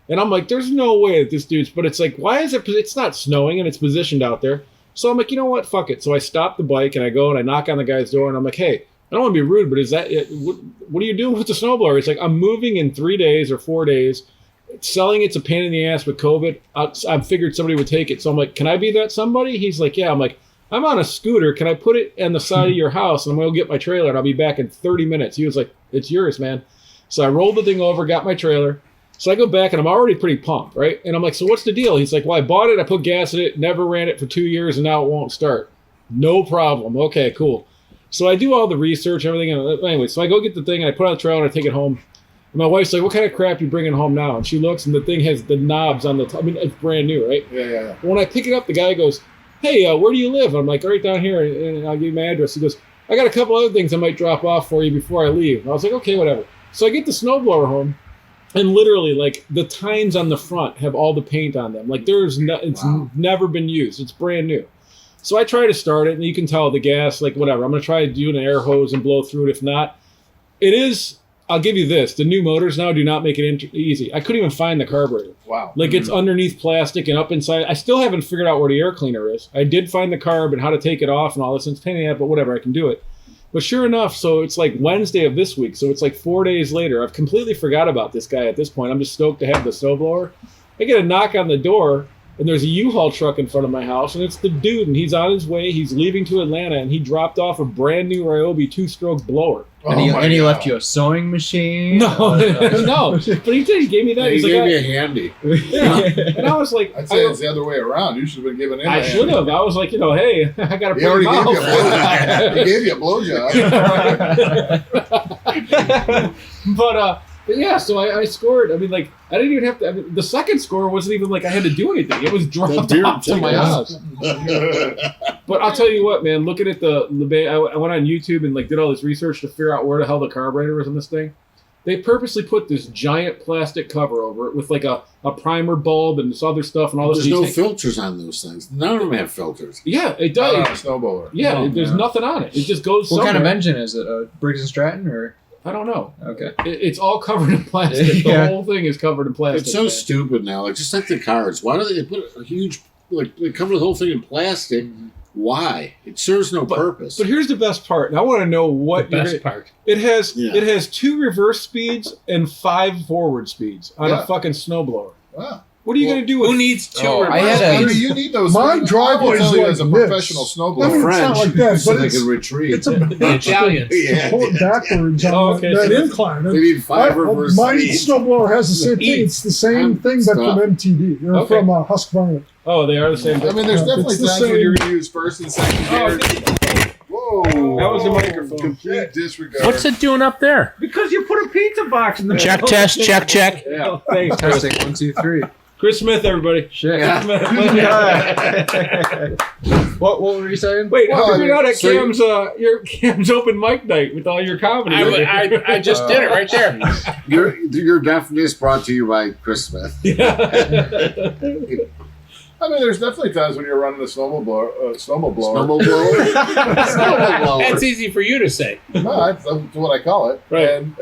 And I'm like, there's no way that this dude's... But it's like, why is it... It's not snowing and it's positioned out there. So I'm like, you know what? Fuck it. So I stop the bike and I go and I knock on the guy's door and I'm like, hey, I don't want to be rude, but is that... What are you doing with the snowblower? It's like, I'm moving in 3 days or 4 days. Selling it's a pain in the ass with COVID. I figured somebody would take it. So I'm like, can I be that somebody? He's like, yeah. I'm like, I'm on a scooter. Can I put it on the side of your house? And I'm going to get my trailer and I'll be back in 30 minutes. He was like, it's yours, man. So I rolled the thing over, got my trailer. So I go back and I'm already pretty pumped, right? And I'm like, so what's the deal? He's like, well, I bought it. I put gas in it, never ran it for 2 years, and now it won't start. No problem. Okay, cool. So I do all the research, everything. And anyway, so I go get the thing and I put it on the trailer and I take it home. And my wife's like, what kind of crap you bringing home now? And she looks and the thing has the knobs on the top. I mean, it's brand new, right? Yeah. When I pick it up, the guy goes, hey, where do you live? I'm like, right down here, and I'll give you my address. He goes, I got a couple other things I might drop off for you before I leave. And I was like, okay, whatever. So I get the snowblower home, and literally, like, the tines on the front have all the paint on them. Like, it's never been used. It's brand new. So I try to start it, and you can tell the gas, like, whatever. I'm going to try to do an air hose and blow through it. If not, it is... I'll give you this. The new motors now do not make it easy. I couldn't even find the carburetor. Wow. Like it's underneath plastic and up inside. I still haven't figured out where the air cleaner is. I did find the carb and how to take it off and all this. And it's a pain in the ass, but whatever, I can do it. But sure enough, so it's like Wednesday of this week. So it's like 4 days later. I've completely forgot about this guy at this point. I'm just stoked to have the snowblower. I get a knock on the door and there's a U-Haul truck in front of my house and it's the dude and he's on his way. He's leaving to Atlanta and he dropped off a brand new Ryobi 2-stroke blower. And he God. left you a sewing machine. No, no. But he did. He gave me that. He He's gave like, me a handy. yeah. And I was like, I'd say it's the other way around. You should have been given him. I should have. I was like, hey, I got a He already pretty gave you a mouth. blowjob. He gave you a blowjob. But yeah, so I scored. I mean, like, I didn't even have to. I mean, the second score wasn't even like I had to do anything. It was dropped beer off to my tickets. house. But I'll tell you what, man. Looking at the I went on YouTube and like did all this research to figure out where the hell the carburetor was on this thing. They purposely put this giant plastic cover over it with like a primer bulb and this other stuff and all this. There's no filters on those things. None of them have filters. Yeah, it Not on a does. snowblower. Yeah, there's nothing on it. It just goes. What kind of somewhere. engine is it? A Briggs and Stratton or? I don't know. Okay. It's all covered in plastic. Yeah. The whole thing is covered in plastic. It's so man. stupid now. Like just like the cars. Why do they put a huge like they cover the whole thing in plastic. Why? It serves no purpose. But here's the best part. And I want to know what The best part. It has 2 reverse speeds and 5 forward speeds on Yeah. a fucking snowblower. Wow. What are you going to do with Who needs 2 Oh, I reverse had a- I mean, speeds? you need those. My I will driveway's tell you like as a this. professional I snowblower. mean, it's not like that, so but they it's, can retreat. it's a The Italians. Yeah. pull it backwards on Oh, okay, that so incline. They need 5 reverse My speeds. snowblower has the same thing. It's the same thing, but Stop. from MTD or Okay. from Husqvarna. Oh, they are the same I thing. mean, there's Yeah, definitely it's the times when same- you're going to use first and second gear. Whoa. That was the microphone. Complete disregard. What's it doing up there? Because you put a pizza box in the Check, test, check, check. Oh, thanks, Chris. Testing 1, 2, 3. Chris Smith, everybody. Shit. Yeah. What were you saying? Wait, how come you're not at so you- Cam's your Cam's open mic night with all your comedy? I just did it right there. Your definition is brought to you by Chris Smith. Yeah. I mean, there's definitely times when you're running a snowblower. Snowball blower. Snowball blower. That's easy for you to say. No, that's what I call it. Right. And,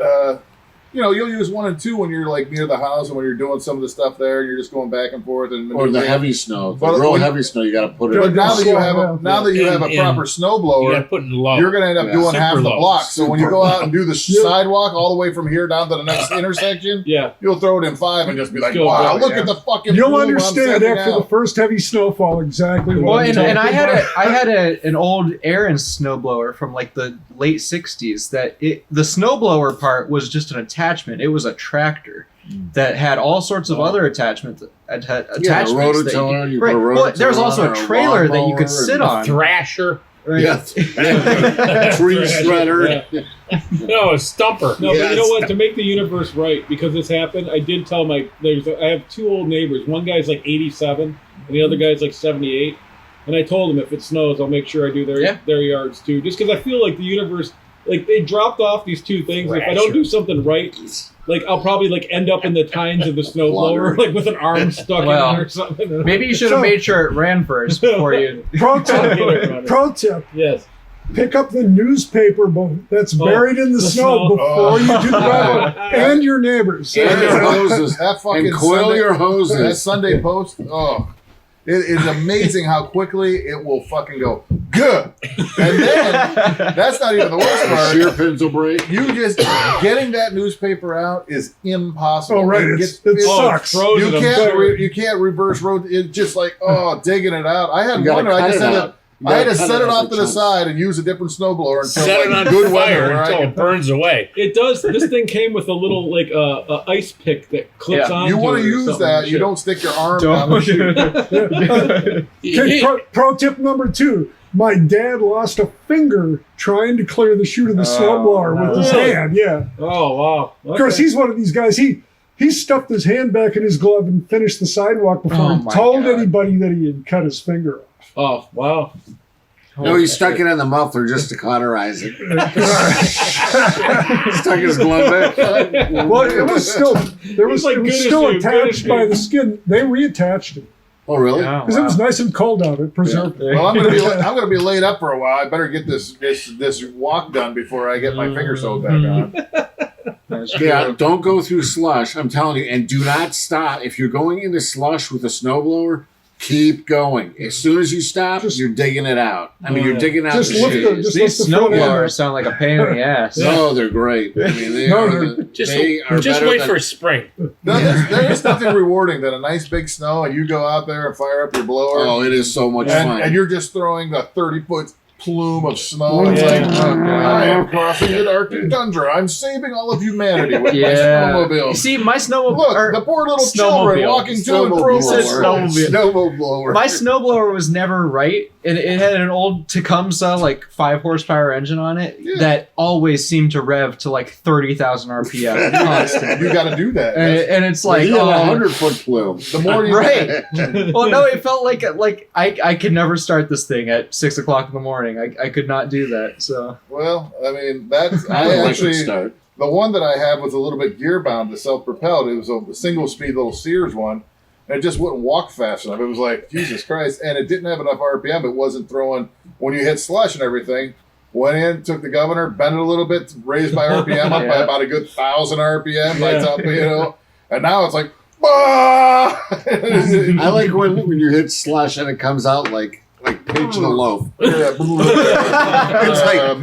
you'll use 1 and 2 when you're like near the house and when you're doing some of the stuff there and you're just going back and forth. And Or the heavy snow. The But real when- heavy snow, you got to put it But in. now that you have Yeah. a proper You snowblower, got to put in low. you're going to end up Yeah. doing Super half the low. block. So when you Super go out and do the Yeah. sidewalk all the way from here down to the next intersection, Yeah. you'll throw it in 5 and just be like, Still wow, going, look yeah. at the fucking You'll plume I'm understand sending after the out. first heavy snowfall exactly Well, what I'm and talking I about. had an old Aaron snowblower from like the late '60s. The snowblower part was just an attachment. It was a tractor that had all sorts of other attachments. Attachments. Yeah, a that you rototiller. could- You right. put a Well, there's rototiller also on a or trailer that you lawnmower could sit on. Thrasher. Right? Yeah. Tree shredder. No, a stumper. No, but you know Yes. what? To make the universe right, because this happened, I did tell I have 2 old neighbors. One guy's like 87, and the other guy's like 78. And I told them if it snows, I'll make sure I do their yards too. Just because I feel like the universe, like they dropped off these 2 things. If I don't do something right, like I'll probably like end up in the tines of the snowblower, like with an arm stuck in it or something. Maybe you should have made sure it ran first before you. Pro Get it tip, running. pro tip, Yes. pick up the newspaper that's buried in the snow snow. before you do the driveway. And your neighbors. And your hoses. That fucking And coil Sunday, your that hoses. Sunday post, it is amazing how quickly it will fucking go good. And then that's not even the worst The part. shear pins will break. You just getting that newspaper out is impossible. Oh, right. It It sucks. You Frozen. can't you can't reverse road. It's just like digging it out. I had You gotta one. I cut just it had out. to. You I had gotta to cut set it off into to the chunks. side and use a different snowblower until Set it like on good fire weather. Where I until can, it burns away. It does. This thing came with a little like a ice pick that clips Yeah. on. you want to use that. You don't stick your arm down the chute. Okay, pro tip number 2. My dad lost a finger trying to clear the chute of the snowblower with his really? hand. Yeah. Oh wow! Of course, he's one of these guys. He stuffed his hand back in his glove and finished the sidewalk before Oh, he my told God. anybody that he had cut his finger off. Oh wow! No, he stuck it in the muffler just to cauterize it. Stuck his glove in. Well, it was still it was like, it was goodness still me, goodness attached by me. the skin. They reattached it Oh, really? because it was nice and cold out. It preserved it. Well, I'm gonna be laid up for a while. I better get this walk done before I get my finger sewed back on. Yeah, don't go through slush. I'm telling you, and do not stop. If you're going into slush with a snowblower, keep going. As soon as you stop, you're digging it out. I mean, you're digging out Just the lift shit. the- just These lift the front end snowblowers up. sound like a pain in the ass. No, they're great. I mean, they No, are. Just, They are just better wait than- for spring. There is nothing rewarding than a nice big snow, and you go out there and fire up your blower, Oh, it is so much fun. and you're just throwing the 30-foot plume of snow. It's Yeah. like, I am crossing the Arctic tundra. I'm saving all of humanity with my Yeah. snowmobile. See, my snowmobile. Look, the poor little children snowmobile. walking to and fro. He said snowmobile. Snowblower. My snowblower was never right. It had an old Tecumseh, like 5 horsepower engine on it that always seemed to rev to like 30,000 RPM constantly. You got to do that. And it's like, He had a oh, 100-foot plume. The more you right. Well, no, it felt like I could never start this thing at 6 o'clock in the morning. I could not do that. So Well, I mean, that's I I like actually start. the one that I had was a little bit gear bound to self-propelled. It was a single speed little Sears one, and it just wouldn't walk fast enough. It was like Jesus Christ, and it didn't have enough RPM. It wasn't throwing when you hit slush and everything. Went in, took the governor, bent it a little bit, raised my RPM up by Yeah. about a good 1,000 RPM by Yeah. top, and now it's like I like when you hit slush and it comes out like pinching a loaf. It's like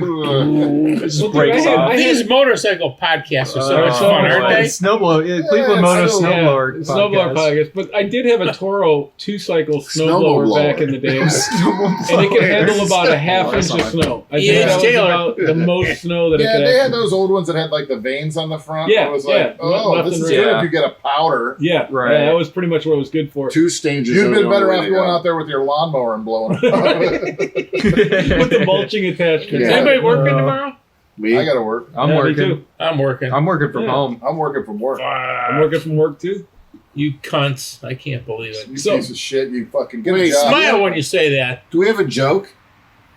Just breaks off. These motorcycle podcasts are so much fun, aren't they? ClevelandMoto snowblower podcast. But I did have a Toro 2-cycle snowblower Snowblower. back in the day, and it could handle about a half inch of snow. I think that was about the most snow that it Yeah, could they had handle. those old ones that had like the veins on the front. Yeah, It was yeah. like, oh, Left this and is right. good Yeah. if you get a powder. Yeah, Right. yeah, that was pretty much what it was good for. 2 stages. You'd are been the better only off way to going go. out there with your lawnmower and blowing it up. With the mulching attachment. Is Yeah. anybody working tomorrow? Me? I gotta work. I'm Yeah, me working. too. I'm working. I'm working from Yeah. home. I'm working from work. I'm working from work too. You cunts. I can't believe it. You So- piece of shit. You fucking get a Wait, job. Smile when you say that. Do we have a joke?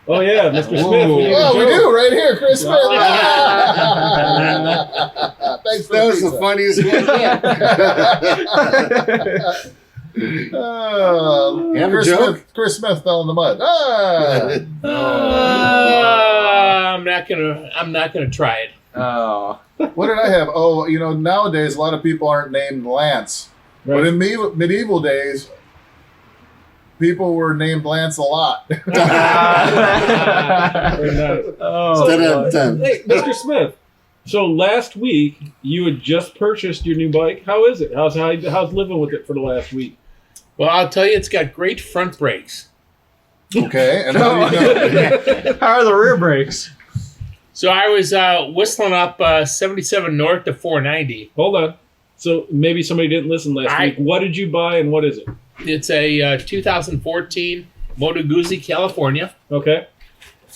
Oh yeah, Mr. Smith. Whoa. We need a Oh, we joke. do right here, Chris Smith. Thanks for That was the pizza. funniest one. Have a Chris joke? Smith, Chris Smith fell in the mud. I'm not gonna try it. Oh. What did I have? Oh, nowadays a lot of people aren't named Lance, but Right. in medieval days, people were named Lance a lot. Very nice. Oh. Dun-dun-dun. Hey, Mr. Smith. So last week you had just purchased your new bike. How is it? How's living with it for the last week? Well, I'll tell you, it's got great front brakes. Okay, and how do you know? How are the rear brakes? So I was whistling up 77 north to 490. Hold on. So maybe somebody didn't listen last week. What did you buy and what is it? It's a 2014 Moto Guzzi, California. Okay.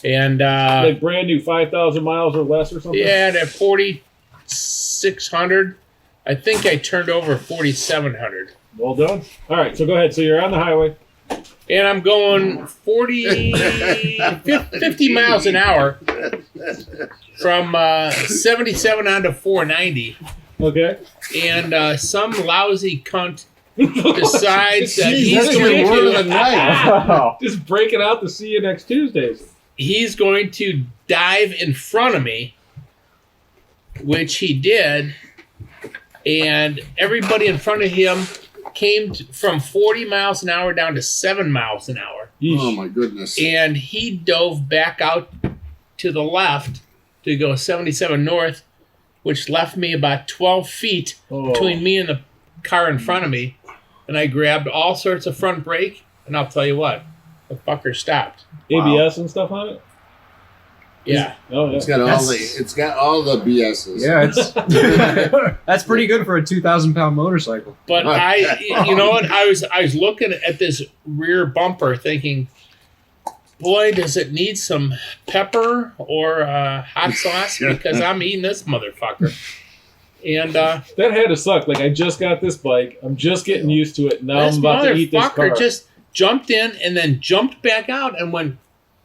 And Like brand new, 5,000 miles or less or something? yeah, at 4,600. I think I turned over 4,700. Well done. All right, so go ahead. So you're on the highway. And I'm going 50 miles an hour from 77 on to 490. Okay. And some lousy cunt decides that Jeez, he's that's going your word of the to night. Just breaking out to see you next Tuesdays. he's going to dive in front of me, which he did, and everybody in front of him came from 40 miles an hour down to 7 miles an hour. Yeesh. Oh my goodness. And he dove back out to the left to go 77 north, which left me about 12 feet Oh. between me and the car in front of me. And I grabbed all sorts of front brake, and I'll tell you what, the fucker stopped. ABS and stuff on it? Yeah. Oh, yeah. It's got all the BS's. Yeah, it's that's pretty good for a 2,000-pound motorcycle. But you know what? I was looking at this rear bumper, thinking, boy, does it need some pepper or hot sauce? Because I'm eating this motherfucker. And That had to suck. Like, I just got this bike. I'm just getting used to it. Now this I'm about to eat this car. motherfucker just jumped in and then jumped back out and went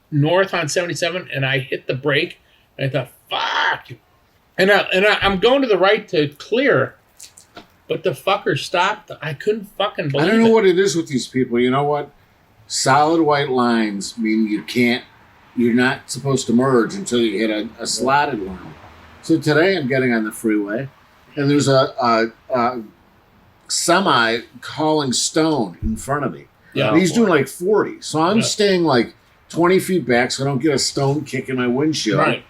north on 77, and I hit the brake. And I thought, fuck. And I'm going to the right to clear, but the fucker stopped. I couldn't fucking believe I it. don't know what it is with these people. You know what? Solid white lines mean you're not supposed to merge until you hit a slotted line. So today I'm getting on the freeway, and there's a semi hauling stone in front of me. Yeah. And he's doing like 40. So I'm Yeah. staying like 20 feet back so I don't get a stone kick in my windshield. Right.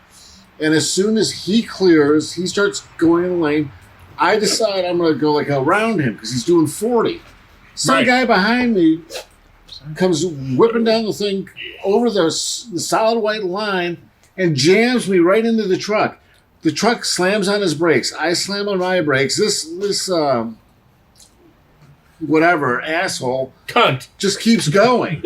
And as soon as he clears, he starts going in the lane. I decide I'm going to go like around him because he's doing 40. Some Right. guy behind me comes whipping down the thing over the solid white line and jams me right into the truck. The truck slams on his brakes. I slam on my brakes. This whatever asshole Cunt. just keeps going.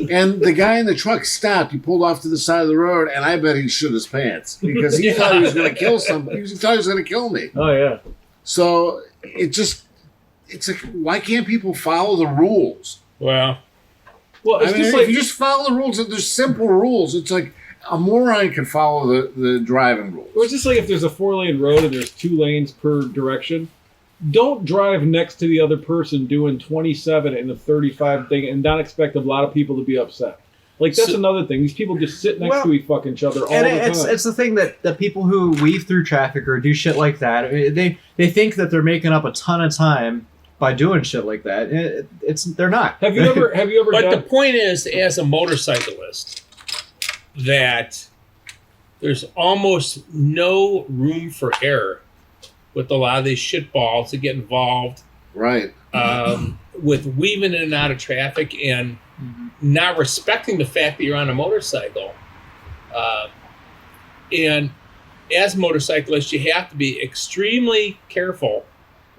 And the guy in the truck stopped. He pulled off to the side of the road, and I bet he shit his pants because he thought he was going to kill somebody. He thought he was going to kill me. Oh, yeah. So it's like, why can't people follow the rules? Well, Well, it's I mean, just if like you just follow the rules, there's simple rules. It's like a moron can follow the driving rules. It's just like if there's a 4-lane road and there's 2 lanes per direction, don't drive next to the other person doing 27 in a 35 thing and not expect a lot of people to be upset. Like, that's another thing. These people just sit next to each other all the time. It's the thing that the people who weave through traffic or do shit like that, they think that they're making up a ton of time by doing shit like that. They're not. Have you ever But done? the point is, as a motorcyclist, that there's almost no room for error with a lot of these shitballs that get involved Right. with weaving in and out of traffic and not respecting the fact that you're on a motorcycle. And as motorcyclists, you have to be extremely careful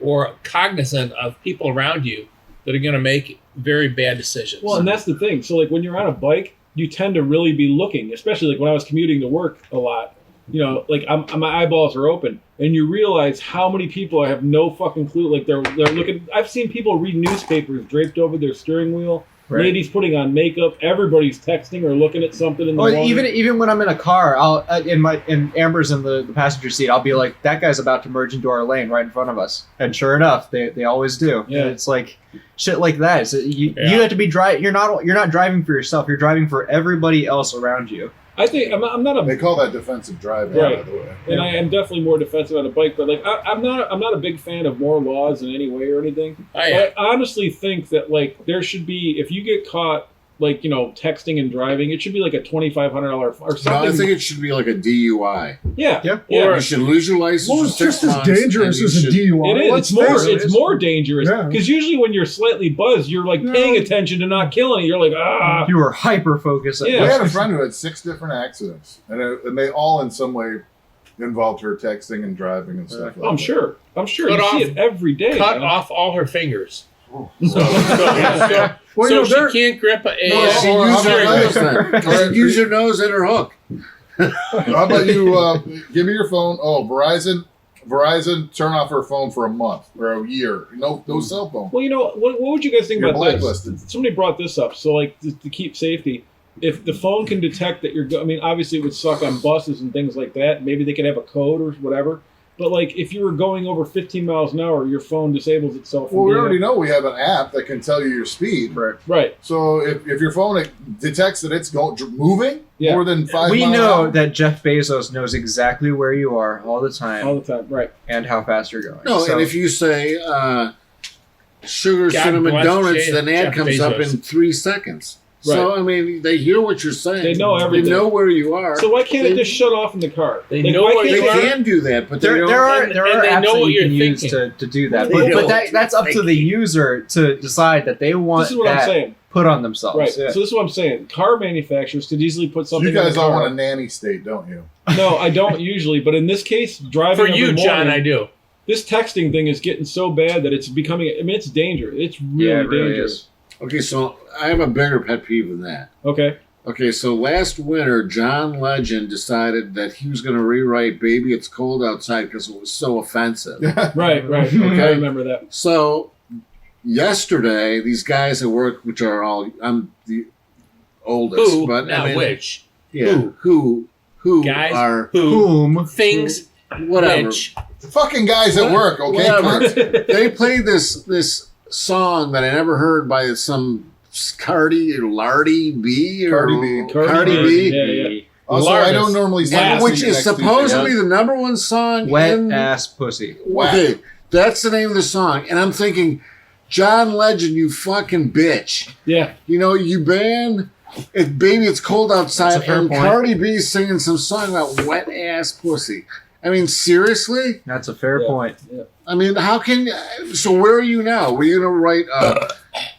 or cognizant of people around you that are going to make very bad decisions. Well, and that's the thing. So, like, when you're on a bike, you tend to really be looking, especially like when I was commuting to work a lot. You know, like my eyeballs are open, and you realize how many people have no fucking clue. Like they're looking. I've seen people read newspapers draped over their steering wheel. Right. Ladies putting on makeup. Everybody's texting or looking at something in the morning. Even when I'm in a car, I'll in Amber's in the passenger seat, I'll be like, that guy's about to merge into our lane right in front of us, and sure enough, they always do. Yeah. It's like shit like that. So you have to be You're not driving for yourself. You're driving for everybody else around you. I think I'm not a. They call that defensive driving, Right. by the way. And I am definitely more defensive on a bike, but like I'm not a big fan of more laws in any way or anything. I honestly think that like there should be, if you get caught like, you know, texting and driving, it should be like a $2,500 or something. No, I think it should be like a DUI. Yeah. Or You should lose your license. Well, for it's 6 just as months, and dangerous you as a should- DUI. It is. Let's It's face it. more dangerous Yeah. because usually when you're slightly buzzed, you're like paying attention to not killing it. You're like, ah. You were hyper focused. Yeah. We had a friend who had 6 different accidents, and they all in some way involved her texting and driving and stuff like that. I'm sure. Cut You see off- it every day. cut man. off all her fingers. Oh. Well, So you know, she there- can't grip a No, she Or used how her about- nose then. Or she'd use her nose and her hook. How about you give me your phone? Oh, Verizon, turn off her phone for a month or a year. No cell phone. Well, you know, what would you guys think You're about blacklisted. this? Somebody brought this up. So, like, to keep safety, if the phone can detect that I mean, obviously it would suck on buses and things like that. Maybe they could have a code or whatever. But, like, if you were going over 15 miles an hour, your phone disables itself. Well, we already know we have an app that can tell you your speed. Right. So if your phone detects that it's moving Yeah. more than 5 We miles an know hour, that Jeff Bezos knows exactly where you are all the time All the time. Right. and how fast you're going. No, So- and if you say sugar God cinnamon bless donuts, Jeff then the ad comes up Bezos. in 3 seconds. So, I mean, they hear what you're saying. They know everything. They know where you are. So why can't it just shut off in the car? They Like, know why where can't They you are. can do that, but they There don't. are and apps they know that what you can you're use thinking. to do that, They but, know but what that's up to the user to decide that they want This is what I'm that saying. put on themselves. Right. Yeah. So this is what I'm saying. Car manufacturers could easily put something you guys in the all car. want a nanny state, don't you? No, I don't usually. But in this case, driving For every you, morning, John, I do. this texting thing is getting so bad that it's becoming. I mean, it's dangerous. It's really Yeah, it really dangerous. is. Okay, so I have a bigger pet peeve than that. Okay. Okay, so last winter, John Legend decided that he was going to rewrite "Baby It's Cold Outside" because it was so offensive. Right. Okay. I remember that. So yesterday, these guys at work, which are all I'm the oldest, Who, but not I mean, which. yeah, who Guys are who, Whom? things, whatever. which. Fucking guys at work, okay? Whatever. They played this song that I never heard by some Cardi B or Cardi B. Cardi B. Yeah. Also, I don't normally say And this which thing is next to supposedly each the number one song Wet in ass pussy. Okay, that's the name of the song. And I'm thinking, John Legend, you fucking bitch. Yeah. You know, you banned Baby It's Cold Outside, That's a fair and point. Cardi B singing some song about wet ass pussy. I mean, seriously? That's a fair Yeah. point. I mean, how can... So where are you now? Were you going to write,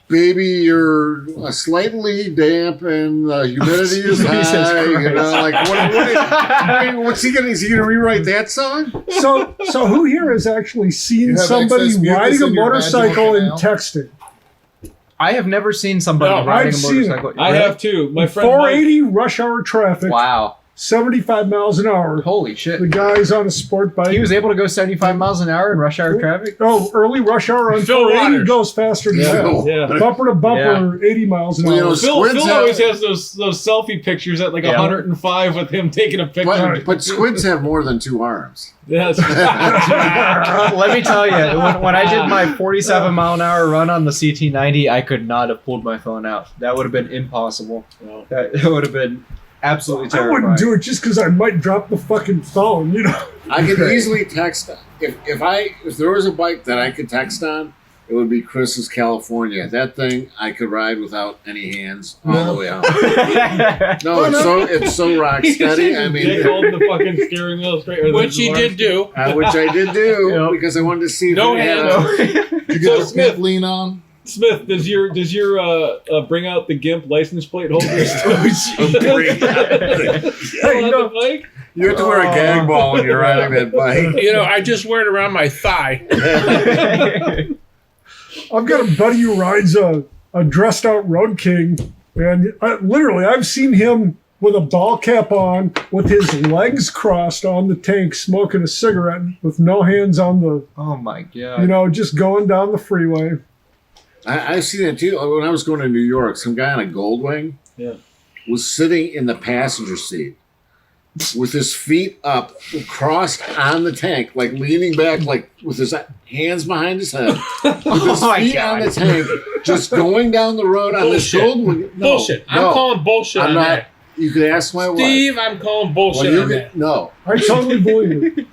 baby, you're slightly damp and the humidity is Jesus high? You know, Christ. like, I mean, what's he going to... Is he going to rewrite that song? So who here has actually You seen have somebody excess mucus riding a in your motorcycle vaginal and canal? texting? I have never seen somebody No, riding I've a seen motorcycle. I Really? have too. My friend Mike. 480 rush hour traffic, Wow. 75 miles an hour. Holy shit. The guy's on a sport bike. He was able to go 75 miles an hour in rush hour traffic? Oh, early rush hour on Phil 480 Waters. goes faster than Yeah. that. Yeah. Bumper to bumper, 80 miles an Well, you hour. know, Phil Squid's always have- has those selfie pictures at like Yeah. 105 with him taking a picture. But squids have more than 2 arms. Yes. Let me tell you, when I did my 47 mile an hour run on the CT90, I could not have pulled my phone out. That would have been impossible. No. That would have been absolutely I terrifying. wouldn't do it just because I might drop the fucking phone, you know. I could easily text if there was a bike that I could text on, it would be Chris's California. That thing I could ride without any hands all the way out. No, it's so rock steady. I mean, Dick holding the fucking steering wheel straight. Which he did do. which I did do because I wanted to see if No it had hands. Did you get the Smith lean on? Smith, does your bring out the GIMP license plate holders? Hey, you know, Mike? You have to wear a gag ball when you're riding that bike. You know, I just wear it around my thigh. I've got a buddy who rides a dressed out Road King, and I've seen him with a ball cap on, with his legs crossed on the tank, smoking a cigarette with no hands on the, Oh my god. just going down the freeway. I've seen it too. When I was going to New York, some guy on a Goldwing was sitting in the passenger seat with his feet up, crossed on the tank, like leaning back, like with his hands behind his head, with his feet on the tank, just going down the road on this Goldwing. No, Bullshit. I'm calling bullshit on that. You could ask my wife. Steve, I'm calling bullshit on that. No. I totally believe it.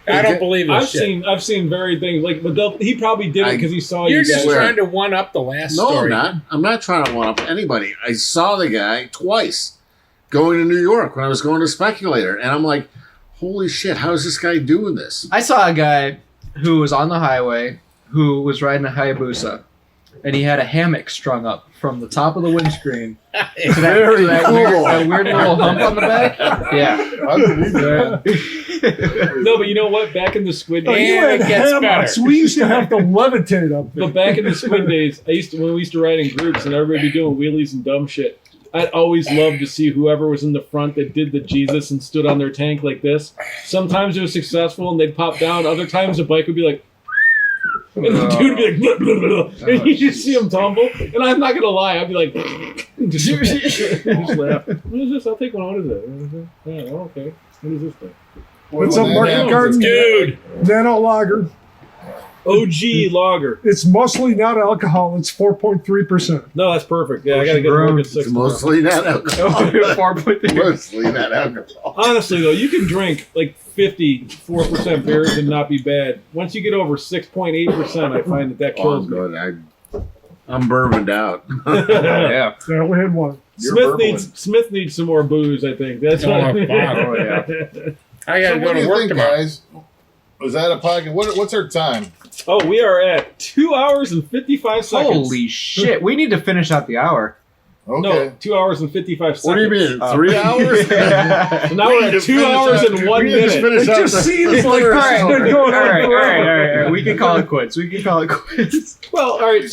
I don't believe it. I've seen varied things but he probably did it because he saw You're you just guys. trying to one up the last No, story. I'm not trying to one up anybody. I saw the guy twice going to New York when I was going to Speculator, and I'm like, holy shit, how is this guy doing this? I saw a guy who was on the highway who was riding a Hayabusa, and he had a hammock strung up from the top of the windscreen to that weird little hump on the back. Yeah. I believe that. No, but you know what? Back in the Squid Oh, days, you had it gets hammocks. better. We used to have to levitate up there. but back in the Squid days, when we used to ride in groups and everybody be doing wheelies and dumb shit, I'd always love to see whoever was in the front that did the Jesus and stood on their tank like this. Sometimes it was successful and they'd pop down. Other times the bike would be like, and the dude would be like, blah, blah, blah, and you just see him tumble. And I'm not gonna lie, I'd be like, just laugh. What is this? I'll take one. What is it? Yeah, okay. What is this thing? What's up, Market Garden? Dude. Nano Lager. OG lager. It's mostly not alcohol. It's 4.3%. No, that's perfect. Yeah, I gotta get to work at 6. It's mostly not alcohol. Mostly not alcohol. Honestly, though, you can drink like 54% beers and not be bad. Once you get over 6.8%, I find that Oh, kills I'm me. good. I'm bourboned out. Yeah. Yeah, we had one. Smith needs some more booze, I think. That's what I mean. Oh, yeah. I gotta So go what do to you work think, tomorrow. guys? Was that a podcast? What's our time? Oh, we are at 2 hours and 55 seconds. Holy shit. We need to finish out the hour. Okay. No, 2 hours and 55 seconds. What do you mean? 3 hours? So now we're at 2 hours and 1 minute. It just seems like this has been going on forever. We can call it quits. Well, all right.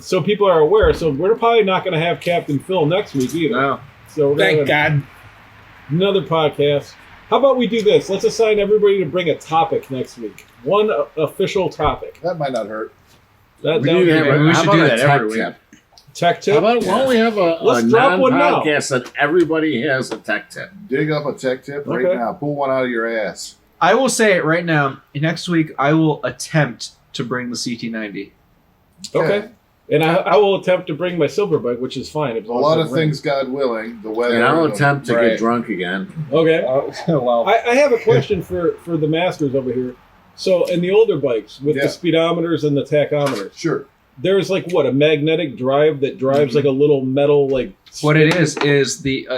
So people are aware. So we're probably not going to have Captain Phil next week either. No. So we're Thank gonna have God. another podcast. How about we do this? Let's assign everybody to bring a topic next week. One official topic. That might not hurt. That We would need be to have we how should about do a that tech every week. tip? tech tip. How about why don't we have a Let's drop one now. non-podcast that everybody has a tech tip? Dig up a tech tip right Okay. now. Pull one out of your ass. I will say it right now. Next week, I will attempt to bring the CT90. Okay. And I will attempt to bring my silver bike, which is fine. A lot of things, God willing. The weather. And I'll attempt to Right. get drunk again. Okay. Well, I have a question for the masters over here. So in the older bikes with Yeah. the speedometers and the tachometers, Sure. there's like what, a magnetic drive that drives like a little metal like. what it is the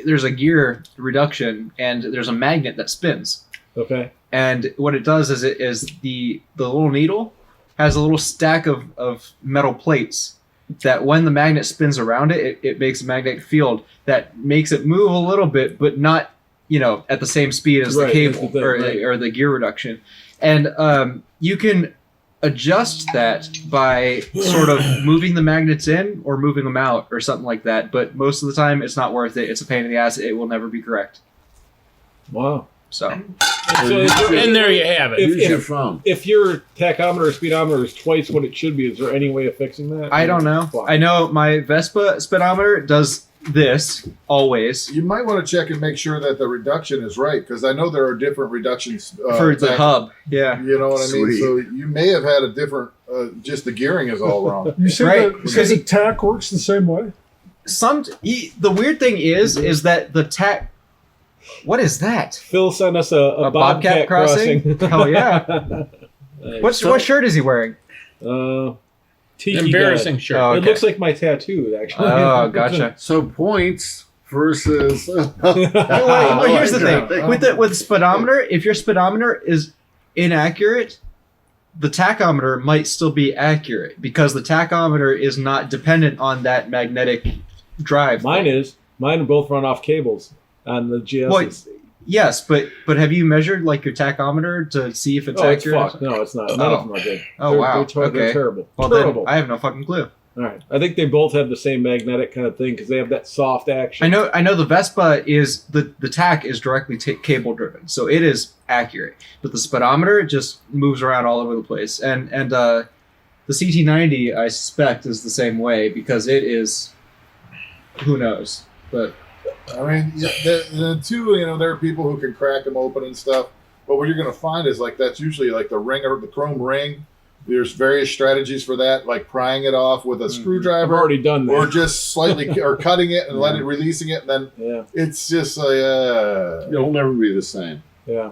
there's a gear reduction and there's a magnet that spins. Okay. And what it does is the little needle has a little stack of metal plates that when the magnet spins around it makes a magnetic field that makes it move a little bit, but not, at the same speed as Right, the cable that's the thing, or, right. or the gear reduction. And you can adjust that by sort of moving the magnets in or moving them out or something like that. But most of the time, it's not worth it. It's a pain in the ass. It will never be correct. Wow. So So And there you have it. If- Use your phone. if your tachometer or speedometer is twice what it should be, is there any way of fixing that? I don't know. I know my Vespa speedometer does this always You might want to check and make sure that the reduction is right, because I know there are different reductions for the tech- hub. Yeah. You know what I mean? Sweet. So you may have had a different. Just the gearing is all wrong. You say Right, that because the tack works the same way? The weird thing is that the tack. What is that? Phil sent us a A bobcat crossing? Hell yeah. What shirt is he wearing? Tiki Embarrassing God. shirt. Oh, okay. It looks like my tattoo, actually. Oh, gotcha. So points versus. Well, here's the thing with speedometer. If your speedometer is inaccurate, the tachometer might still be accurate because the tachometer is not dependent on that magnetic drive. Mine both run off cables on the GSs. Well, yes, but have you measured like your tachometer to see if it's It's accurate? fucked. No, it's not. None of them are good. Oh, wow. They're Okay. terrible. Well, terrible. then I have no fucking clue. All right. I think they both have the same magnetic kind of thing because they have that soft action. I know the Vespa is the tack is directly cable driven, so it is accurate. But the speedometer just moves around all over the place, and the CT90 I suspect is the same way because it is. Who knows? But I mean, the two, there are people who can crack them open and stuff. But what you're going to find is like that's usually like the ring or the chrome ring. There's various strategies for that, like prying it off with a I've screwdriver, already done that. or just slightly or cutting it and releasing it, and then it's just like It'll never be the same. Yeah.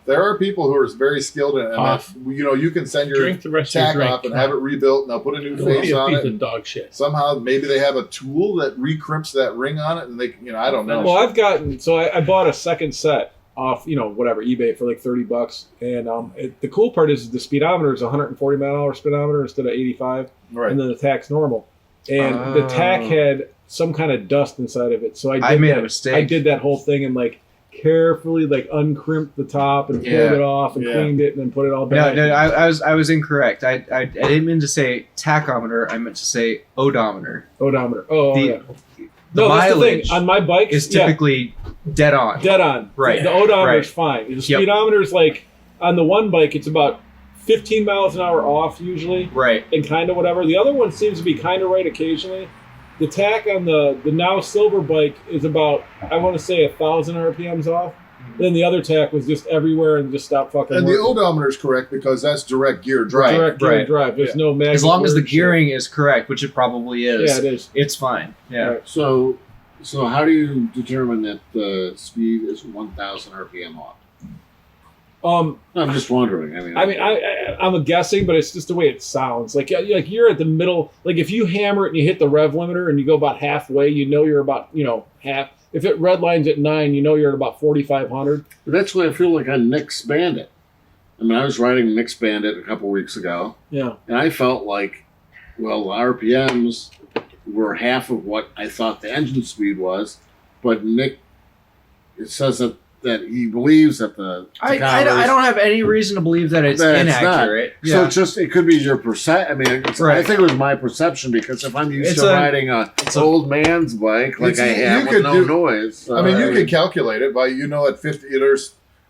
There are people who are very skilled in it. Off. And you can send your Drink the rest of your tack drink. off and have it rebuilt, and they'll put a new Don't be face a on piece it. of dog shit. Somehow, maybe they have a tool that recrimps that ring on it, and they, I don't know. Well, I've gotten I bought a second set off eBay for like $30, and the cool part is the speedometer is 140 mile an hour speedometer instead of 85, Right. and then the tack's normal, and the tack had some kind of dust inside of it, so I made a mistake. I did that whole thing and carefully uncrimped the top and pulled it off and cleaned it and then put it all back. No, I was incorrect. I didn't mean to say tachometer. I meant to say odometer. Odometer. Oh, The- yeah. The No, that's the mileage thing. On my bike, is typically dead on. dead on. Right. The odometer Right. is fine. The speedometer is on the one bike, it's about 15 miles an hour off usually, Right. and kind of whatever. The other one seems to be kind of right occasionally. The tack on the now silver bike is about, I want to say, 1,000 RPMs off. Then the other tack was just everywhere and just stopped fucking And working. the odometer is correct because that's direct gear drive. Direct gear Right. drive. There's no magic As long as the word shit. gearing is correct, which it probably is. Yeah, it is. It's fine. Yeah. Right. So how do you determine that the speed is 1,000 RPM off? I'm just wondering. I'm guessing, but it's just the way it sounds. Like you're at the middle. Like if you hammer it and you hit the rev limiter and you go about halfway, you're about half. If it red lines at 9, you're at about 4,500. But that's what I feel like on Nick's Bandit. I was riding Nick's Bandit a couple weeks ago, Yeah. and I felt like, the RPMs were half of what I thought the engine speed was, but Nick, it says that he believes that the I don't have any reason to believe that it's inaccurate. So it could be your perception. I think it was my perception because if I'm used to riding an old man's bike like I have with no noise. You could calculate it by at 50.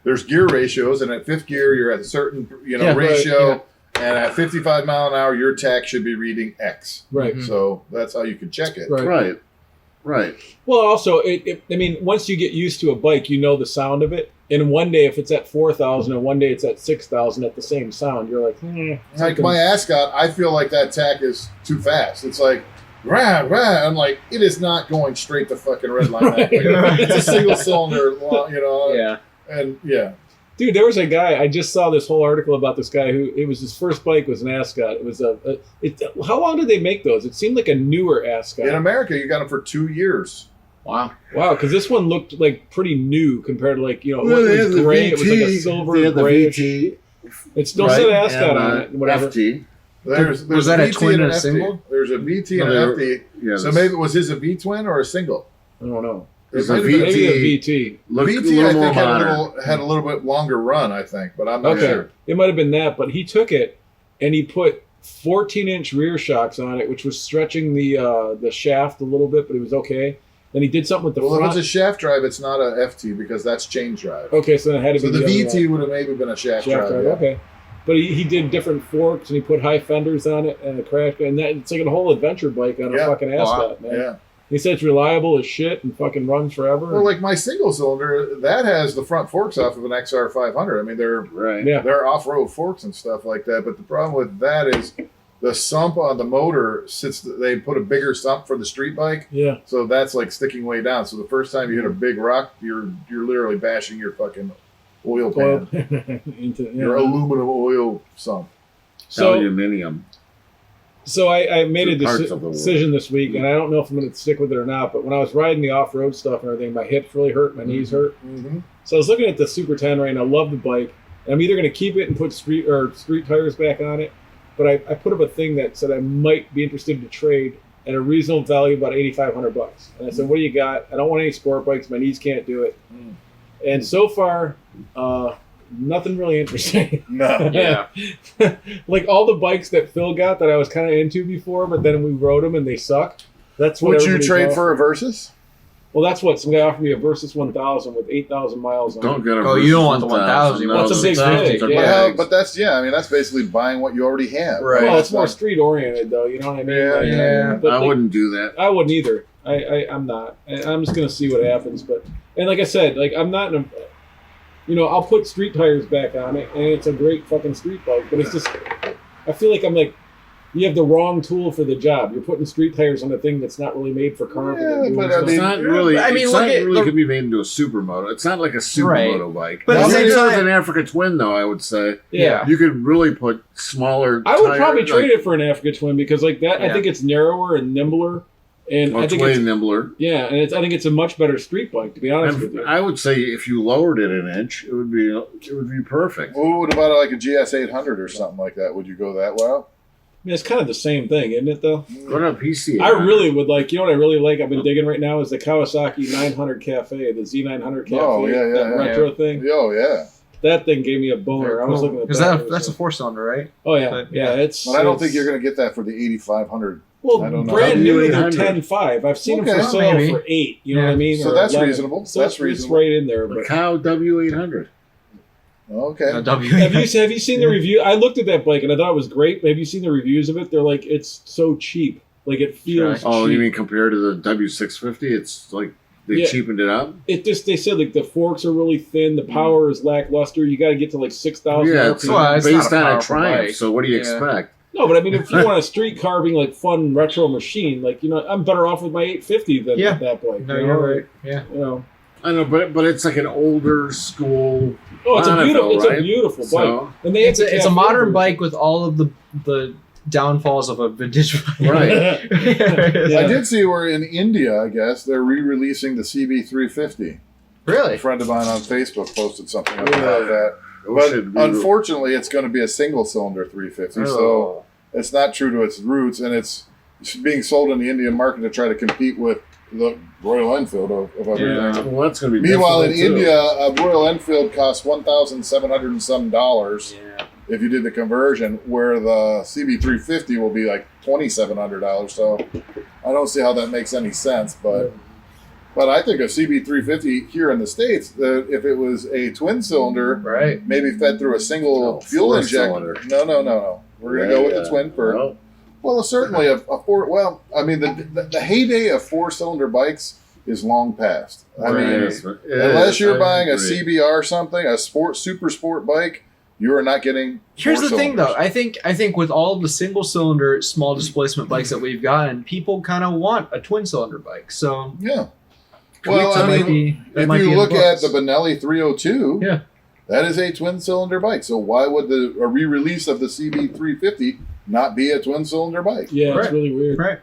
There's gear ratios, and at fifth gear you're at a certain ratio, and at 55 mile an hour your tack should be reading X. Right. So that's how you can check it. Right. Well, also, once you get used to a bike, the sound of it. And one day, if it's at 4,000, and one day it's at 6,000 at the same sound, you're like, Like my Ascot, I feel like that tack is too fast. It's like, rah, rah. I'm like, it is not going straight to fucking red line. It's a single cylinder, Yeah. And Dude, there was a guy, I just saw this whole article about this guy who, it was his first bike was an Ascot. It was how long did they make those? It seemed like a newer Ascot. in America, you got them for 2 years. Wow. Wow, because this one looked like pretty new compared to it Well, was gray. It was like a silver they had the grayish. VT, It still said Ascot on it, whatever. FT. There's Was that a VT twin and and a FT. single? There's a VT No, and they an were- FT. Yeah, So maybe was his a V twin or a single? I don't know. It It's a might have been Maybe a VT. VT. Looked a VT, little I more think, modern. had a little bit longer run, I think, but I'm not Okay, sure. it might have been that, but he took it and he put 14-inch rear shocks on it, which was stretching the shaft a little bit, but it was okay. Then he did something with the Well, front. if it's a shaft drive, it's not a FT because that's change drive. Okay, so it had to So be the other VT one. would have maybe been a shaft Shaft drive. drive, okay. But he did different forks and he put high fenders on it and a crash, and it's like a whole adventure bike on a Yeah. fucking Ascot, man. Yeah. He said it's reliable as shit and fucking runs forever. Well, like my single cylinder, that has the front forks off of an XR500. I mean, Right. yeah. they're off-road forks and stuff like that. But the problem with that is the sump on the motor they put a bigger sump for the street bike. Yeah. So that's like sticking way down. So the first time you hit a big rock, you're literally bashing your fucking Oil oil pan. into Your aluminum oil sump. so Aluminium. so I made a Two parts of the world. decision this week, and I don't know if I'm going to stick with it or not. But when I was riding the off-road stuff and everything, my hips really hurt, my knees hurt. Mm-hmm. So I was looking at the Super 10 right, and I love the bike. And I'm either going to keep it and put street tires back on it, but I put up a thing that said I might be interested to trade at a reasonable value, about $8,500. And I said, "What do you got? I don't want any sport bikes. My knees can't do it." And so far, nothing really interesting. No. Yeah. Like all the bikes that Phil got that I was kind of into before, but then we rode them and they suck. That's what Would you everybody's trade offering. for a Versus? Well, that's what some guy offered me, a Versus 1000 with 8,000 miles on Don't it. get a Oh, you don't want the 1000, you No, want the the 650, 1000s are yeah. Well, bags. but that's basically buying what you already have. Right. Well, it's That's more not- street oriented though. You know what I mean? Yeah, Like, yeah. but I like, wouldn't do that. I wouldn't either. I'm not. I'm just gonna see what happens. But and like I said, like I'm not in a. I'll put street tires back on it, and it's a great fucking street bike. But it's just, I feel like I'm like, you have the wrong tool for the job. You're putting street tires on a thing that's not really made for carpet. Yeah, and doing but I stuff. mean- It's not really. I mean, it's look not at really the- could be made into a supermoto. It's not like a supermoto bike. But at the If same it was time- an Africa Twin, though, I would say yeah. you could really put smaller. I would tire- probably like, trade it for an Africa Twin because like that, I Yeah. think it's narrower and nimbler, and Well, I it's think way it's nimbler. yeah, and I think it's a much better street bike to be honest with And you. I would say if you lowered it an inch, it would be perfect. Well, what about like a GS 800 or something like that? Would you go that route? I mean, it's kind of the same thing, isn't it? Though Go to a PC. I really would like. You know what I really like? I've been digging right now is the Kawasaki 900 Cafe, the Z900 Cafe, Oh, yeah, that yeah. retro thing. Oh yeah. That thing gave me a boner. Very I was cool. looking at Because that. that's a 4-cylinder, right? Oh yeah, but, yeah. yeah. It's. But I don't it's- think you're going to get that for the 8,500. Well, I don't know. brand new, they're W800. 10.5. I've seen them Okay. for sale Maybe. for 8. You know Yeah. what I mean? So Or that's 11. reasonable. So That's it's reasonable. right in there. The But Cow W800. Okay. have you seen the review? I looked at that bike and I thought it was great. But have you seen the reviews of it? They're like, it's so cheap. Like it feels. Oh, cheap. you mean compared to the W650? It's like they Yeah. cheapened it up. It just they said like the forks are really thin, the power is lackluster. You got to get to like 6,000 Yeah, it's RPM. Well, it's based not a on a powerful Triumph. bike. So what do you Yeah. expect? No, but I mean, if you want a street carving like fun retro machine, like I'm better off with my 850 than Yeah. that bike. No, you know? you're right. Yeah. You know. I know, but it's like an older school. Oh, it's Monaco, a beautiful, it's right? a beautiful bike, So- and they It's have a modern bike with all of the downfalls of a vintage bike. Right. Yeah. I did see where in India, I guess, they're re-releasing the CB350. A Really? friend of mine on Facebook posted something Yeah. about that. We But should be- unfortunately, it's going to be a single-cylinder 350, so Oh. it's not true to its roots, and it's being sold in the Indian market to try to compete with the Royal Enfield of everything. Yeah. Well, that's going to be. Meanwhile, in difficult, too. India, a Royal Enfield costs $1,700 and some dollars Yeah. if you did the conversion, where the CB350 will be like $2,700. So I don't see how that makes any sense, but I think a CB350 here in the States, if it was a twin cylinder, Right. maybe fed through a single No, fuel four-cylinder. injector. No. We're going to go with the twin first. Well, Well, certainly a four. Well, I mean, the heyday of 4-cylinder bikes is long past. I right, mean, yes, it unless is, you're I buying a agree. CBR something, a super sport bike, you are not getting. Here's the 4 thing, though. cylinders. I think with all of the single-cylinder, small displacement bikes that we've gotten, people kind of want a twin-cylinder bike. So Yeah. that Well, I might mean, be, that if might be you in look at books. the Benelli 302, Yeah. that is a twin cylinder bike. So why would a re-release of the CB350 not be a twin cylinder bike? Yeah, Right. it's really weird. Right.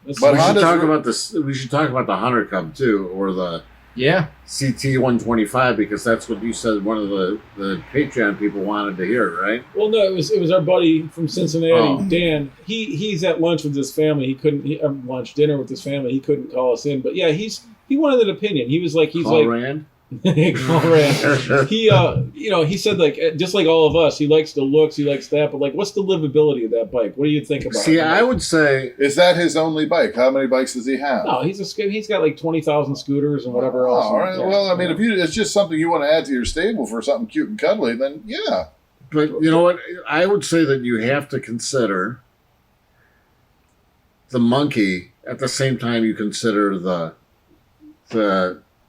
That's But we should Honda's talk re- about this. We should talk about the Hunter Cub too, or the Yeah. CT 125, because that's what you said. One of the Patreon people wanted to hear, right? Well, no, it was our buddy from Cincinnati, Oh. Dan. He's at lunch with his family. He couldn't dinner with his family. He couldn't call us in, but yeah, he wanted an opinion. He was like Paul Rand. Call Rand. He he said like just like all of us, he likes the looks, he likes that, but like what's the livability of that bike? What do you think about See, it? I would say Is that his only bike? How many bikes does he have? No, he's got like 20,000 scooters and whatever Oh, else. all right. Yeah. Well, I mean, if it's just something you want to add to your stable for something cute and cuddly, then yeah. But you know what? I would say that you have to consider the monkey at the same time you consider the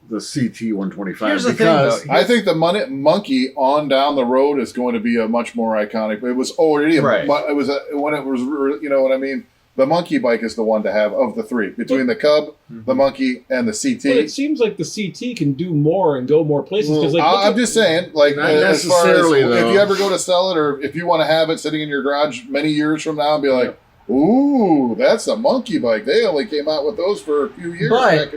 CT 125. Here's the thing, because though. I think the monkey on down the road is going to be a much more iconic. It was already Right. when it was, you know what I mean? the monkey bike is the one to have of the three between the Cub, the monkey, and the CT. But it seems like the CT can do more and go more places. Because I'm just saying, like, Not as far as necessarily, though. if you ever go to sell it, or if you want to have it sitting in your garage many years from now and be like, ooh, that's a monkey bike. They only came out with those for a few years.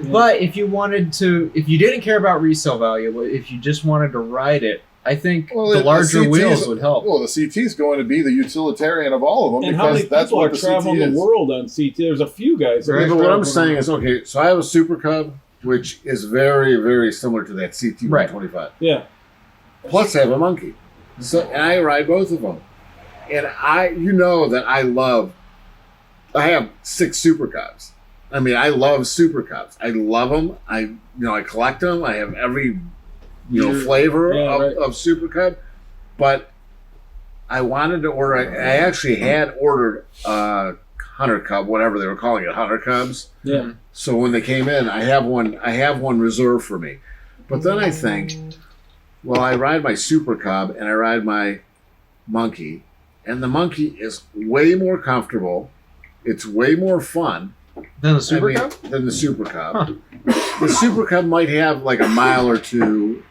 But if you wanted to, if you didn't care about resale value, if you just wanted to ride it, I think the larger wheels would help. Well, the CT is going to be the utilitarian of all of them and how many because that's people are what the traveling CT is. the world on CT? There's a few guys. Right, but what I'm saying is, okay, so I have a Super Cub, which is very, very similar to that CT 125. Yeah. Plus, I have a monkey, so and I ride both of them, and you know that I have 6 Super Cubs. I mean, I love Super Cubs. I love them. I collect them. I have every flavor of Super Cub, but I wanted to order. I actually had ordered Hunter Cub, whatever they were calling it, Hunter Cubs. Yeah. So when they came in, I have one reserved for me. But then I think, well, I ride my Super Cub and I ride my monkey, and the monkey is way more comfortable. It's way more fun Than the Super Cub? Than the Super Cub. Huh. The Super Cub might have like a mile or two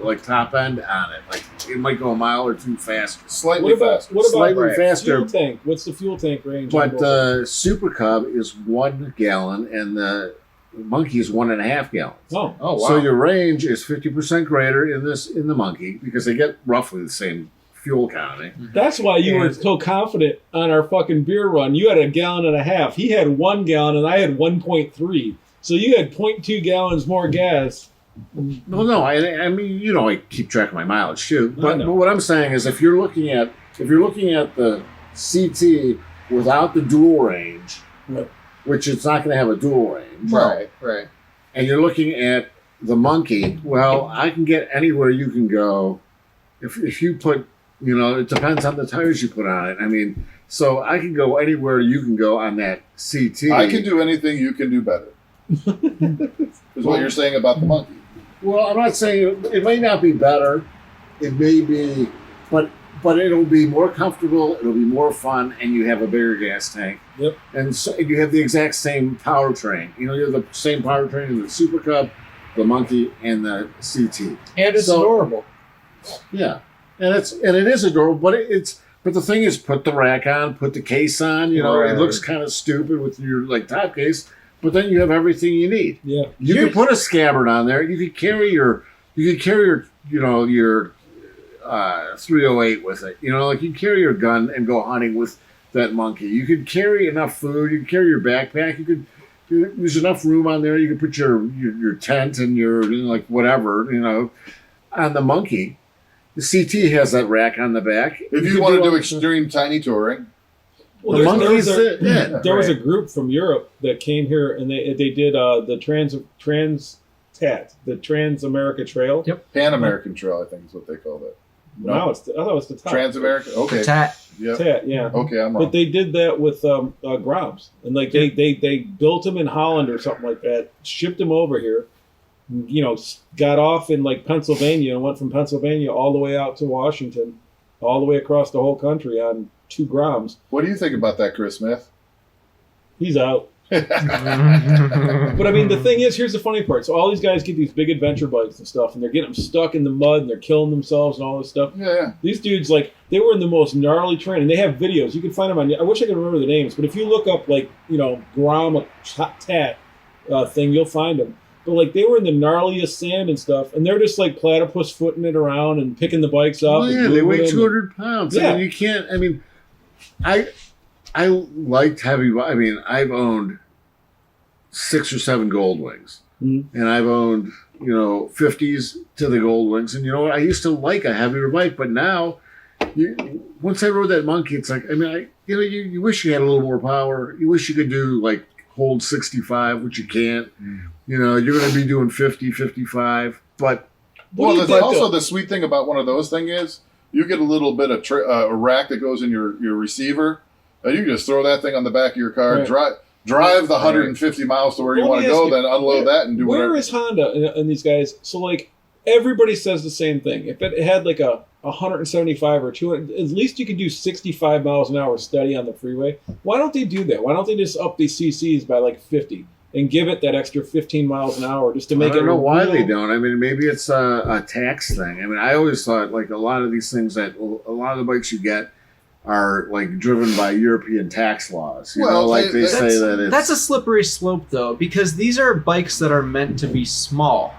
like top end on it. Like it might go a mile or two faster. Slightly faster. What faster. Fuel tank? What's the fuel tank range? But the Super Cub is 1 gallon and the monkey is 1.5 gallons. Oh wow. So your range is 50% greater in the monkey because they get roughly the same fuel economy. That's why you were so confident on our fucking beer run. You had 1.5 gallons. He had 1 gallon and I had 1.3. So you had 0.2 gallons more gas. Well, no, I mean, I keep track of my mileage too. But what I'm saying is, if you're looking at the CT without the dual range, which it's not going to have a dual range, Right. and you're looking at the monkey, well, I can get anywhere you can go. If you put, it depends on the tires you put on it. I mean, so I can go anywhere you can go on that CT. I can do anything you can do better. Is what you're saying about the monkey. Well, I'm not saying it may not be better. It may be, but it'll be more comfortable. It'll be more fun, and you have a bigger gas tank. Yep. And so you have the exact same powertrain. You have the same powertrain in the Super Cub, the monkey, and the CT. And it's adorable. Yeah, and it is adorable. But the thing is, put the rack on, put the case on. It looks kind of stupid with your top case. But then you have everything you need. Yeah, you can put a scabbard on there. You could carry your 308 with it. You can carry your gun and go hunting with that monkey. You could carry enough food. You could carry your backpack. There's enough room on there. You could put your tent and your whatever. On the monkey, the CT has that rack on the back. If you want to do extreme tiny touring. Well, there was a group from Europe that came here and they did the Trans-America Trail. Yep. Pan American Trail, I think is what they called it. No, I thought it was the TAT. Trans-America? Okay. TAT. Yep. TAT, yeah. Okay, I'm wrong. But they did that with Groms. And they built them in Holland or something like that, shipped them over here, got off in Pennsylvania and went from Pennsylvania all the way out to Washington, all the way across the whole country on 2 Groms. What do you think about that, Chris Smith? He's out. But I mean, the thing is, here's the funny part. So all these guys get these big adventure bikes and stuff, and they're getting them stuck in the mud, and they're killing themselves and all this stuff. Yeah. These dudes, they were in the most gnarly terrain, and they have videos. You can find them on. I wish I could remember the names, but if you look up Grom Tat thing, you'll find them. But they were in the gnarliest sand and stuff, and they're just platypus footing it around and picking the bikes up. Well, yeah, they weigh 200 pounds. Yeah. I mean, you can't. I mean, I liked heavy. I mean, I've owned 6 or 7 Gold Wings, and I've owned 50s to the Gold Wings, and I used to like a heavier bike, but now, once I rode that monkey, it's you wish you had a little more power. You wish you could do hold 65, which you can't. You're going to be doing 50, 55, but. Well, also the sweet thing about one of those things is you get a little bit of a rack that goes in your receiver. You can just throw that thing on the back of your car, right. drive the 150 miles to where you want to go, then unload that and do whatever. Where is Honda and these guys? So Everybody says the same thing. If it had like a 175 or 200, at least you could do 65 miles an hour steady on the freeway. Why don't they do that? Why don't they just up these CCs by like 50 and give it that extra 15 miles an hour just to make it? I don't know why they don't. I mean, maybe it's a tax thing. I mean, I always thought like a lot of these things that a lot of the bikes you get are like driven by European tax laws. You know, like they say that it's... That's a slippery slope though, because these are bikes that are meant to be small.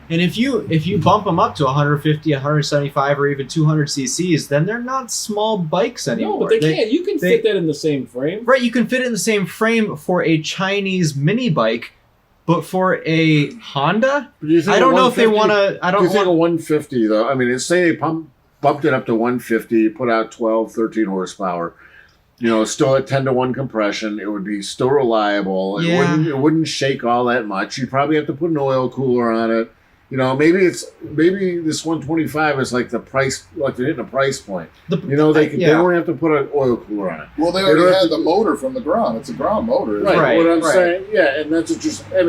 And if you bump them up to 150, 175, or even 200 cc's, then they're not small bikes anymore. No, but they can't. You can fit that in the same frame. Right, you can fit it in the same frame for a Chinese mini bike, but for a Honda, I don't know if they want to. I don't. Do you think a 150 though? I mean, say they bumped it up to 150, put out 12, 13 horsepower. You know, still at 10-to-1 compression. It would be still reliable. It wouldn't shake all that much. You'd probably have to put an oil cooler on it. You know, maybe this 125 is like the price, like they're hitting a price point. They don't have to put an oil cooler on it. Well, they already had the motor from the Grom. It's a Grom motor, right? What I'm saying, yeah, and that's what I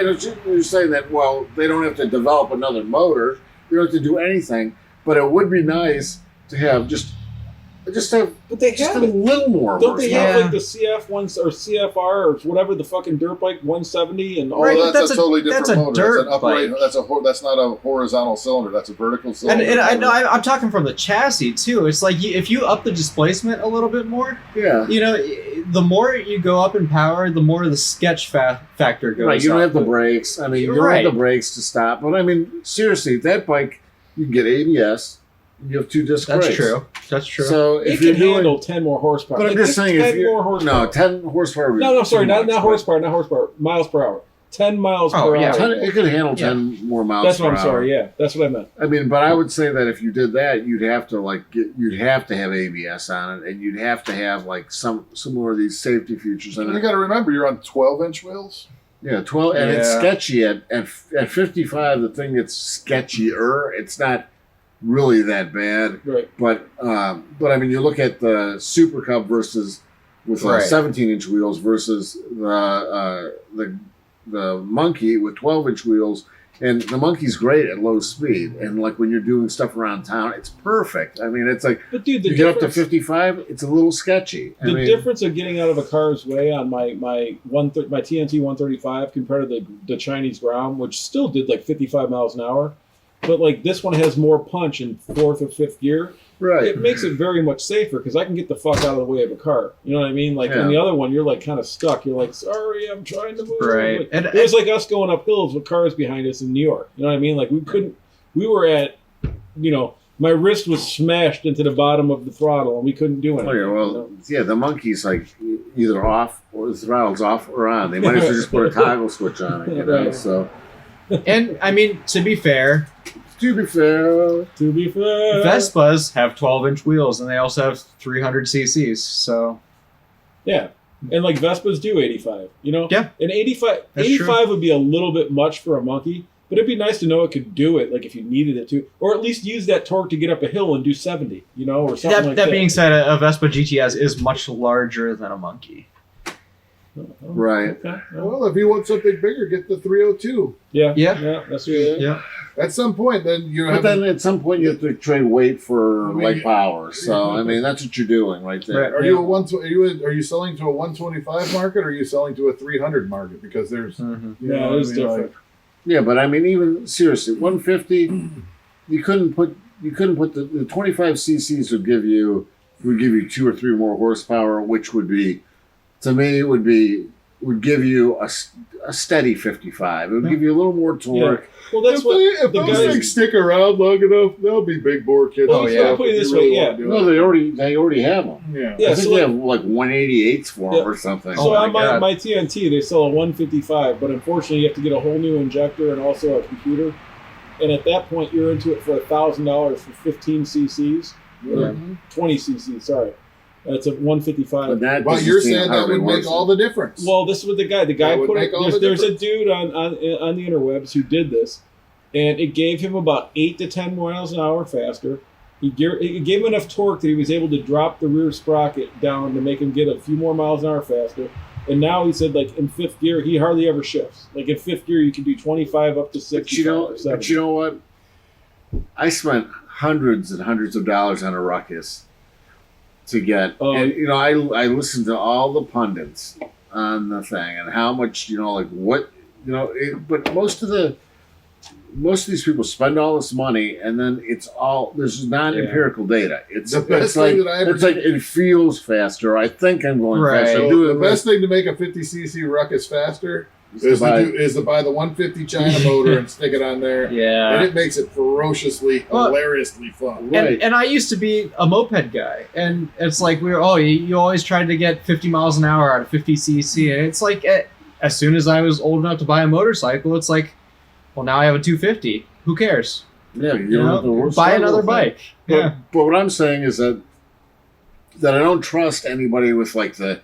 know you're saying that. Well, they don't have to develop another motor. You don't have to do anything, but it would be nice to have just have. But they have a little more. Don't they have like the CF ones or CFR or whatever the fucking dirt bike 170 and all? Right, that's a totally different motor. That's an upright. That's not a horizontal cylinder. That's a vertical cylinder. And I know I'm talking from the chassis too. It's like if you up the displacement a little bit more, the more you go up in power, the more the sketch factor goes. Right, you don't have the brakes. I mean, you don't have the brakes to stop. But I mean, seriously, that bike you can get ABS. You have 2 disc brakes. That's true. So if it can handle 10 more horsepower. But I'm just saying, 10 more horsepower. No, 10 horsepower. No, sorry, not horsepower. Miles per hour. 10 miles per hour. 10, it could handle 10 more miles. That's per what I'm hour. sorry. Yeah, that's what I meant. I mean, but I would say that if you did that, you'd have to have ABS on it, and you'd have to have like some more of these safety features. And you got to remember, you're on 12-inch wheels. Yeah, 12, and it's sketchy at 55. The thing gets sketchier. It's not really that bad, right? But I mean, you look at the Super Cub versus with 17-inch wheels versus the Monkey with 12-inch wheels, and the Monkey's great at low speed, and like when you're doing stuff around town, it's perfect. I mean, it's like, but dude, you get up to 55, it's a little sketchy. The difference of getting out of a car's way on my TNT 135 compared to the Chinese Grom, which still did like 55 miles an hour. But like this one has more punch in 4th or 5th gear. Right. It makes it very much safer because I can get the fuck out of the way of a car. You know what I mean? Like in the other one, you're like kind of stuck. You're like, sorry, I'm trying to move. Right. It was like us going up hills with cars behind us in New York. You know what I mean? Like we were at, my wrist was smashed into the bottom of the throttle and we couldn't do anything. The Monkey's like either off or the throttle's off or on. They might as well just put a toggle switch on it, Right. So. And I mean, to be fair, Vespas have 12-inch wheels and they also have 300 cc's. So, yeah, and like Vespas do 85. Yeah, and 85 would be a little bit much for a Monkey, but it'd be nice to know it could do it. Like if you needed it to, or at least use that torque to get up a hill and do 70. Or something like that. That being said, a Vespa GTS is much larger than a Monkey. Right. Okay. Well, if you want something bigger, get the 302. Yeah. That's really yeah. At some point, then then at some point you have to trade weight for power. So I mean, that's what you're doing right there. Right. Are you selling to a 125 market or are you selling to a 300 market? Because there's there's different. Yeah, but I mean, even seriously, 150, you couldn't put the 25 cc's would give you 2 or 3 more horsepower, which would be. To me, would give you a steady 55. It would give you a little more torque. Yeah. Well, that's if those things stick around long enough, they'll be big bore kits. Well, I'll put it this way, No, they already have them. Yeah. I think they have like 188s for them or something. So on my TNT, they sell a 155, but unfortunately, you have to get a whole new injector and also a computer. And at that point, you're into it for $1,000 for 15 cc's, or 20 cc's. Sorry. It's a 155. But you're saying that would make all the difference. Well, this is what the guy put it. There's a dude on the interwebs who did this, and it gave him about 8 to 10 miles an hour faster. It gave him enough torque that he was able to drop the rear sprocket down to make him get a few more miles an hour faster. And now he said, like in 5th gear, he hardly ever shifts. Like in 5th gear, you can do 25 up to 60. But you know what? I spent hundreds and hundreds of dollars on a ruckus to get, and, you know, I listened to all the pundits on the thing and how much, you know, like what, you know, but most of these people spend all this money and then there's non-empirical data. It's The best like, thing that I ever it's like it feels faster. I think I'm going Right. faster. So the best thing to make a 50cc ruckus faster is to buy the 150 China motor and stick it on there. Yeah. And it makes it ferociously, Well, hilariously fun. Right. And I used to be a moped guy, and it's like you always tried to get 50 miles an hour out of 50cc, and it's like as soon as I was old enough to buy a motorcycle, it's like, well, now I have a 250. Who cares? Yeah, You know, buy another bike. But what I'm saying is that I don't trust anybody with like the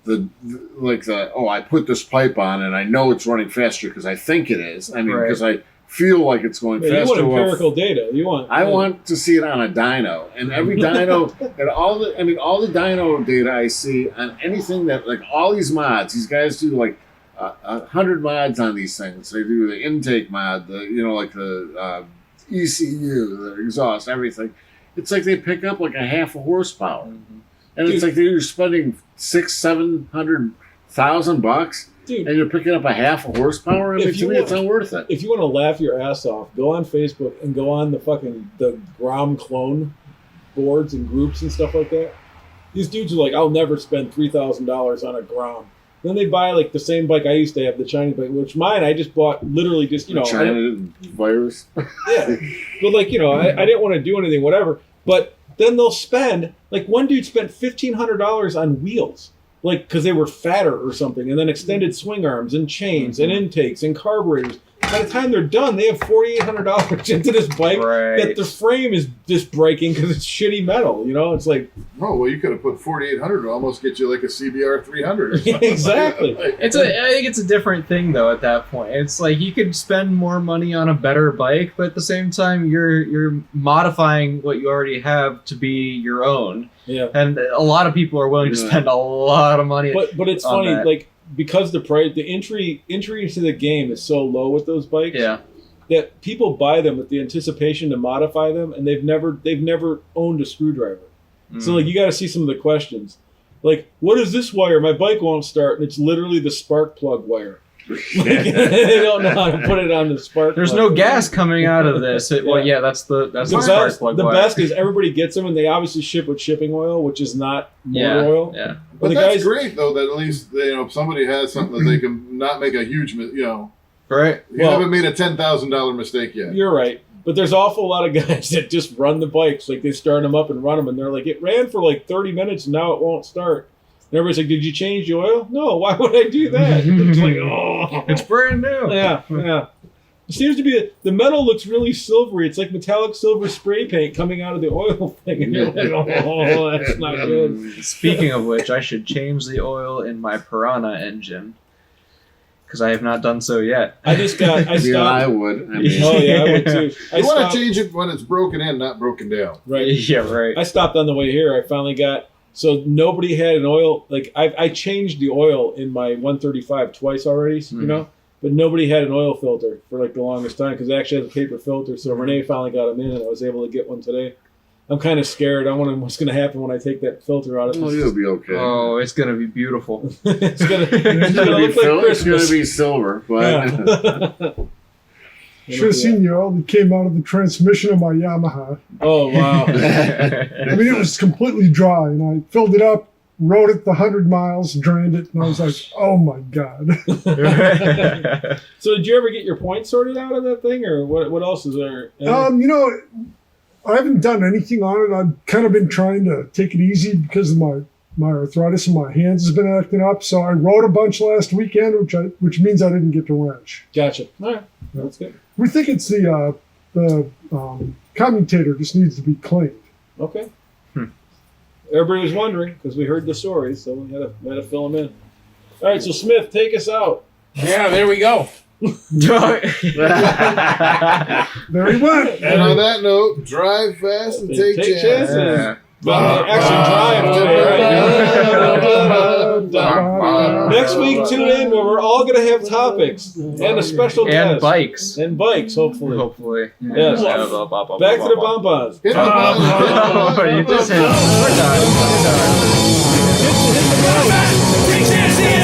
I put this pipe on and I know it's running faster because I think it is. I mean, Right. because I feel like it's going Yeah, you faster. want empirical data. I want to see it on a dyno, and every dyno and all the dyno data I see on anything that, like, all these mods. These guys do like 100 mods on these things. They do the intake mod, the ECU, the exhaust, everything. It's like they pick up like a half a horsepower. And it's like you're spending $600,000-700,000, Dude, and you're picking up a half a horsepower. I mean, to me, it's not worth it. if you want to laugh your ass off, go on Facebook and go on the Grom clone boards and groups and stuff like that. These dudes are like, I'll never spend $3,000 on a Grom. Then they buy like the same bike I used to have, the Chinese bike, which mine I just bought literally just, China virus. Yeah. But like, I didn't want to do anything, whatever. But then they'll spend, like one dude spent $1,500 on wheels, like because they were fatter or something, and then extended swing arms and chains and intakes and carburetors. By the time they're done, they have $4,800 into this bike that the frame is just breaking because it's shitty metal. It's like, oh well, you could have put 4,800 to almost get you like a CBR 300. Or something. Exactly. Like, I think it's a different thing though. At that point, it's like you could spend more money on a better bike, but at the same time, you're modifying what you already have to be your own. Yeah. And a lot of people are willing to spend a lot of money. But it's funny, like, because the price, the entry into the game is so low with those bikes, that people buy them with the anticipation to modify them, and they've never owned a screwdriver. So like, you got to see some of the questions, like, what is this wire? My bike won't start, and it's literally the spark plug wire. Like, they don't know how to put it on the spark. There's plug. no gas coming out of this. That's the spark plug. The wire. best is everybody gets them, and they obviously ship with shipping oil, which is not motor oil. Yeah. But the that's guys, great though. That at least somebody has something that they can not make a huge. Right. You haven't made a $10,000 mistake yet. You're right. But there's an awful lot of guys that just run the bikes, like they start them up and run them, and they're like, it ran for like 30 minutes, and now it won't start. And everybody's like, did you change the oil? No, why would I do that? It's like, oh. It's brand new. Yeah. It seems to be, the metal looks really silvery. It's like metallic silver spray paint coming out of the oil thing. And you're like, oh, that's not good. Speaking of which, I should change the oil in my Piranha engine, because I have not done so yet. I stopped. Yeah, I would. I mean, Oh, yeah, I would too. You want to change it when it's broken in, not broken down. Right. Yeah, right. I stopped on the way here. I finally got, so nobody had an oil, like I changed the oil in my 135 twice already, but nobody had an oil filter for like the longest time because it actually has a paper filter. So Renee finally got them in, and I was able to get one today. I'm kind of scared. I wonder what's going to happen when I take that filter out. well, you'll be okay. Oh, it's going to be beautiful. It's going to It's look like it's going Christmas. to be silver, but Should have seen the oil that came out of the transmission of my Yamaha. Oh, wow. I mean, it was completely dry, and I filled it up, rode it the 100 miles, drained it, and I was like, oh my God. So did you ever get your points sorted out of that thing, or what else is there? I haven't done anything on it. I've kind of been trying to take it easy because of my arthritis in my hands has been acting up. So I rode a bunch last weekend, which means I didn't get to wrench. Gotcha. All right. That's good. We think it's the commutator just needs to be cleaned. Okay. Everybody was wondering because we heard the stories, so we had to fill them in. All right, so Smith, take us out. Yeah, there we go. There he went. And on that note, drive fast and take chances. Well, actually drive today, right? Next week, tune in where we're all going to have topics and a special guest. And bikes. And bikes, hopefully. Hopefully. Yes. Back to the bonbons. Hit the button. Oh, you just hit. We're done. Big chances.